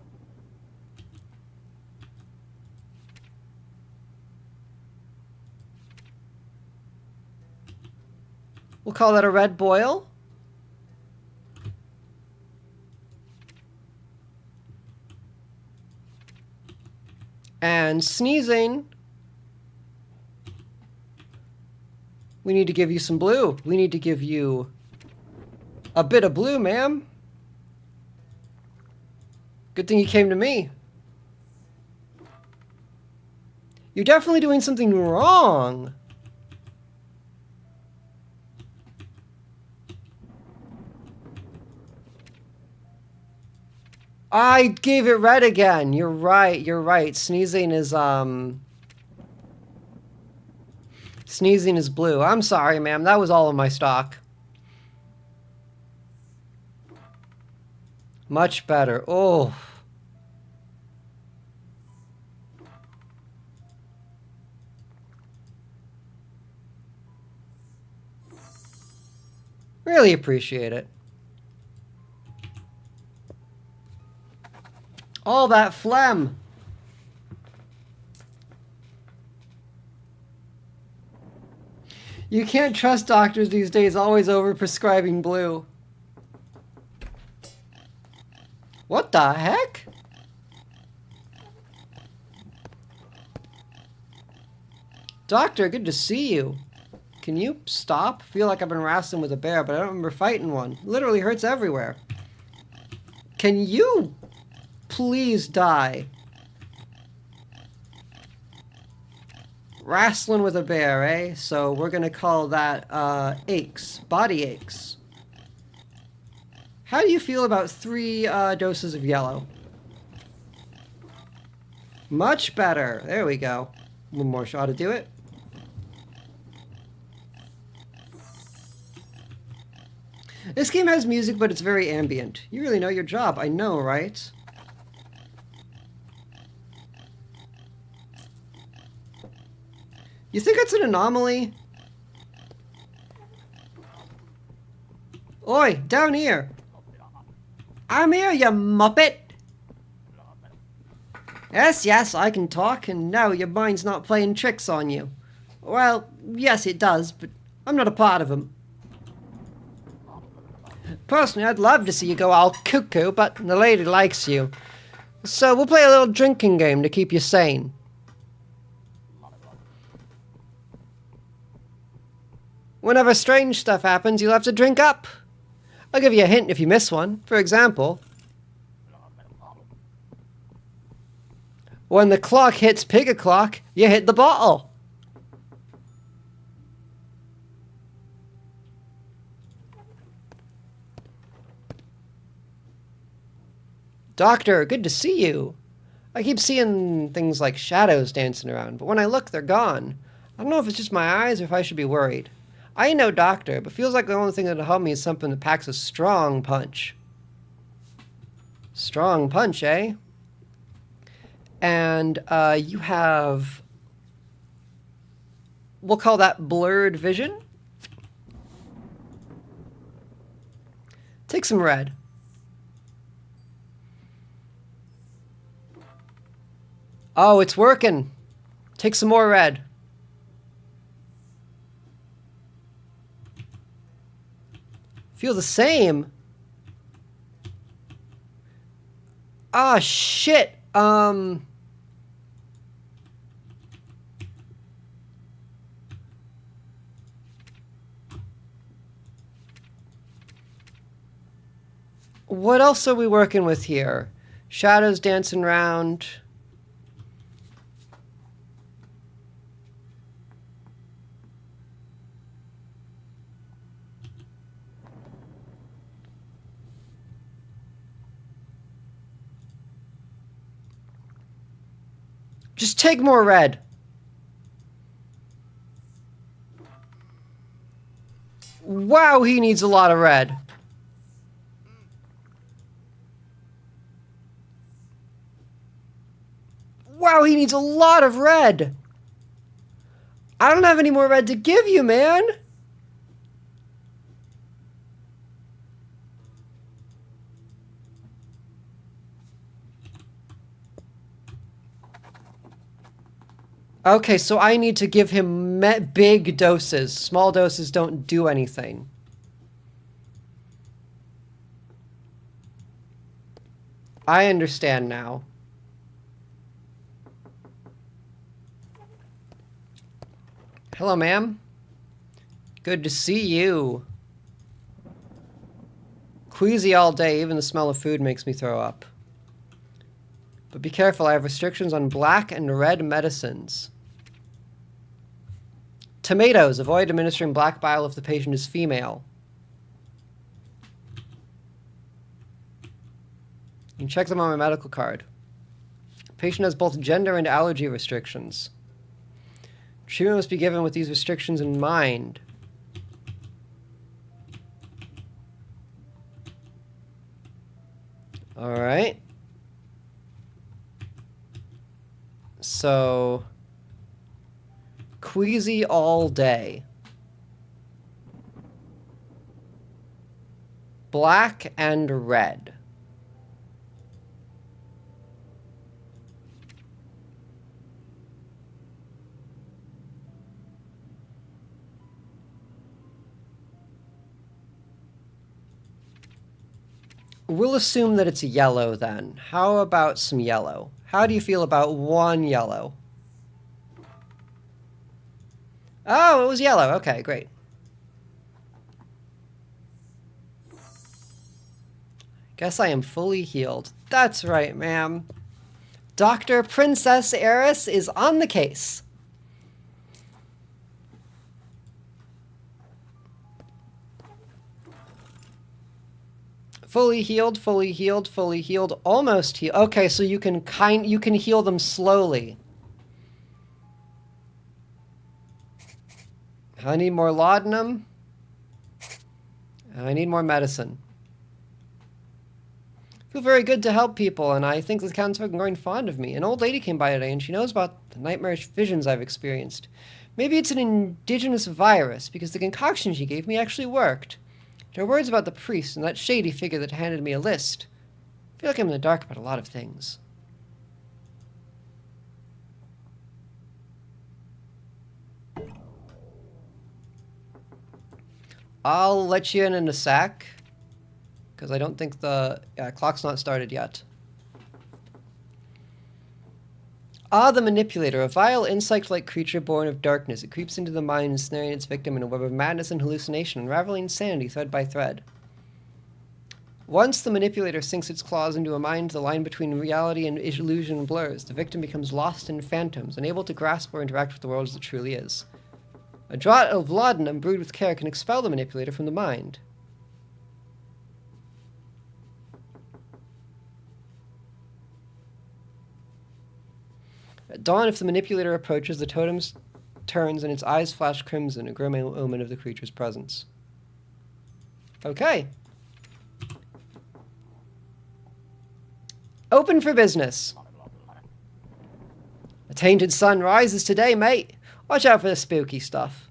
We'll call that a red boil. And sneezing. We need to give you some blue. We need to give you a bit of blue, ma'am. Good thing you came to me. You're definitely doing something wrong. I gave it red again. You're right. You're right. Sneezing is blue. I'm sorry, ma'am. That was all of my stock. Much better. Oh. Really appreciate it. All that phlegm. You can't trust doctors these days, always overprescribing blue. What the heck? Doctor, good to see you. Can you stop? I feel like I've been wrestling with a bear, but I don't remember fighting one. It literally hurts everywhere. Can you please die? Wrestling with a bear, eh? So we're gonna call that aches, body aches. How do you feel about 3 doses of yellow? Much better. There we go. One more shot to do it. This game has music, but it's very ambient. You really know your job. I know, right? You think it's an anomaly? Oi, down here. I'm here, you muppet. Yes, yes, I can talk, and now your mind's not playing tricks on you. Well, yes, it does, but I'm not a part of them. Personally, I'd love to see you go all cuckoo, but the lady likes you. So we'll play a little drinking game to keep you sane. Whenever strange stuff happens, you'll have to drink up. I'll give you a hint if you miss one. For example, when the clock hits pig o'clock, you hit the bottle. Doctor, good to see you. I keep seeing things like shadows dancing around, but when I look, they're gone. I don't know if it's just my eyes or if I should be worried. I ain't no doctor, but feels like the only thing that'll help me is something that packs a strong punch. Strong punch, eh? And you have... we'll call that blurred vision. Take some red. Oh, it's working. Take some more red. Feel the same. Ah, shit. What else are we working with here? Shadows dancing around. Just take more red. Wow, he needs a lot of red. Wow, he needs a lot of red. I don't have any more red to give you, man. Okay, so I need to give him big doses. Small doses don't do anything. I understand now. Hello, ma'am. Good to see you. Queasy all day, even the smell of food makes me throw up. But be careful, I have restrictions on black and red medicines. Tomatoes. Avoid administering black bile if the patient is female. You can check them on my medical card. Patient has both gender and allergy restrictions. Treatment must be given with these restrictions in mind. All right. So, queasy all day. Black and red. We'll assume that it's yellow then. How about some yellow? How do you feel about one yellow? Oh, it was yellow. Okay, great. Guess I am fully healed. That's right, ma'am. Dr. Princess Eris is on the case. Fully healed, fully healed, fully healed, almost healed. Okay, so you can heal them slowly. I need more laudanum. I need more medicine. I feel very good to help people, and I think the Count's growing fond of me. An old lady came by today, and she knows about the nightmarish visions I've experienced. Maybe it's an indigenous virus, because the concoction she gave me actually worked. Her words about the priest and that shady figure that handed me a list. I feel like I'm in the dark about a lot of things. I'll let you in a sec, because I don't think the clock's not started yet. Ah, the Manipulator, a vile insect-like creature born of darkness. It creeps into the mind, ensnaring its victim in a web of madness and hallucination, unraveling insanity thread by thread. Once the Manipulator sinks its claws into a mind, the line between reality and illusion blurs. The victim becomes lost in phantoms, unable to grasp or interact with the world as it truly is. A draught of laudanum brewed with care can expel the Manipulator from the mind. At dawn, if the Manipulator approaches, the totem turns and its eyes flash crimson, a grim omen of the creature's presence. Okay. Open for business. A tainted sun rises today, mate. Watch out for the spooky stuff.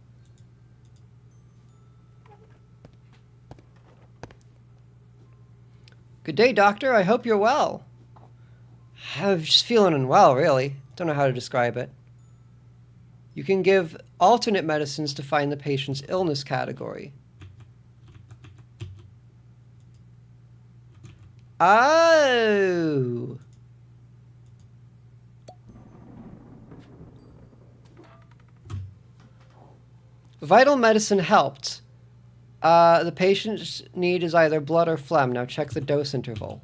Good day, Doctor. I hope you're well. I'm just feeling unwell, really. Don't know how to describe it. You can give alternate medicines to find the patient's illness category. Oh! Vital medicine helped. The patient's need is either blood or phlegm. Now check the dose interval.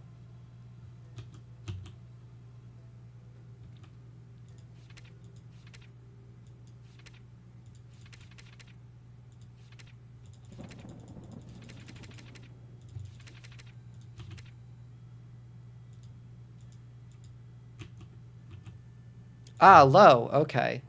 Ah, low. Okay.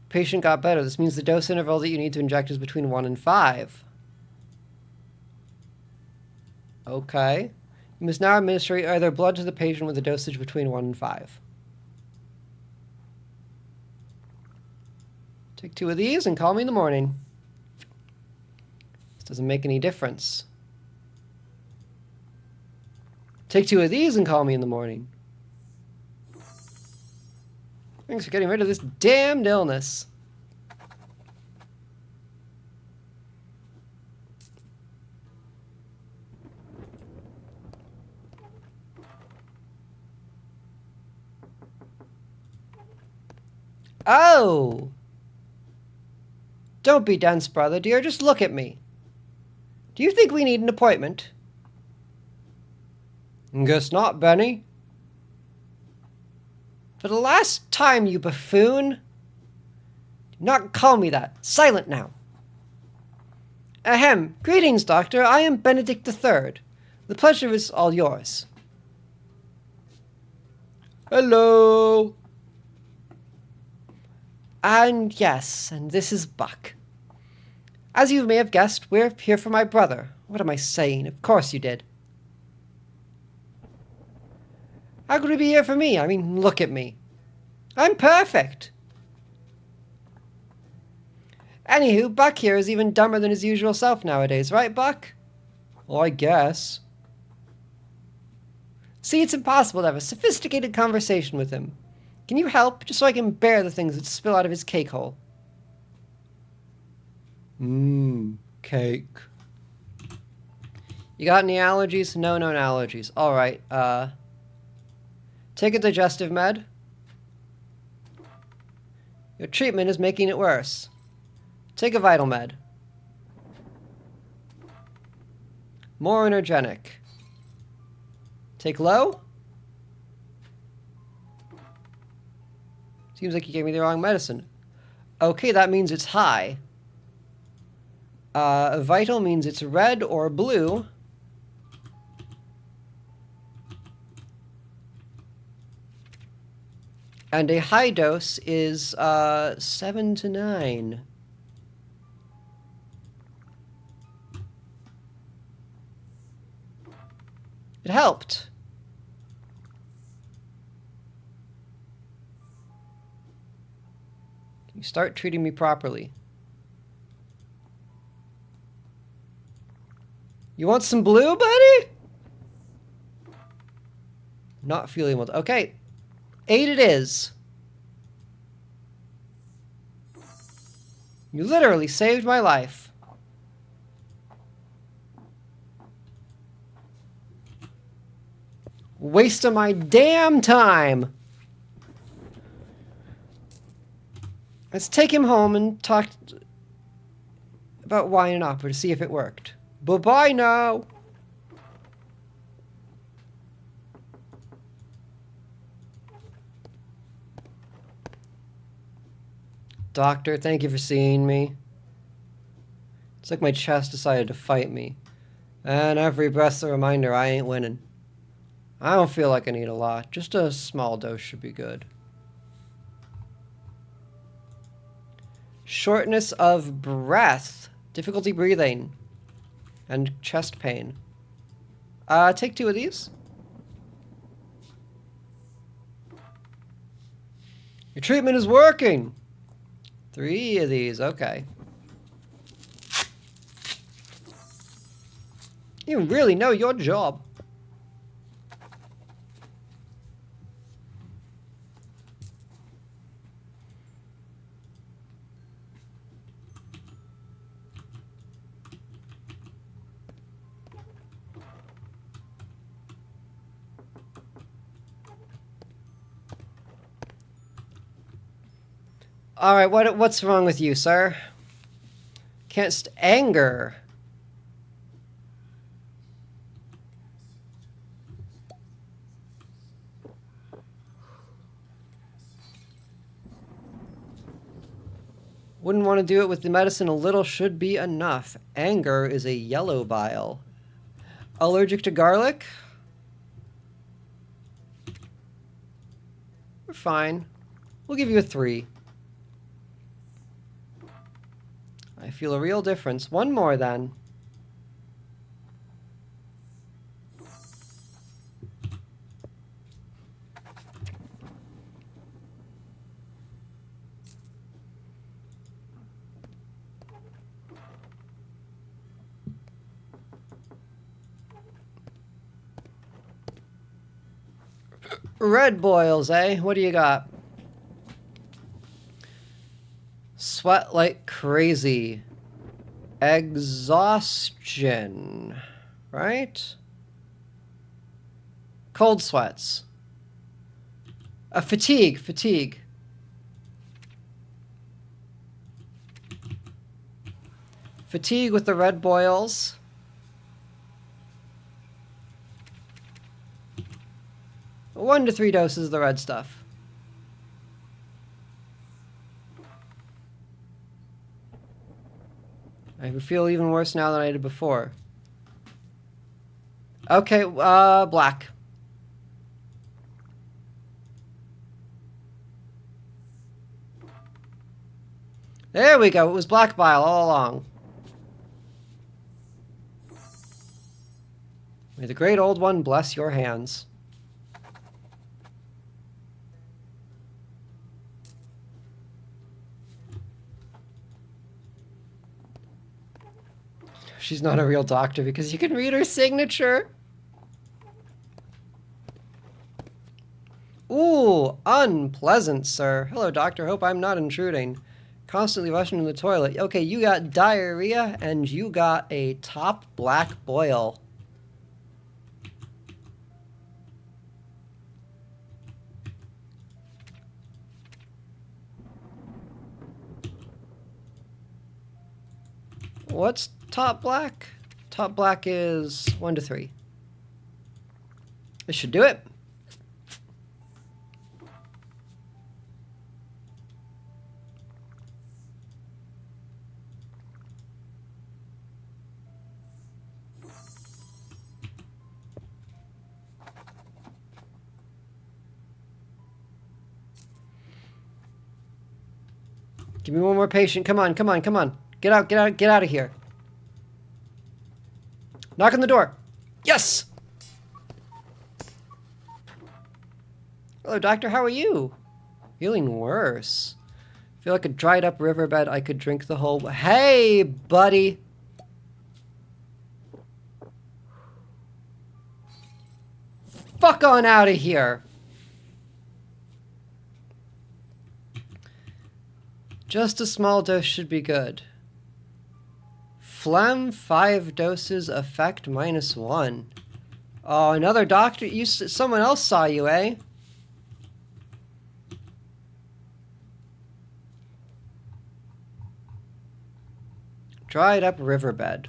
Patient got better. This means the dose interval that you need to inject is between 1 and 5. Okay. You must now administer either blood to the patient with a dosage between 1 and 5. Take 2 of these and call me in the morning. This doesn't make any difference. Take 2 of these and call me in the morning. Thanks for getting rid of this damned illness. Oh! Don't be dense, brother dear. Just look at me. Do you think we need an appointment? Guess not, Benny. For the last time, you buffoon. Do not call me that. Silent now. Ahem. Greetings, Doctor. I am Benedict III. The pleasure is all yours. Hello. And yes, and this is Buck. As you may have guessed, we're here for my brother. What am I saying? Of course you did. How could we be here for me? I mean, look at me. I'm perfect. Anywho, Buck here is even dumber than his usual self nowadays, right, Buck? Well, I guess. See, it's impossible to have a sophisticated conversation with him. Can you help, just so I can bear the things that spill out of his cake hole? Cake. You got any allergies? No allergies. Alright, take a digestive med. Your treatment is making it worse. Take a vital med. More energetic. Take low. Seems like you gave me the wrong medicine. Okay, that means it's high. Vital means it's red or blue. And a high dose is 7 to 9. It helped. Can you start treating me properly? You want some blue, buddy? Not feeling well. Okay. 8 it is. You literally saved my life. Waste of my damn time. Let's take him home and talk about wine and opera to see if it worked. Bye-bye now. Doctor, thank you for seeing me. It's like my chest decided to fight me. And every breath's a reminder I ain't winning. I don't feel like I need a lot. Just a small dose should be good. Shortness of breath. Difficulty breathing. And chest pain. Take 2 of these. Your treatment is working. 3 of these, okay. You really know your job. Alright, what's wrong with you, sir? Can't anger. Wouldn't want to do it with the medicine. A little should be enough. Anger is a yellow bile. Allergic to garlic? We're fine. We'll give you a 3. I feel a real difference. 1 more, then. Red boils, eh? What do you got? Sweat like crazy. Exhaustion. Right? Cold sweats. Fatigue. Fatigue. Fatigue with the red boils. One to 3 doses of the red stuff. I feel even worse now than I did before. Okay, black. There we go. It was black bile all along. May the great old one bless your hands. She's not a real doctor because you can read her signature. Ooh, unpleasant, sir. Hello, doctor. Hope I'm not intruding. Constantly rushing to the toilet. Okay, you got diarrhea and you got a top black boil. What's top black? Top black is 1 to 3. This should do it. Give me one more patient. Come on, come on, come on. Get out, get out, get out of here. Knock on the door. Yes! Hello, doctor. How are you? Feeling worse. Feel like a dried up riverbed. I could drink the whole... Hey, buddy. Fuck on out of here. Just a small dose should be good. Phlegm, 5 doses, effect -1. Oh, another doctor? Someone else saw you, eh? Dried up riverbed.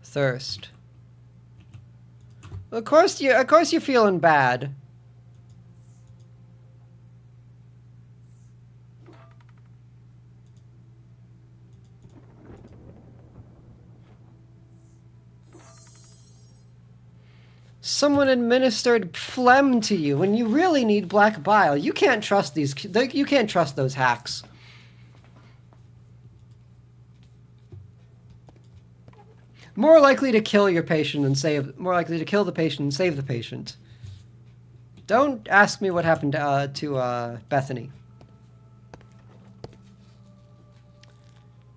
Thirst. Of course you're feeling bad. Someone administered phlegm to you when you really need black bile. You can't trust you can't trust those hacks. More likely to kill your patient and more likely to kill the patient and save the patient. Don't ask me what happened to Bethany.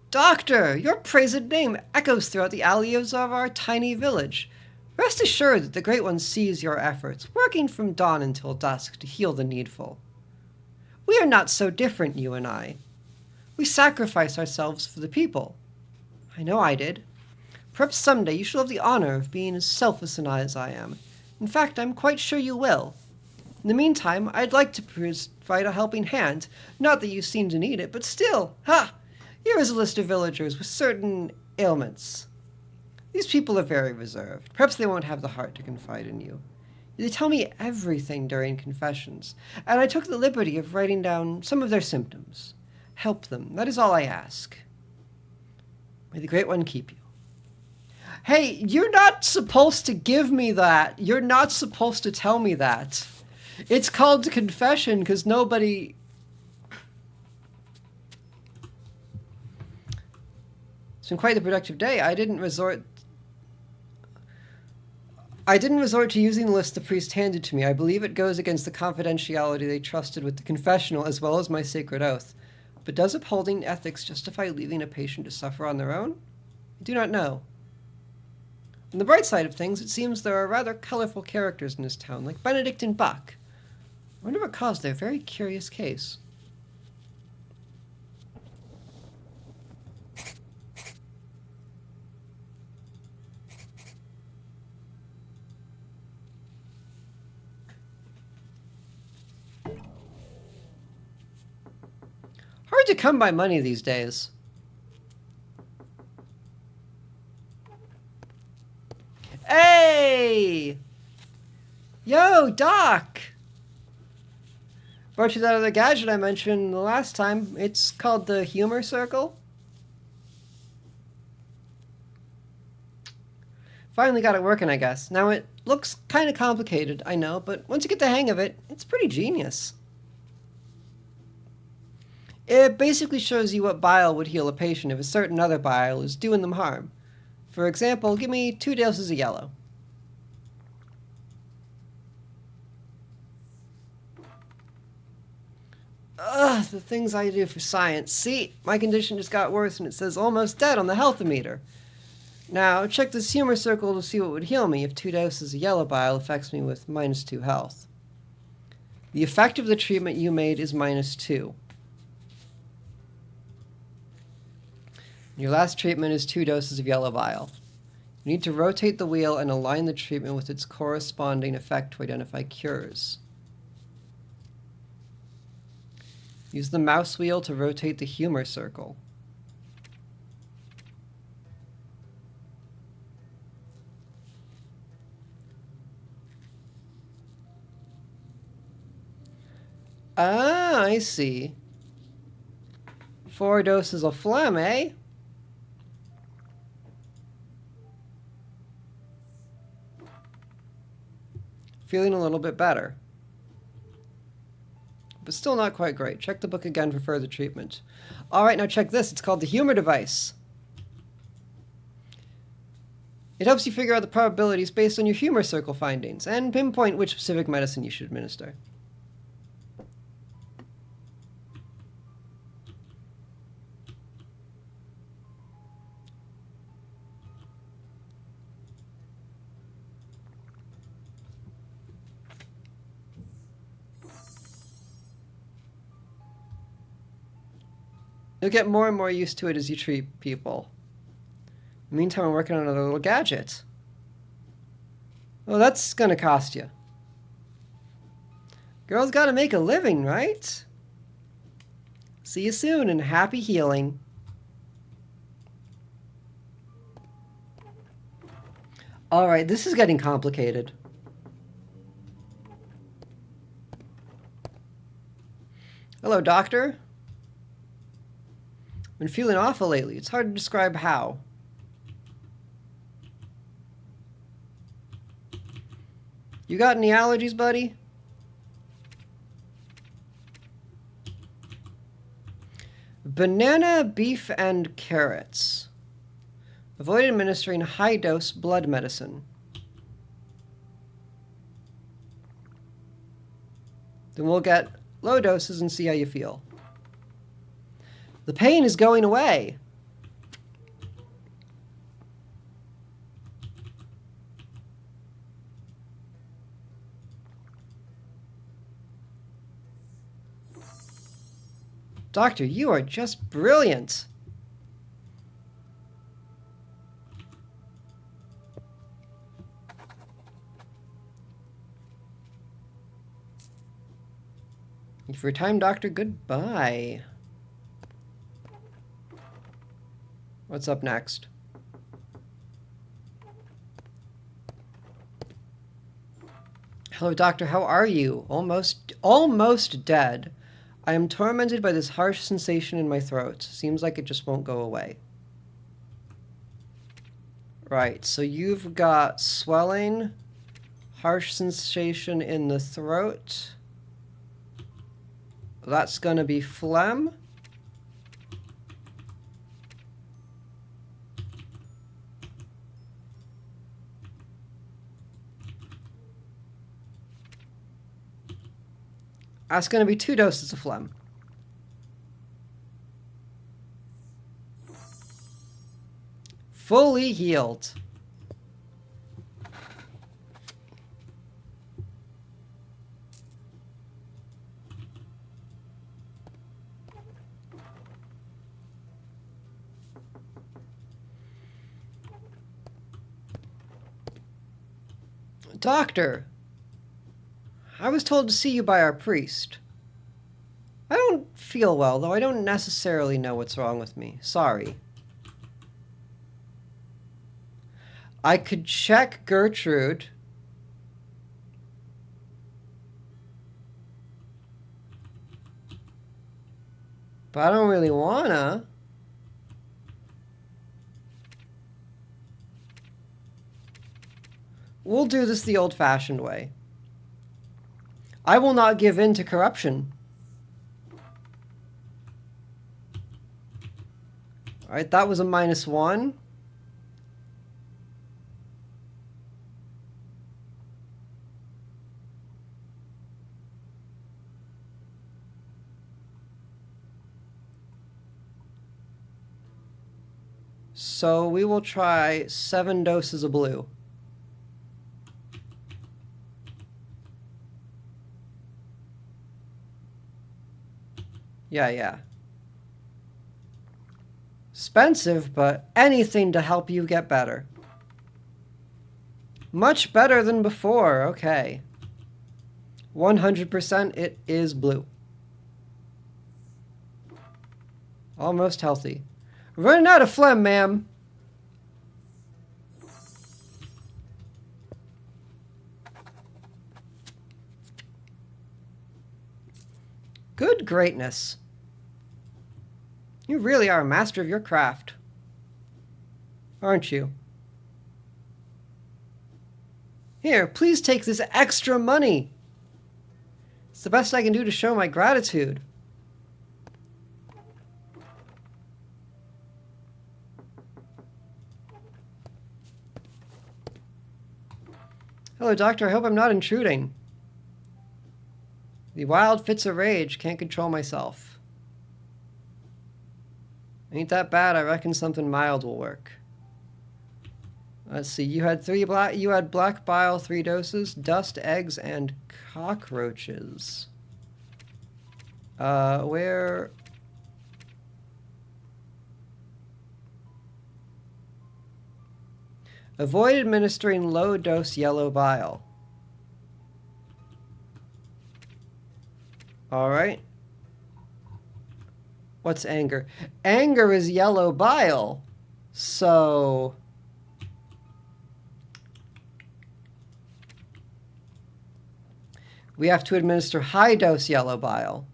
Doctor, your praised name echoes throughout the alleys of our tiny village. Rest assured that the Great One sees your efforts, working from dawn until dusk to heal the needful. We are not so different, you and I. We sacrifice ourselves for the people. I know I did. Perhaps someday you shall have the honor of being as selfless as I am. In fact, I'm quite sure you will. In the meantime, I'd like to provide a helping hand. Not that you seem to need it, but still, here is a list of villagers with certain ailments. These people are very reserved. Perhaps they won't have the heart to confide in you. They tell me everything during confessions, and I took the liberty of writing down some of their symptoms. Help them. That is all I ask. May the Great One keep you. Hey, you're not supposed to give me that. You're not supposed to tell me that. It's called confession because nobody... It's been quite the productive day. I didn't resort to using the list the priest handed to me. I believe it goes against the confidentiality they trusted with the confessional as well as my sacred oath. But does upholding ethics justify leaving a patient to suffer on their own? I do not know. On the bright side of things, it seems there are rather colorful characters in this town, like Benedict and Buck. I wonder what caused their very curious case. Hard to come by money these days. Hey! Yo, Doc! Brought you that other gadget I mentioned the last time. It's called the Humor Circle. Finally got it working, I guess. Now it looks kind of complicated, I know, but once you get the hang of it, it's pretty genius. It basically shows you what bile would heal a patient if a certain other bile is doing them harm. For example, give me 2 doses of yellow. Ugh, the things I do for science. See, my condition just got worse and it says almost dead on the health-o-meter. Now, check this humor circle to see what would heal me if 2 doses of yellow bile affects me with -2 health. The effect of the treatment you made is -2. Your last treatment is 2 doses of yellow bile. You need to rotate the wheel and align the treatment with its corresponding effect to identify cures. Use the mouse wheel to rotate the humor circle. Ah, I see. 4 doses of phlegm, eh? Feeling a little bit better. But still not quite great. Check the book again for further treatment. Alright, now check this. It's called the humor device. It helps you figure out the probabilities based on your humor circle findings, and pinpoint which specific medicine you should administer. You'll get more and more used to it as you treat people. In the meantime, I'm working on another little gadget. Well, that's gonna cost you. Girls gotta make a living, right? See you soon and happy healing. Alright, this is getting complicated. Hello, doctor. Been feeling awful lately. It's hard to describe how. You got any allergies, buddy? Banana, beef, and carrots. Avoid administering high-dose blood medicine. Then we'll get low doses and see how you feel. The pain is going away. Doctor, you are just brilliant. Thank you for your time, Doctor. Goodbye. What's up next? Hello, Doctor. How are you? Almost dead. I am tormented by this harsh sensation in my throat. Seems like it just won't go away. Right, so you've got swelling, harsh sensation in the throat. That's gonna be phlegm. That's going to be 2 doses of phlegm. Fully healed. Doctor, I was told to see you by our priest. I don't feel well, though I don't necessarily know what's wrong with me. Sorry. I could check Gertrude. But I don't really wanna. We'll do this the old-fashioned way. I will not give in to corruption. Alright, that was a -1. So we will try 7 doses of blue. Yeah. Expensive, but anything to help you get better. Much better than before, okay. 100% it is blue. Almost healthy. Running out of phlegm, ma'am. Good greatness. You really are a master of your craft. Aren't you? Here, please take this extra money. It's the best I can do to show my gratitude. Hello, doctor. I hope I'm not intruding. The wild fits of rage. Can't control myself. Ain't that bad. I reckon something mild will work. Let's see. You had black bile, 3 doses, dust, eggs, and cockroaches. Where? Avoid administering low-dose yellow bile. Alright. What's anger? Anger is yellow bile. So... we have to administer high-dose yellow bile.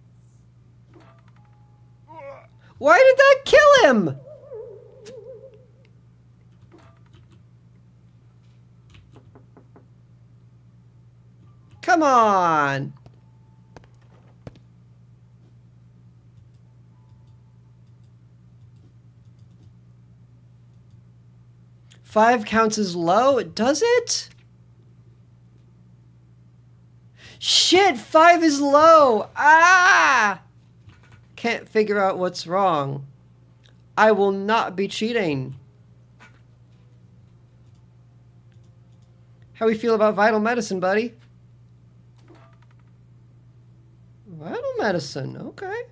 Why did that kill him? Come on! Five counts as low? Does it? Shit! 5 is low! Ah! Can't figure out what's wrong. I will not be cheating. How we feel about vital medicine, buddy? Vital medicine, okay.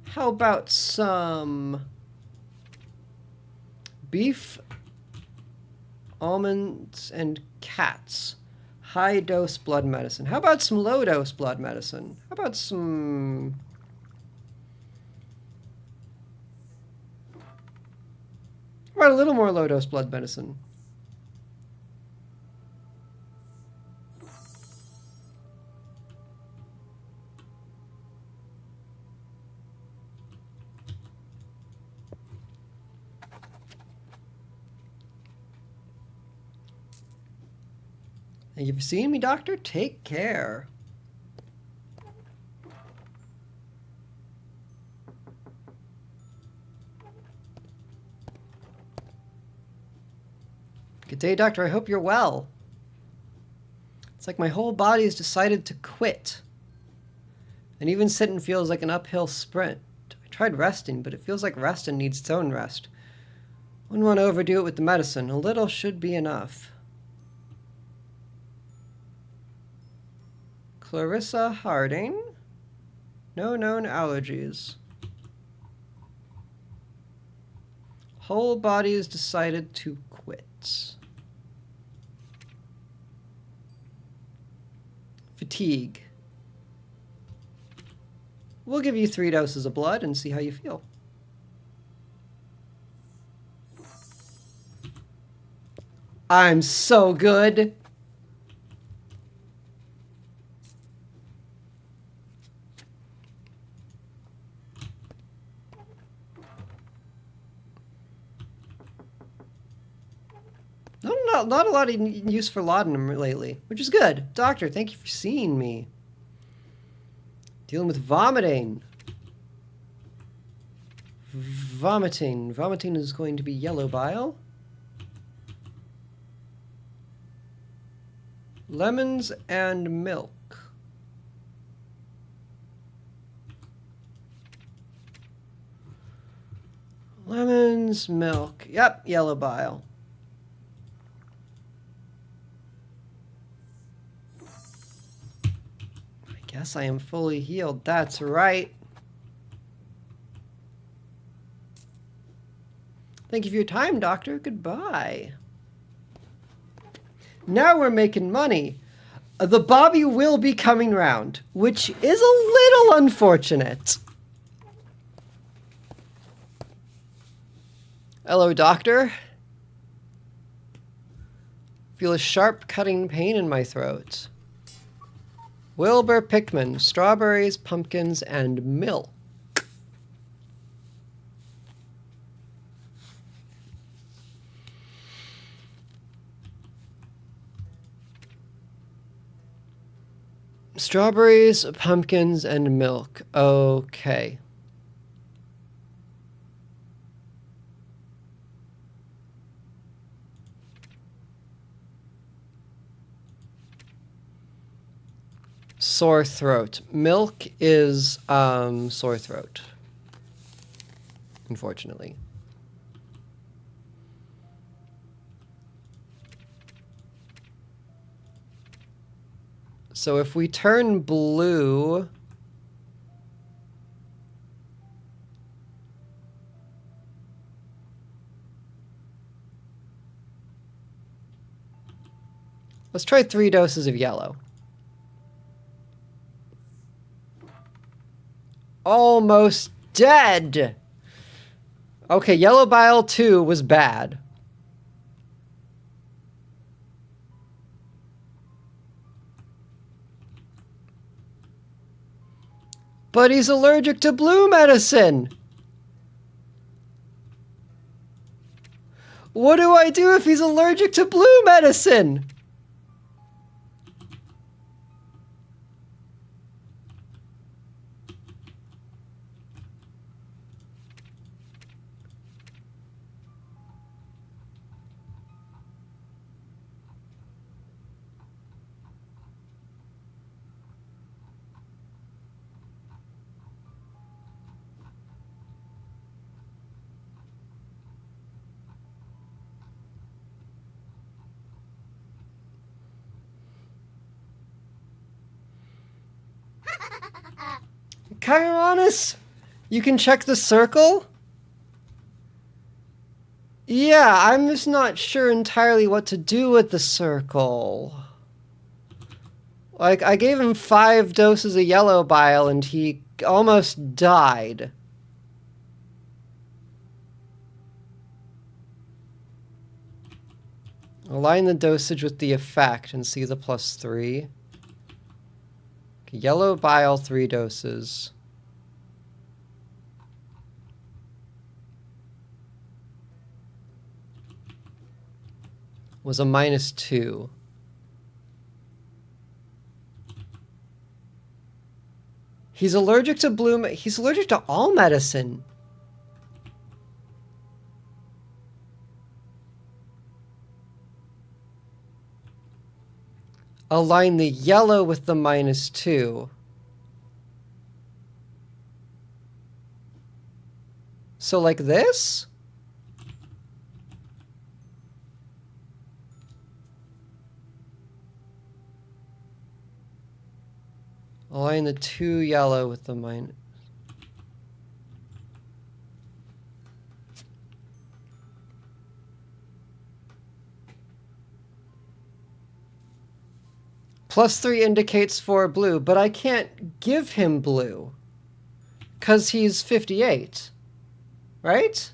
How about some beef, almonds, and cats? High-dose blood medicine. How about some low-dose blood medicine? How about some... how about a little more low-dose blood medicine? Thank you for seeing me, doctor. Take care. Good day, doctor. I hope you're well. It's like my whole body has decided to quit. And even sitting feels like an uphill sprint. I tried resting, but it feels like resting needs its own rest. Wouldn't want to overdo it with the medicine. A little should be enough. Clarissa Harding. No known allergies. Whole body has decided to quit. fatigue. We'll give you 3 doses of blood and see how you feel. I'm so good. Not a lot of use for laudanum lately, which is good. Doctor, thank you for seeing me. Dealing with vomiting. Vomiting is going to be yellow bile. Lemons and milk. Lemons, milk. Yep, yellow bile. I guess I am fully healed. That's right. Thank you for your time, Doctor. Goodbye. Now we're making money. The Bobby will be coming round, which is a little unfortunate. Hello, Doctor. Feel a sharp cutting pain in my throat. Wilbur Pickman, strawberries, pumpkins, and milk. Strawberries, pumpkins, and milk. Okay. Sore throat. Milk is sore throat. Unfortunately. So if we turn blue, let's try 3 doses of yellow. Almost dead. Okay, yellow bile 2 was bad. But he's allergic to blue medicine. What do I do if he's allergic to blue medicine? Chironus, you can check the circle? Yeah, I'm just not sure entirely what to do with the circle. Like, I gave him 5 doses of yellow bile and he almost died. Align the dosage with the effect and see the +3. Okay, yellow bile 3 doses. Was a -2. He's allergic to he's allergic to all medicine. Align the yellow with the -2. So like this? Align the 2 yellow with the -. +3 indicates 4 blue, but I can't give him blue. Because he's 58. Right?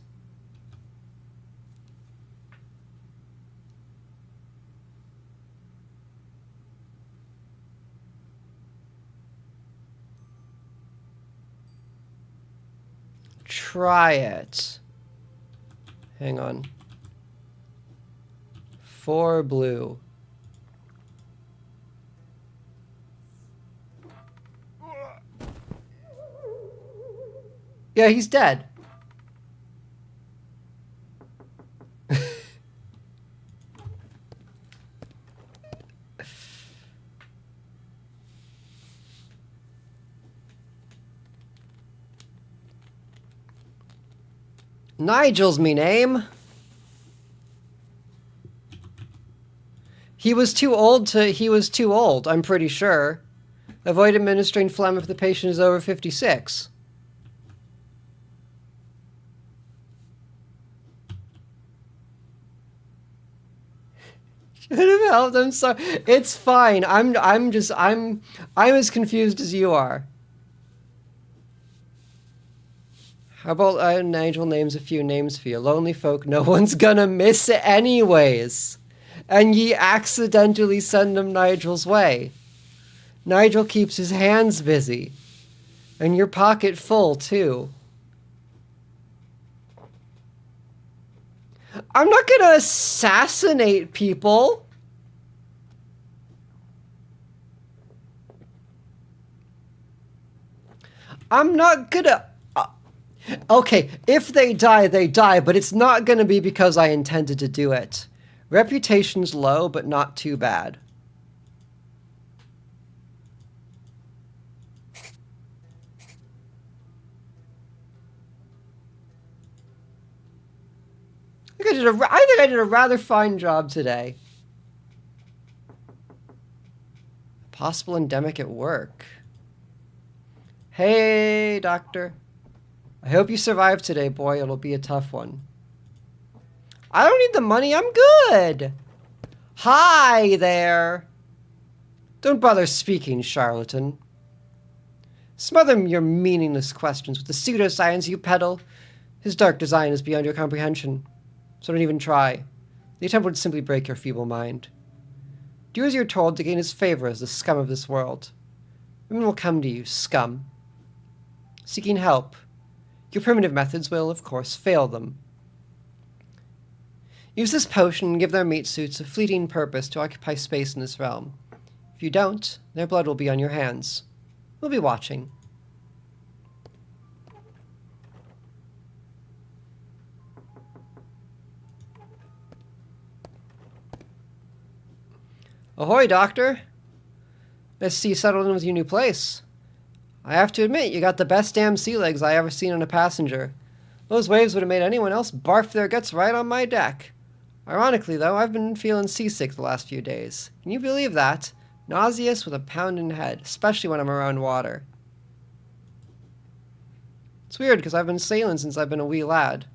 Try it. Hang on. 4 blue. Yeah, he's dead. Nigel's me name. He was too old, I'm pretty sure. Avoid administering phlegm if the patient is over 56. Should have helped. I'm sorry. It's fine. I'm as confused as you are. How about Nigel names a few names for you? Lonely folk no one's gonna miss it anyways. And ye accidentally send him Nigel's way. Nigel keeps his hands busy. And your pocket full, too. I'm not gonna assassinate people. I'm not gonna... Okay, if they die, but it's not gonna be because I intended to do it. Reputation's low, but not too bad. I think I did a rather fine job today. Possible endemic at work. Hey, doctor. I hope you survive today, boy. It'll be a tough one. I don't need the money. I'm good. Hi there. Don't bother speaking, charlatan. Smother your meaningless questions with the pseudoscience you peddle. His dark design is beyond your comprehension. So don't even try. The attempt would simply break your feeble mind. Do as you're told to gain his favor as the scum of this world. Women will come to you, scum. Seeking help. Your primitive methods will, of course, fail them. Use this potion and give their meat suits a fleeting purpose to occupy space in this realm. If you don't, their blood will be on your hands. We'll be watching. Ahoy, Doctor. Nice to see you settled in with your new place. I have to admit, you got the best damn sea legs I ever seen on a passenger. Those waves would have made anyone else barf their guts right on my deck. Ironically, though, I've been feeling seasick the last few days. Can you believe that? Nauseous with a pounding head, especially when I'm around water. It's weird, because I've been sailing since I've been a wee lad.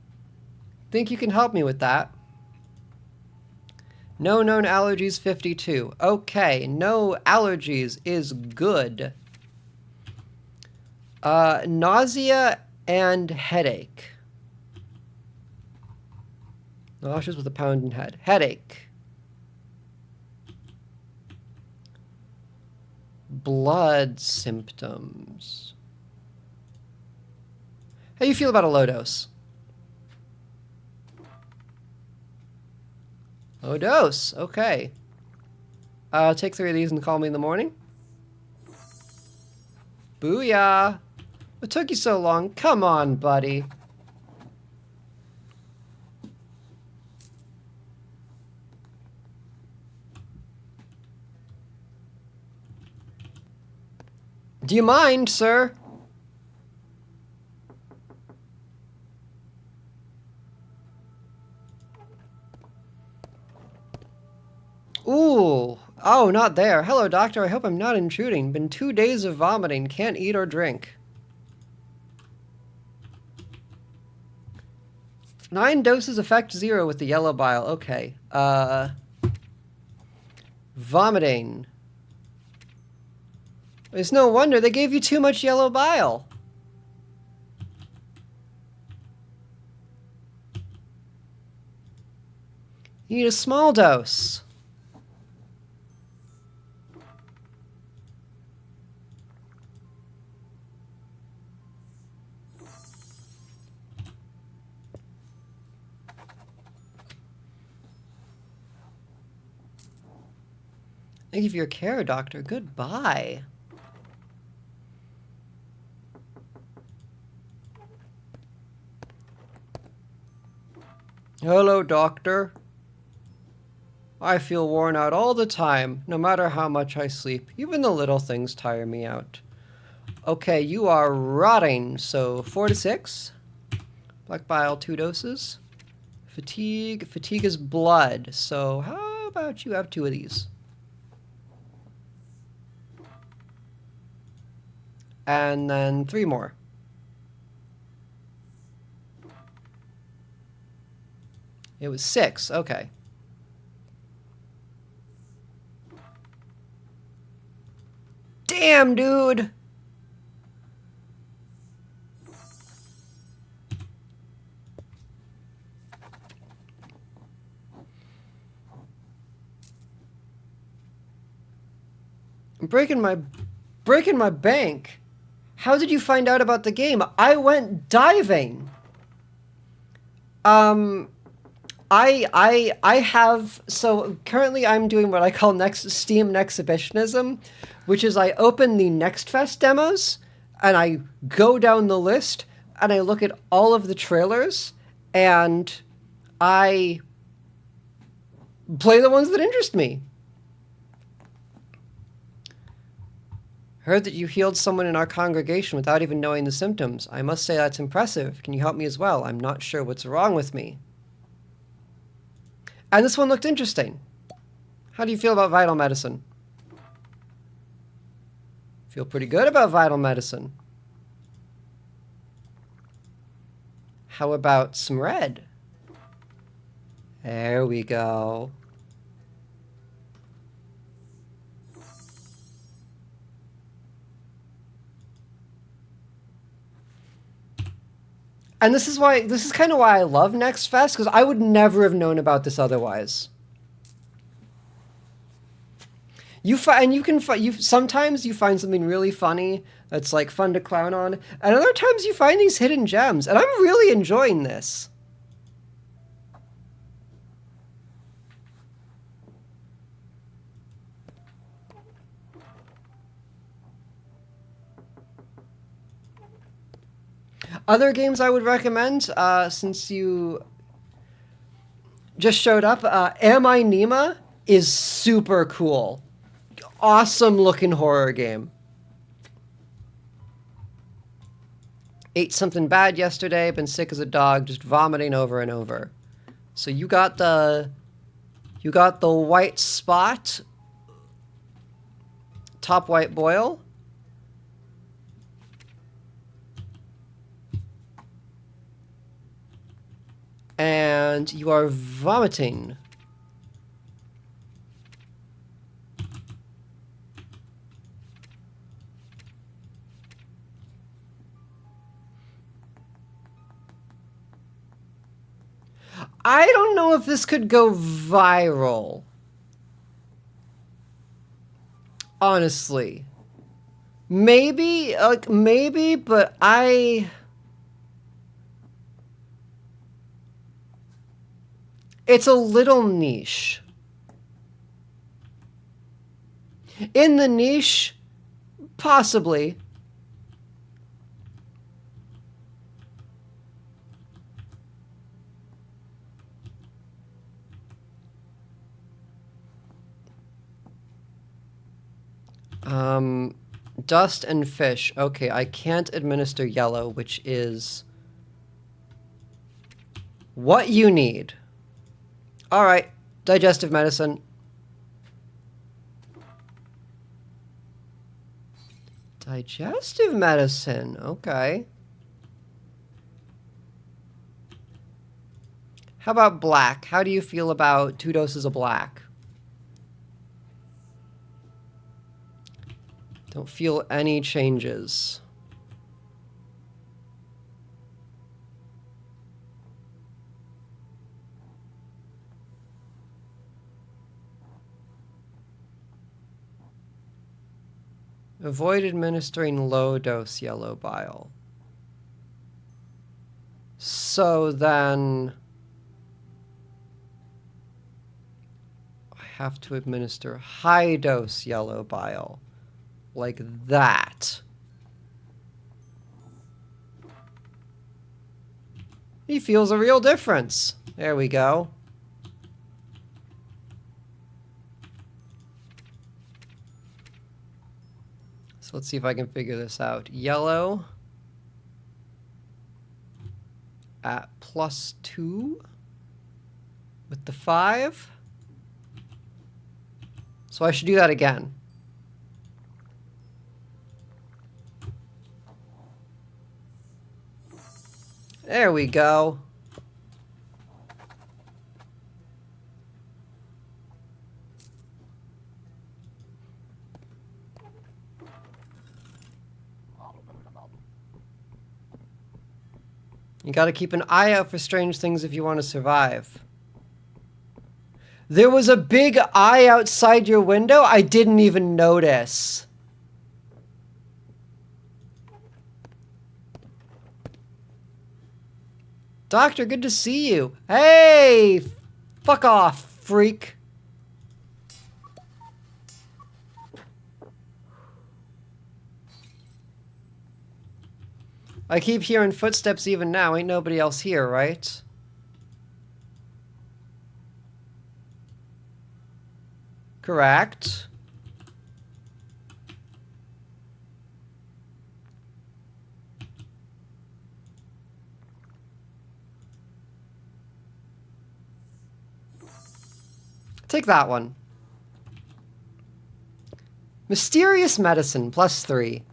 Think you can help me with that? No known allergies 52. Okay, no allergies is good. Nausea and headache. Nauseous with a pounding head. Headache. Blood symptoms. How do you feel about a low dose? Low dose. Okay. Take 3 of these and call me in the morning. Booyah. What took you so long? Come on, buddy. Do you mind, sir? Ooh. Oh, not there. Hello, doctor. I hope I'm not intruding. Been 2 days of vomiting. Can't eat or drink. 9 doses effect 0 with the yellow bile. Okay. Vomiting. It's no wonder they gave you too much yellow bile. You need a small dose. Thank you for your care, Doctor. Goodbye. Hello, Doctor. I feel worn out all the time, no matter how much I sleep. Even the little things tire me out. Okay, you are rotting, so 4 to 6. Black bile, 2 doses. Fatigue. Fatigue is blood, so how about you have 2 of these? And then 3 more. It was 6, okay. Damn, dude! I'm breaking my bank. How did you find out about the game? I went diving. I have, so currently I'm doing what I call Steam Nexhibitionism, which is I open the Next Fest demos and I go down the list and I look at all of the trailers and I play the ones that interest me. Heard that you healed someone in our congregation without even knowing the symptoms. I must say that's impressive. Can you help me as well? I'm not sure what's wrong with me. And this one looked interesting. How do you feel about vital medicine? Feel pretty good about vital medicine. How about some red? There we go. And this is kind of why I love Next Fest, because I would never have known about this otherwise. Sometimes you find something really funny that's like fun to clown on, and other times you find these hidden gems, and I'm really enjoying this. Other games I would recommend, since you just showed up, Am I Nima is super cool. Awesome looking horror game. Ate something bad yesterday, been sick as a dog, just vomiting over and over. So you got the white spot, top white boil. And you are vomiting. I don't know if this could go viral. Honestly. Maybe, but it's a little niche. In the niche, possibly. Dust and fish. Okay, I can't administer yellow, which is what you need. All right, digestive medicine. Digestive medicine, okay. How about black? How do you feel about 2 doses of black? Don't feel any changes. Avoid administering low-dose yellow bile. So then I have to administer high-dose yellow bile. Like that. He feels a real difference. There we go. So let's see if I can figure this out. Yellow at +2 with the 5. So I should do that again. There we go. You gotta keep an eye out for strange things if you want to survive. There was a big eye outside your window? I didn't even notice. Doctor, good to see you. Hey! Fuck off, freak. I keep hearing footsteps even now. Ain't nobody else here, right? Correct. Take that one. Mysterious medicine, +3.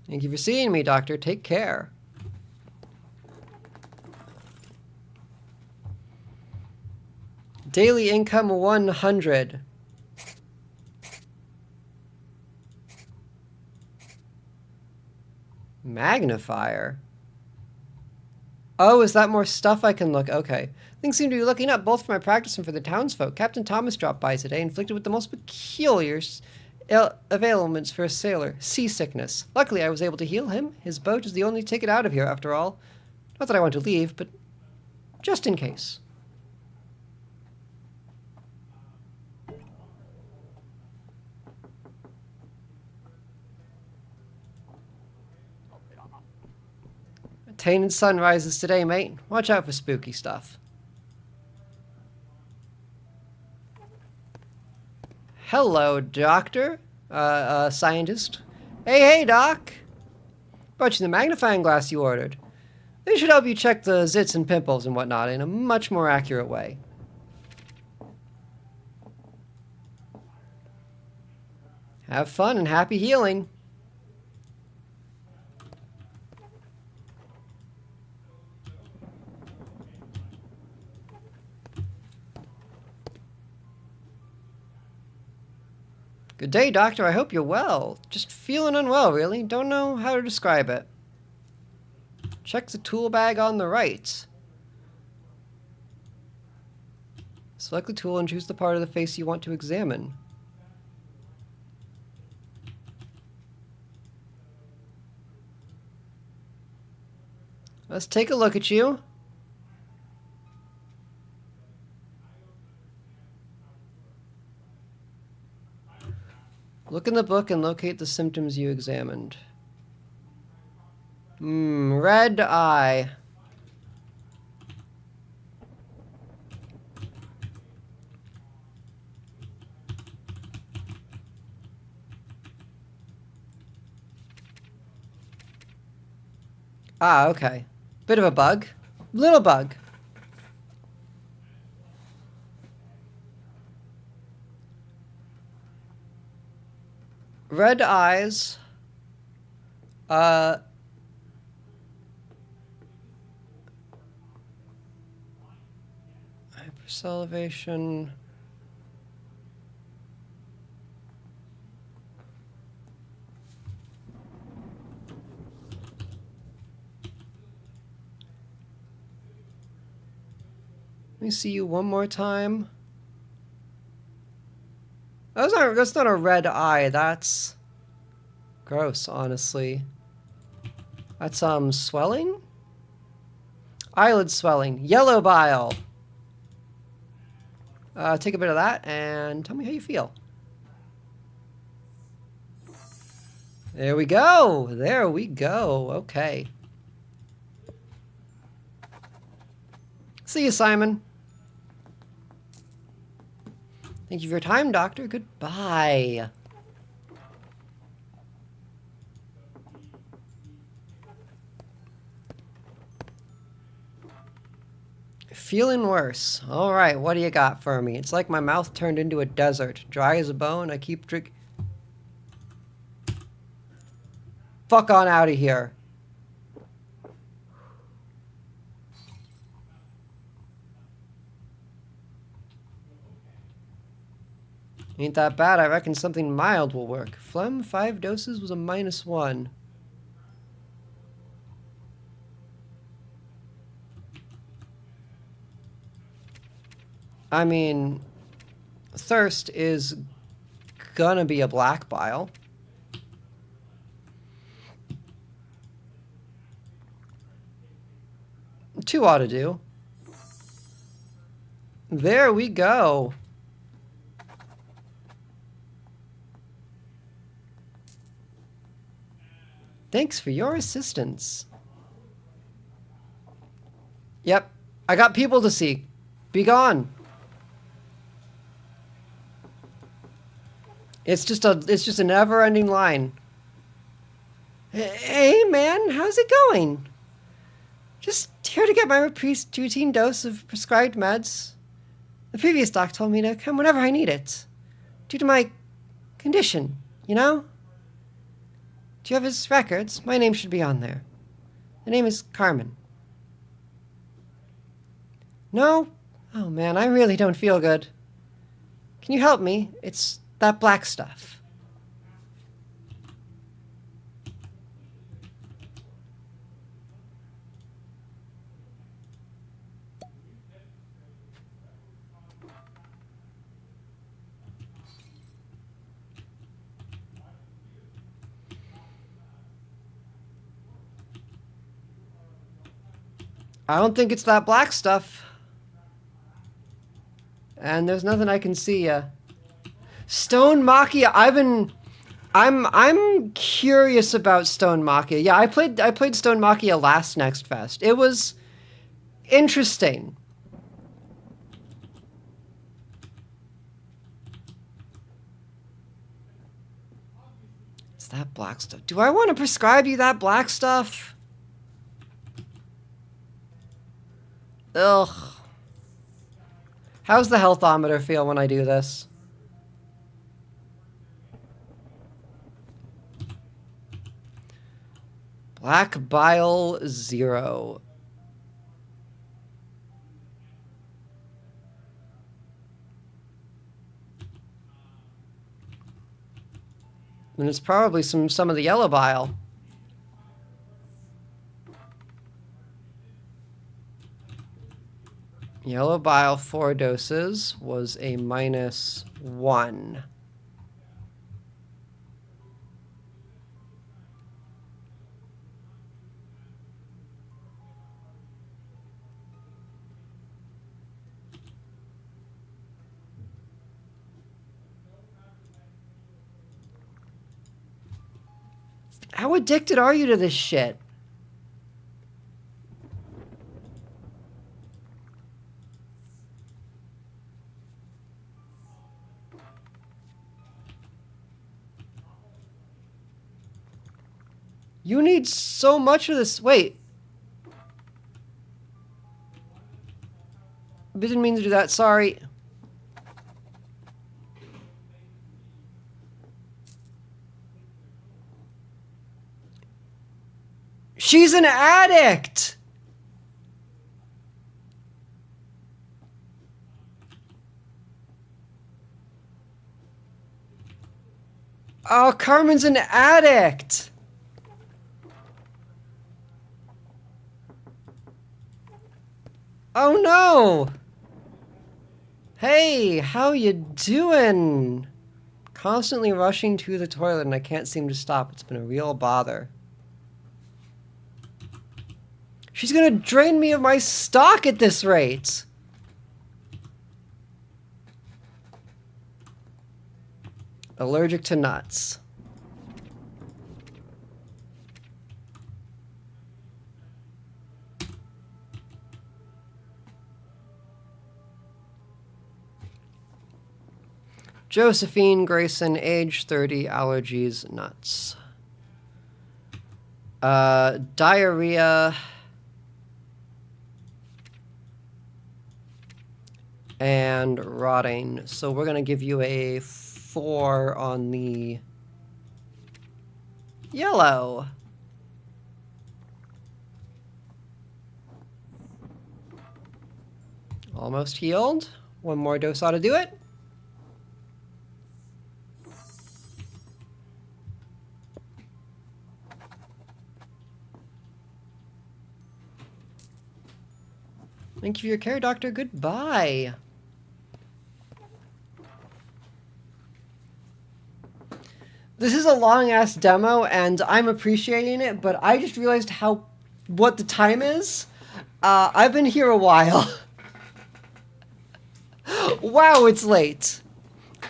Thank you for seeing me, Doctor. Take care. Daily income 100. Magnifier? Oh, is that more stuff I can look? Okay. Things seem to be looking up, both for my practice and for the townsfolk. Captain Thomas dropped by today, inflicted with the most peculiar of ailments for a sailor. Seasickness. Luckily, I was able to heal him. His boat is the only ticket out of here, after all. Not that I want to leave, but just in case. Tainted sun rises today, mate. Watch out for spooky stuff. Hello, doctor. Scientist. Hey, Doc. Brought you the magnifying glass you ordered. They should help you check the zits and pimples and whatnot in a much more accurate way. Have fun and happy healing. Good day, doctor. I hope you're well. Just feeling unwell, really. Don't know how to describe it. Check the tool bag on the right. Select the tool and choose the part of the face you want to examine. Let's take a look at you. Look in the book and locate the symptoms you examined. Red eye. Ah, okay. Bit of a bug. Little bug. Red eyes. Hypersalivation. Let me see you one more time. That's not a red eye. That's gross, honestly. That's swelling? Eyelid swelling. Yellow bile. Take a bit of that and tell me how you feel. There we go. There we go. Okay. See you, Simon. Thank you for your time, Doctor. Goodbye. Feeling worse. All right, what do you got for me? It's like my mouth turned into a desert. Dry as a bone. I keep drinking. Fuck on out of here. Ain't that bad. I reckon something mild will work. Phlegm, 5 doses was a -1. I mean, thirst is gonna be a black bile. Two ought to do. There we go. Thanks for your assistance. Yep, I got people to see. Be gone. It's just a never-ending line. Hey man, how's it going? Just here to get my routine dose of prescribed meds. The previous doc told me to come whenever I need it. Due to my condition, you know? Do you have his records? My name should be on there. The name is Carmen. No? Oh man, I really don't feel good. Can you help me? It's that black stuff. I don't think it's that black stuff. And there's nothing I can see. Stone Machia. I'm curious about Stone Machia. Yeah, I played Stone Machia last Next Fest. It was interesting. It's that black stuff. Do I want to prescribe you that black stuff? Ugh. How's the healthometer feel when I do this? Black bile 0. And it's probably some of the yellow bile. Yellow bile 4 doses was a -1. How addicted are you to this shit? You need so much of this. Wait. I didn't mean to do that. Sorry. She's an addict! Oh, Carmen's an addict! Oh no! Hey, how you doing? Constantly rushing to the toilet and I can't seem to stop. It's been a real bother. She's gonna drain me of my stock at this rate. Allergic to nuts. Josephine Grayson, age 30, allergies, nuts. Diarrhea. And rotting. So we're going to give you a 4 on the yellow. Almost healed. One more dose ought to do it. Thank you for your care, Doctor. Goodbye. This is a long-ass demo, and I'm appreciating it, but I just realized what the time is. I've been here a while. Wow, it's late.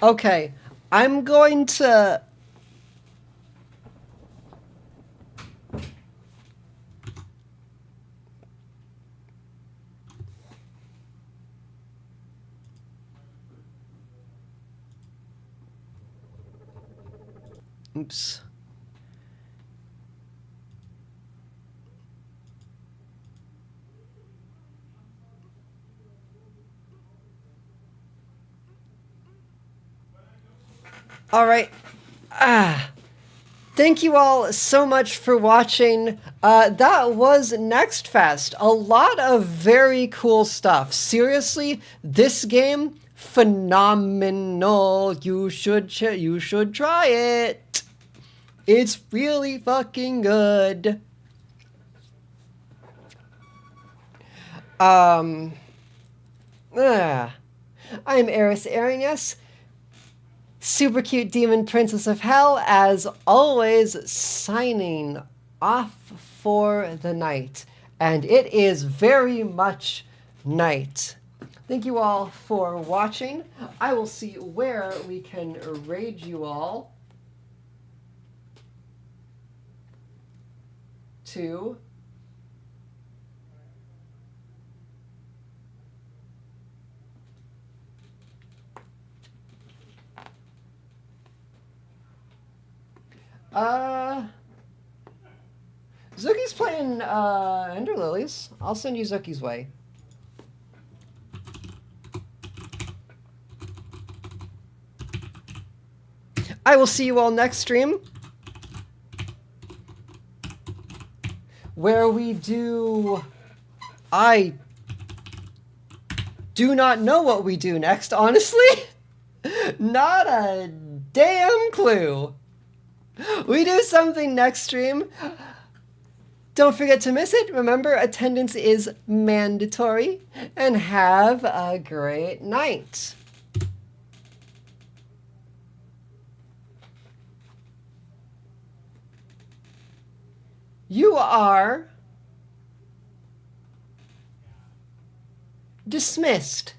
Okay, I'm going to... Oops. All right. Thank you all so much for watching. That was Next Fest. A lot of very cool stuff. Seriously, this game, phenomenal. You should try it. It's really fucking good. I'm Eris Arias, super cute demon princess of hell, as always, signing off for the night. And it is very much night. Thank you all for watching. I will see where we can raid you all to Zuki's playing Ender Lilies. I'll send you Zuki's way. I will see you all next stream, where we do... I do not know what we do next, honestly. Not a damn clue. We do something next stream. Don't forget to miss it. Remember, attendance is mandatory. And have a great night. You are dismissed.